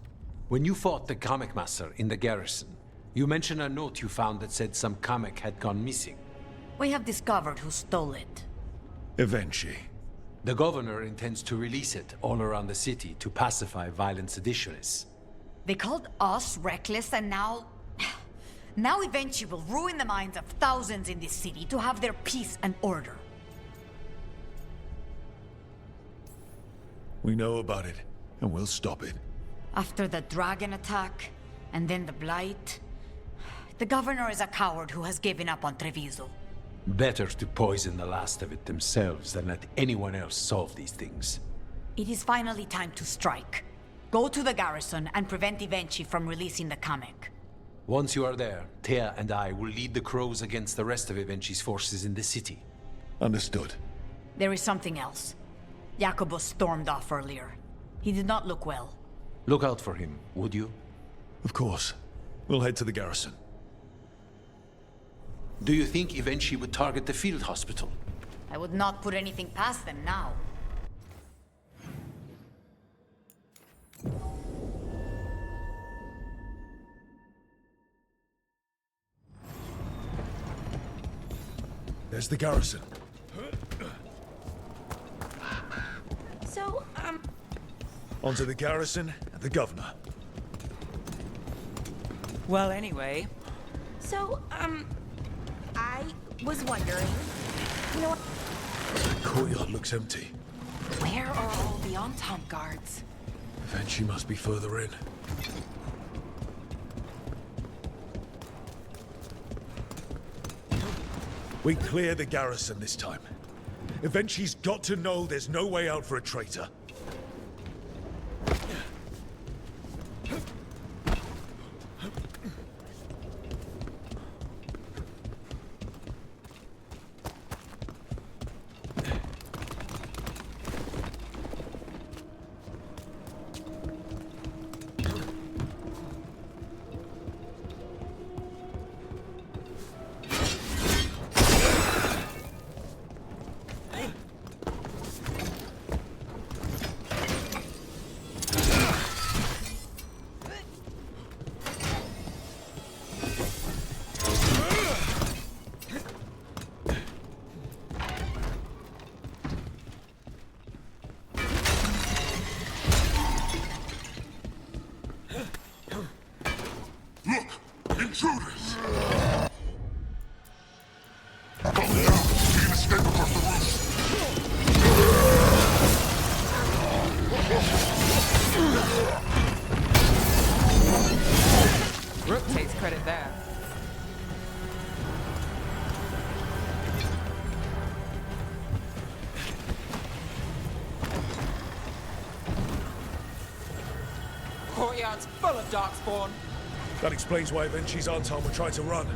[SPEAKER 22] When you fought the Kamek Master in the garrison, you mentioned a note you found that said some Kamek had gone missing.
[SPEAKER 26] We have discovered who stole it.
[SPEAKER 23] Ivenchi.
[SPEAKER 22] The governor intends to release it all around the city to pacify violent seditionists.
[SPEAKER 26] They called us reckless, and now... Now Ivenchi will ruin the minds of thousands in this city to have their peace and order.
[SPEAKER 23] We know about it, and we'll stop it.
[SPEAKER 26] After the dragon attack, and then the blight... The governor is a coward who has given up on Treviso.
[SPEAKER 22] Better to poison the last of it themselves than let anyone else solve these things.
[SPEAKER 26] It is finally time to strike. Go to the garrison and prevent Ivenchi from releasing the Kamek.
[SPEAKER 22] Once you are there, Thea and I will lead the Crows against the rest of Ivenchi's forces in the city.
[SPEAKER 23] Understood.
[SPEAKER 26] There is something else. Jacobus stormed off earlier. He did not look well.
[SPEAKER 22] Look out for him, would you?
[SPEAKER 23] Of course. We'll head to the garrison.
[SPEAKER 22] Do you think Ivenchi would target the field hospital?
[SPEAKER 26] I would not put anything past them now.
[SPEAKER 23] There's the garrison.
[SPEAKER 2] So,
[SPEAKER 23] Onto the garrison and the governor.
[SPEAKER 4] Well, anyway.
[SPEAKER 2] So, I was wondering, you know what?
[SPEAKER 23] The courtyard looks empty.
[SPEAKER 2] Where are all the Antom guards?
[SPEAKER 23] Ivenchi must be further in. We clear the garrison this time. Ivenchi's got to know there's no way out for a traitor.
[SPEAKER 5] Intruders! Come down! We can escape across the roof!
[SPEAKER 4] Rook takes credit there. Courtyard's full of darkspawn.
[SPEAKER 23] That explains why Ivenchi's Antom were trying to run.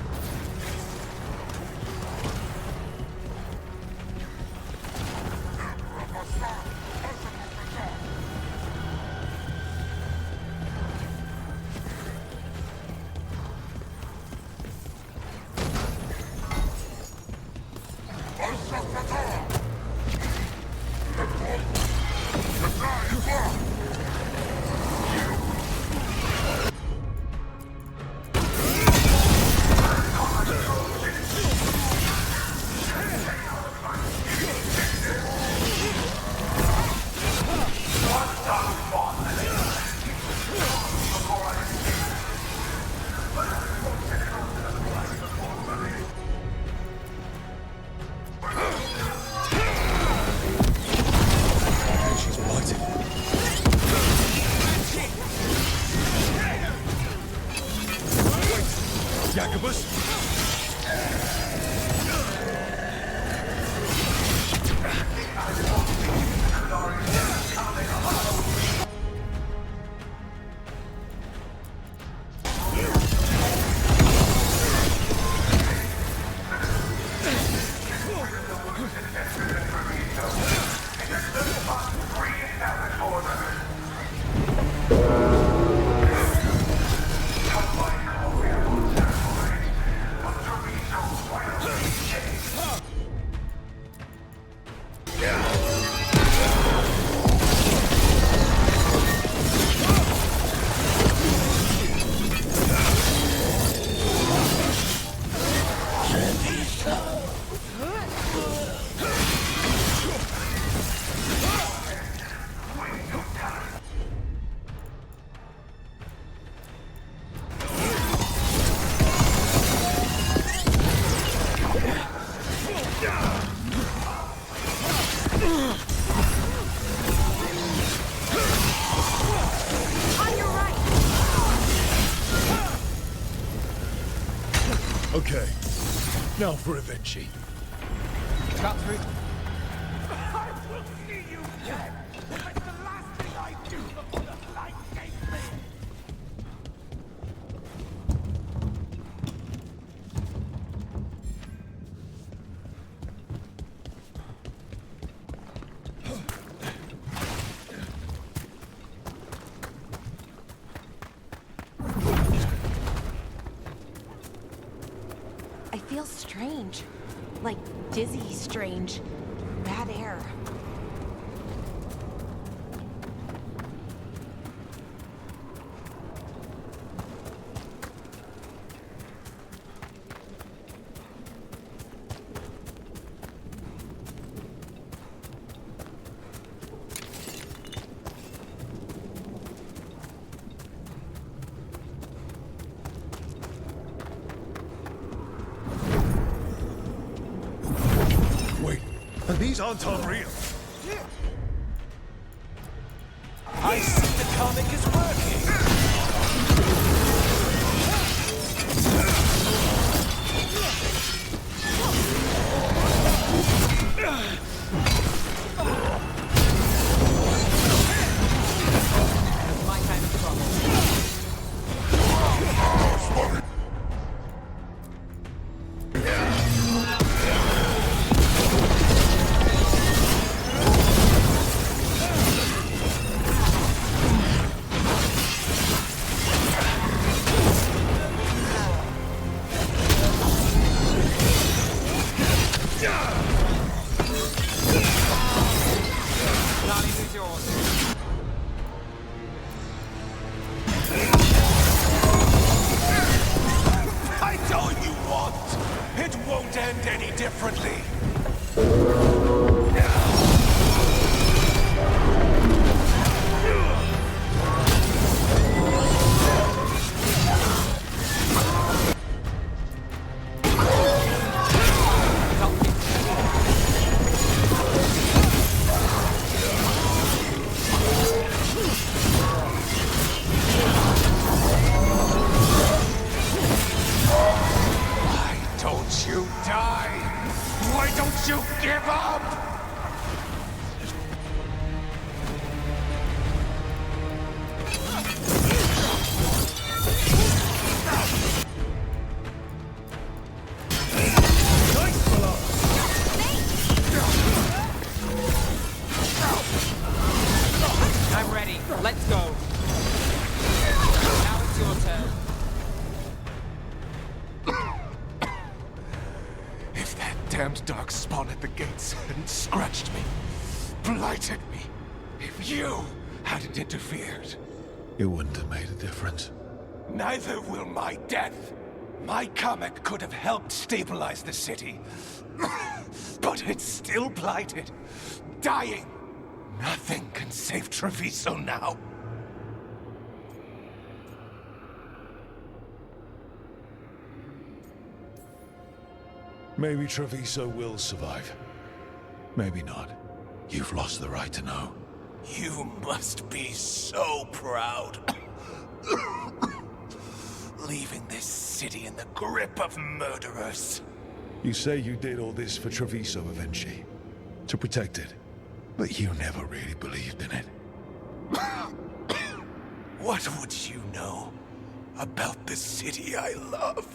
[SPEAKER 23] Okay. Now for Avenchi.
[SPEAKER 21] Cut through.
[SPEAKER 11] I will see you dead! It's the last thing I do before the light takes me!
[SPEAKER 2] I feel strange. Like dizzy strange. Bad air.
[SPEAKER 23] These aren't unreal.
[SPEAKER 21] I see the comic is working!
[SPEAKER 4] That's my kind of trouble.
[SPEAKER 21] I told you what! It won't end any differently! Don't you die? Why don't you give up?
[SPEAKER 4] I'm ready. Let's go. Now it's your turn.
[SPEAKER 21] If that damned dark spawn at the gates hadn't scratched me, blighted me, if you hadn't interfered,
[SPEAKER 23] It wouldn't have made a difference.
[SPEAKER 21] neither will my death. My comet could have helped stabilize the city, but it's still blighted, dying. Nothing can save Treviso now.
[SPEAKER 23] Maybe Treviso will survive. Maybe not. You've lost the right to know.
[SPEAKER 21] You must be so proud. Leaving this city in the grip of murderers.
[SPEAKER 23] You say you did all this for Treviso, Avenchi. To protect it. But you never really believed in it.
[SPEAKER 21] What would you know about the city I love?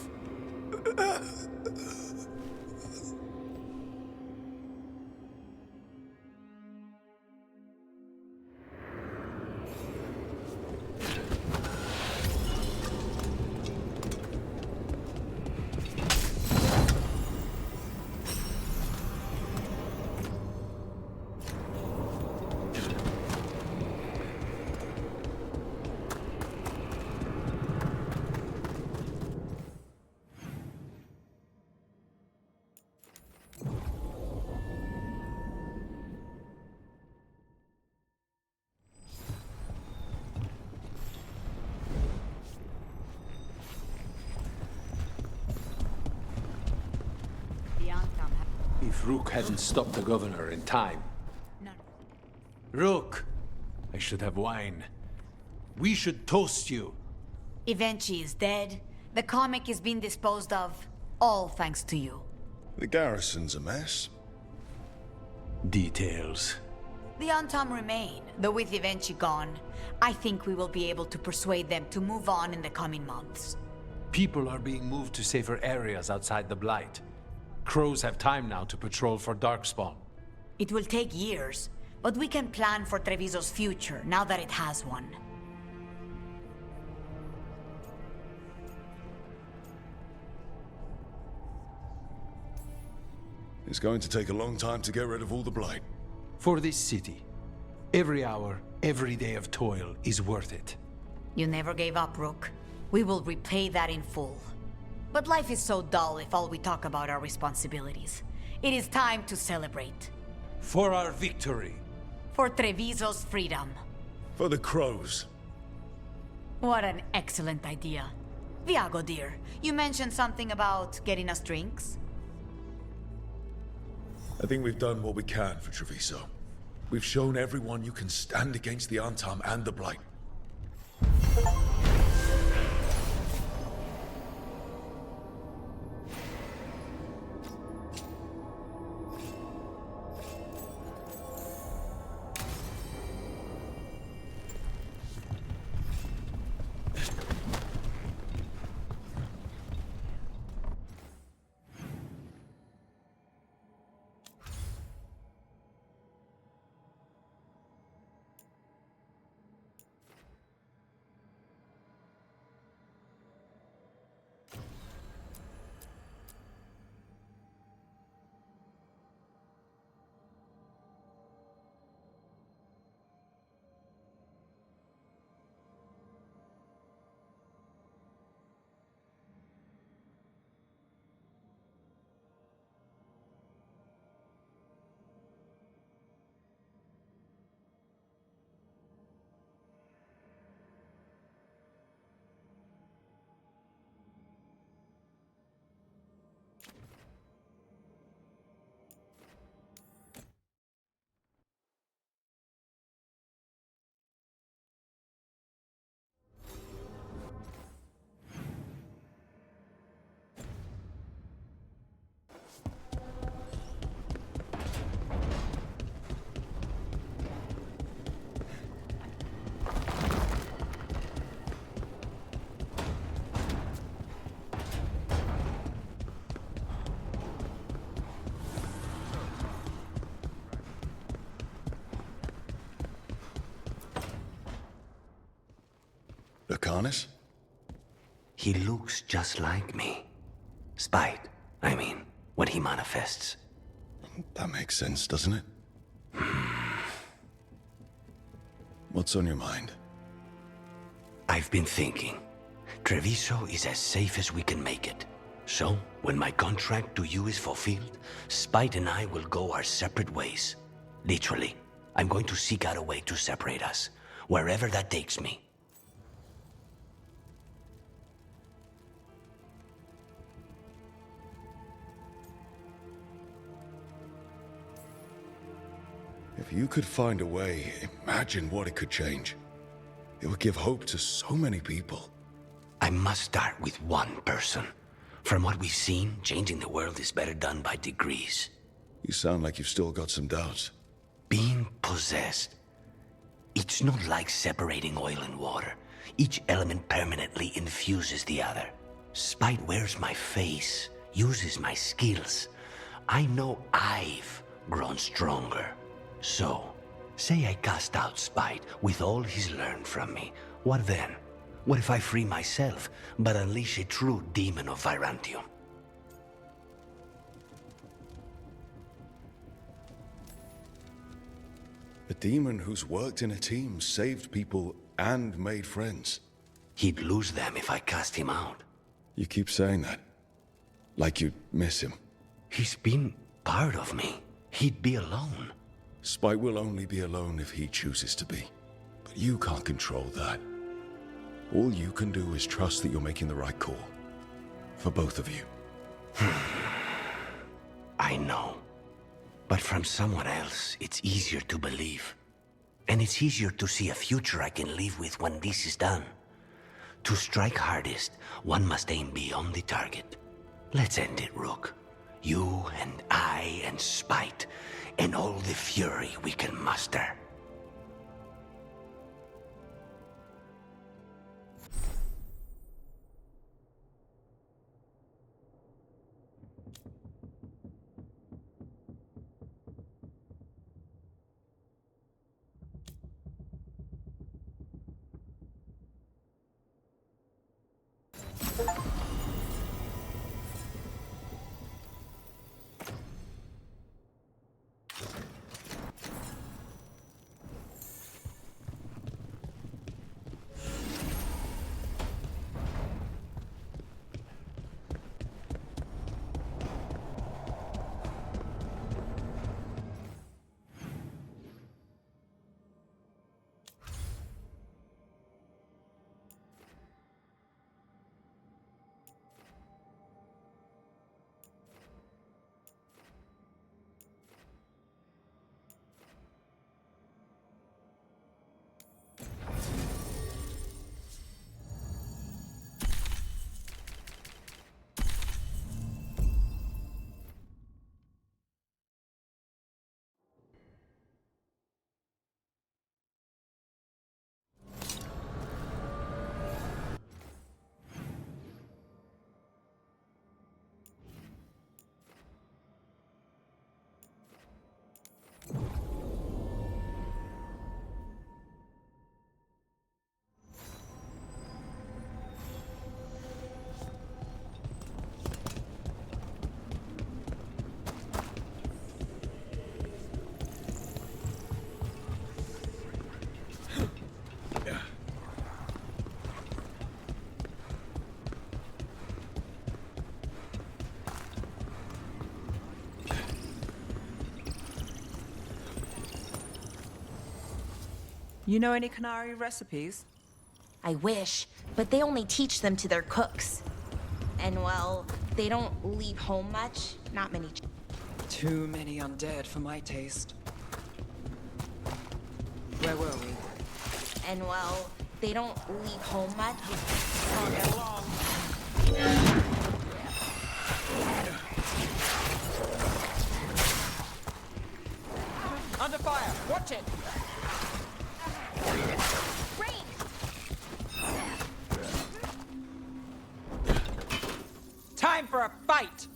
[SPEAKER 22] If Rook hadn't stopped the governor in time. Rook! I should have wine. We should toast you.
[SPEAKER 26] Evenchi is dead. The comic is being disposed of. All thanks to you.
[SPEAKER 3] The garrison's a mess.
[SPEAKER 22] Details.
[SPEAKER 26] The Antam remain, though with Evenchi gone, I think we will be able to persuade them to move on in the coming months.
[SPEAKER 22] People are being moved to safer areas outside the Blight. Crows have time now to patrol for Darkspawn.
[SPEAKER 26] It will take years, but we can plan for Treviso's future now that it has one.
[SPEAKER 3] It's going to take a long time to get rid of all the blight.
[SPEAKER 22] For this city, every hour, every day of toil is worth it.
[SPEAKER 26] You never gave up, Rook. We will repay that in full. But life is so dull if all we talk about are responsibilities. It is time to celebrate.
[SPEAKER 22] For our victory.
[SPEAKER 26] For Treviso's freedom.
[SPEAKER 3] For the crows.
[SPEAKER 26] What an excellent idea. Viago, dear, you mentioned something about getting us drinks?
[SPEAKER 3] I think we've done what we can for Treviso. We've shown everyone you can stand against the Antam and the Blight. Lucanus?
[SPEAKER 9] He looks just like me. Spite, I mean, when he manifests.
[SPEAKER 3] That makes sense, doesn't it? What's on your mind?
[SPEAKER 9] I've been thinking. Treviso is as safe as we can make it. So, when my contract to you is fulfilled, Spite and I will go our separate ways. Literally, I'm going to seek out a way to separate us, wherever that takes me.
[SPEAKER 3] If you could find a way, imagine what it could change. It would give hope to so many people.
[SPEAKER 9] I must start with one person. From what we've seen, changing the world is better done by degrees.
[SPEAKER 3] You sound like you've still got some doubts.
[SPEAKER 9] Being possessed. It's not like separating oil and water. Each element permanently infuses the other. Spite wears my face, uses my skills. I know I've grown stronger. So, say I cast out Spite with all he's learned from me. What then? What if I free myself, but unleash a true demon of Virantium?
[SPEAKER 3] A demon who's worked in a team, saved people, and made friends.
[SPEAKER 9] He'd lose them if I cast him out.
[SPEAKER 3] You keep saying that. Like you'd miss him.
[SPEAKER 9] He's been part of me. He'd be alone.
[SPEAKER 3] Spite will only be alone if he chooses to be. But you can't control that. All you can do is trust that you're making the right call. For both of you.
[SPEAKER 9] I know. But from someone else, it's easier to believe. And it's easier to see a future I can live with when this is done. To strike hardest, one must aim beyond the target. Let's end it, Rook. You and I and spite, and all the fury we can muster.
[SPEAKER 4] You know any Canary recipes?
[SPEAKER 2] I wish, but they only teach them to their cooks. And well, they don't leave home much. Not many.
[SPEAKER 4] Too many undead for my taste. Where were we?
[SPEAKER 2] And well, they don't leave home much.
[SPEAKER 4] Can't get along. Under fire! Watch it! Time for a fight!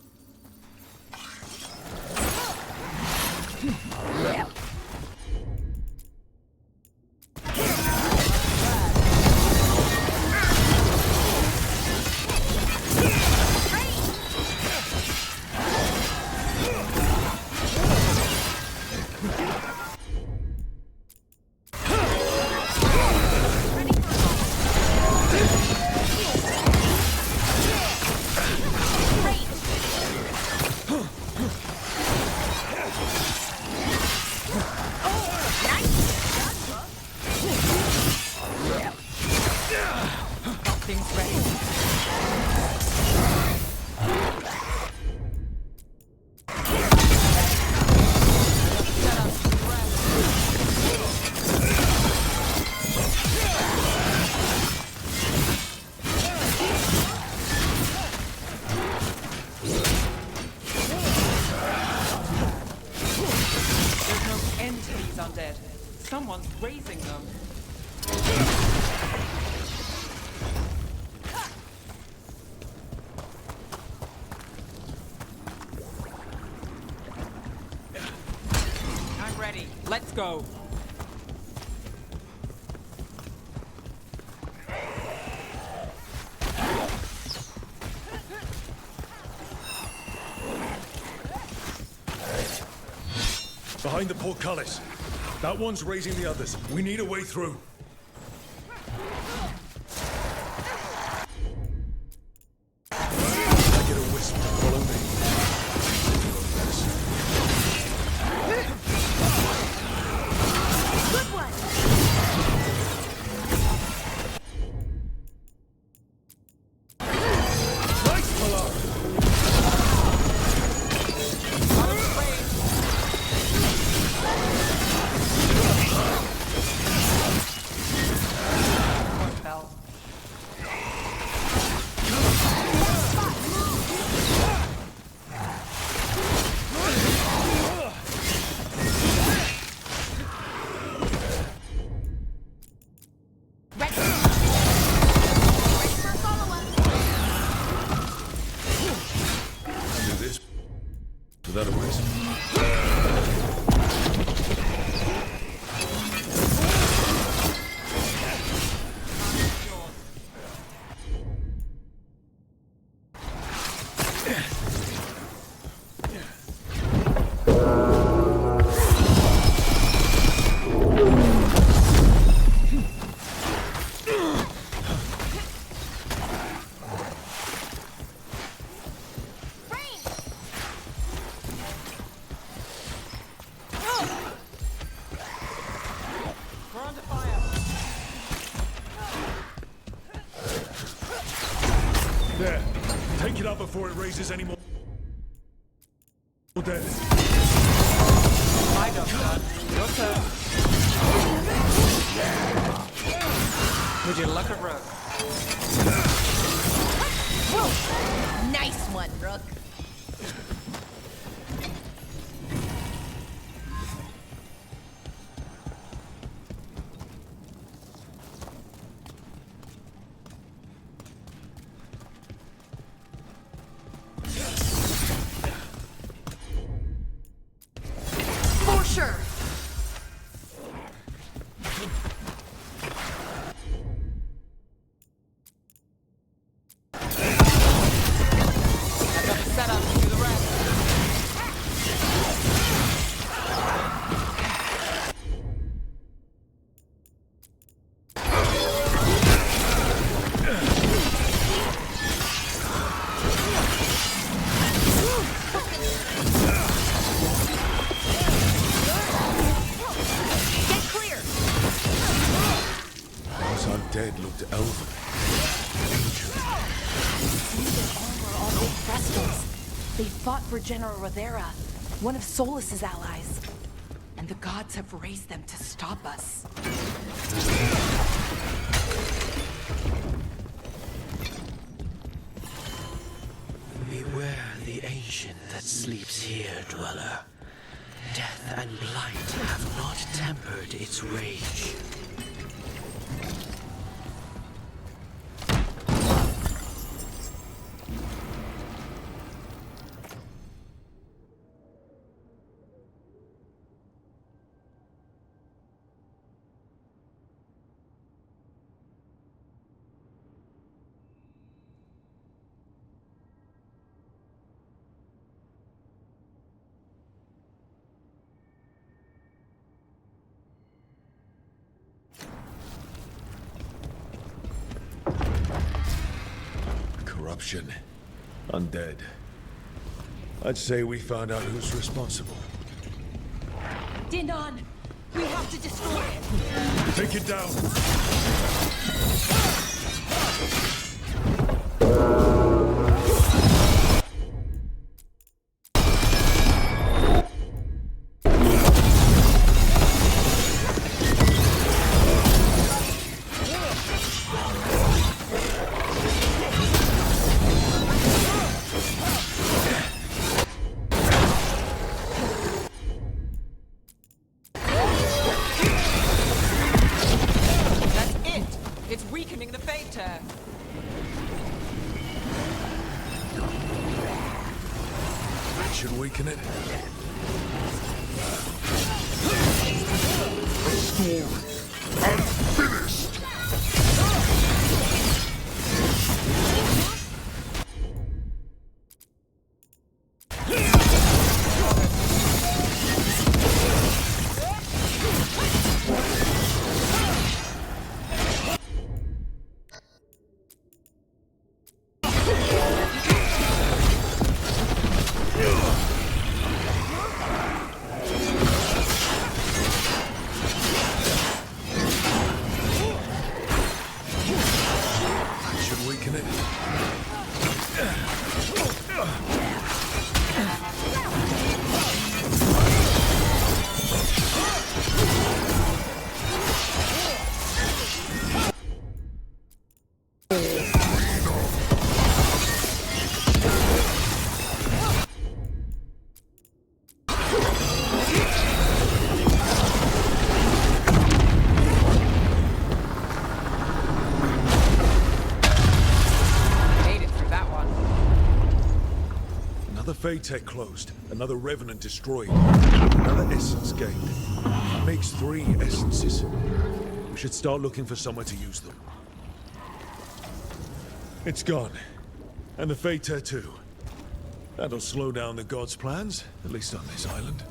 [SPEAKER 4] Someone's raising them. I'm ready. Let's go.
[SPEAKER 23] Behind the portcullis. That one's raising the others. We need a way through. I get a wisp to follow me.
[SPEAKER 13] Good one!
[SPEAKER 23] Nice, Pilar! There. Take it out before it raises any more dead.
[SPEAKER 4] My job done. Your turn. Would you look at Rook?
[SPEAKER 2] Nice one, Rook. For sure.
[SPEAKER 4] I've got the setup to do the rest.
[SPEAKER 2] Get clear.
[SPEAKER 23] Those undead looked elven.
[SPEAKER 2] Their armor on old frescoes. They fought for General Rivera, one of Solus's allies. And the gods have raised them to stop us.
[SPEAKER 9] Beware the ancient that sleeps here, dweller. Death and blight have not tempered its rage.
[SPEAKER 23] Corruption. Undead. I'd say we found out who's responsible.
[SPEAKER 2] Dinon, we have to destroy it.
[SPEAKER 23] Take it down!
[SPEAKER 4] That's it. It's weakening the Fate Tear.
[SPEAKER 23] That should weaken it.
[SPEAKER 7] I'm finished!
[SPEAKER 23] Should weaken it.
[SPEAKER 4] Made it through that one.
[SPEAKER 23] Another Phaetek closed, another Revenant destroyed, another Essence gained. That makes 3 Essences. We should start looking for somewhere to use them. It's gone. And the Phaetek too. That'll slow down the gods' plans, at least on this island.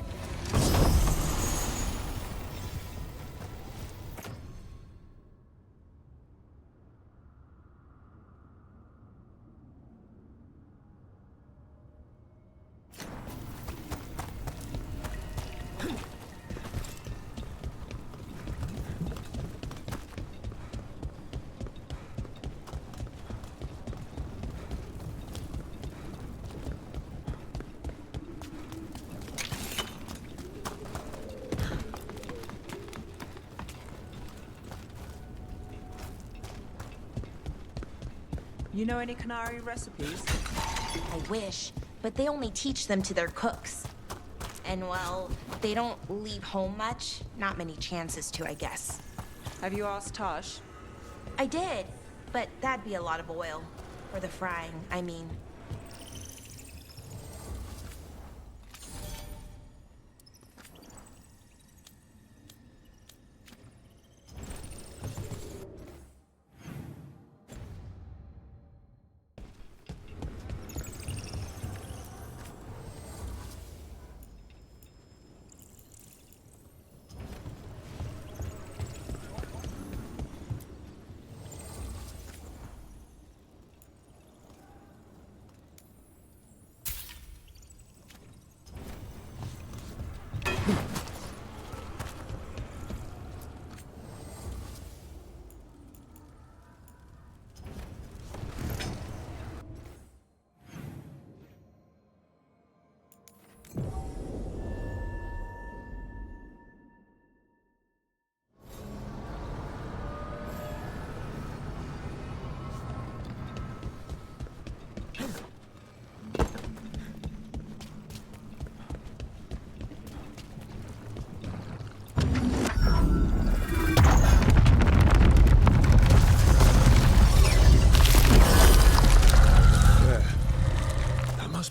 [SPEAKER 4] You know any Canary recipes?
[SPEAKER 2] I wish, but they only teach them to their cooks. And well, they don't leave home much. Not many chances to, I guess.
[SPEAKER 4] Have you asked Tosh?
[SPEAKER 2] I did, but that'd be a lot of oil. For the frying, I mean.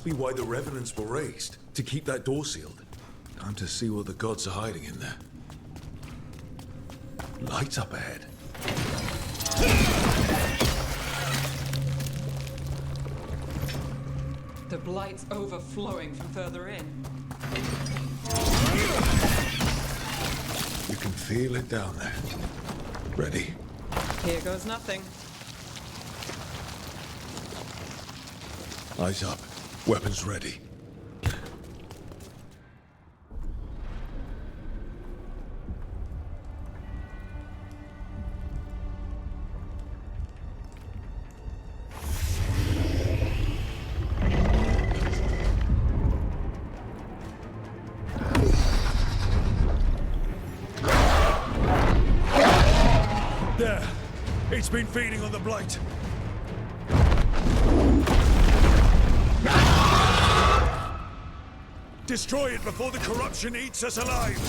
[SPEAKER 23] Be why the revenants were raised, to keep that door sealed. Time to see what the gods are hiding in there. Lights up ahead.
[SPEAKER 4] The Blight's overflowing from further in.
[SPEAKER 23] You can feel it down there. Ready?
[SPEAKER 4] Here goes nothing.
[SPEAKER 23] Eyes up. Weapons ready. There! It's been feeding on the blight. Destroy it before the corruption eats us alive!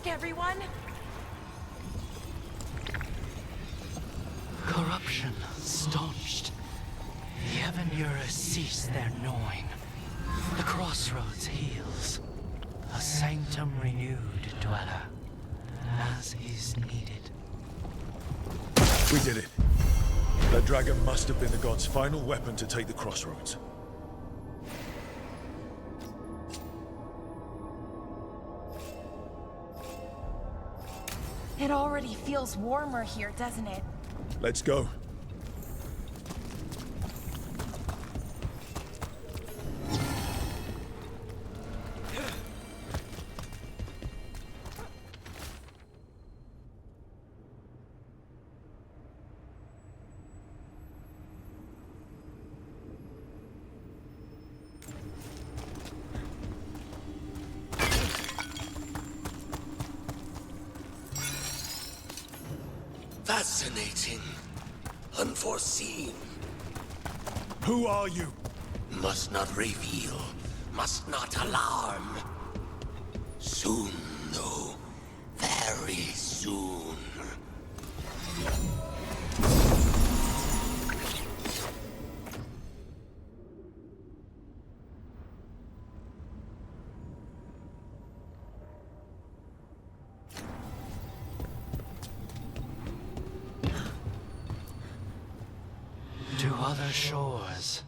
[SPEAKER 2] back, everyone!
[SPEAKER 9] Corruption staunched. The Heaven-Earers cease their gnawing. The crossroads heals. A sanctum renewed, dweller, as is needed.
[SPEAKER 23] We did it. That dragon must have been the god's final weapon to take the crossroads.
[SPEAKER 2] It already feels warmer here, doesn't it?
[SPEAKER 23] Let's go.
[SPEAKER 9] Fascinating. Unforeseen.
[SPEAKER 23] Who are you?
[SPEAKER 9] Must not reveal. Must not alarm. Soon, though. Very soon. To other shores.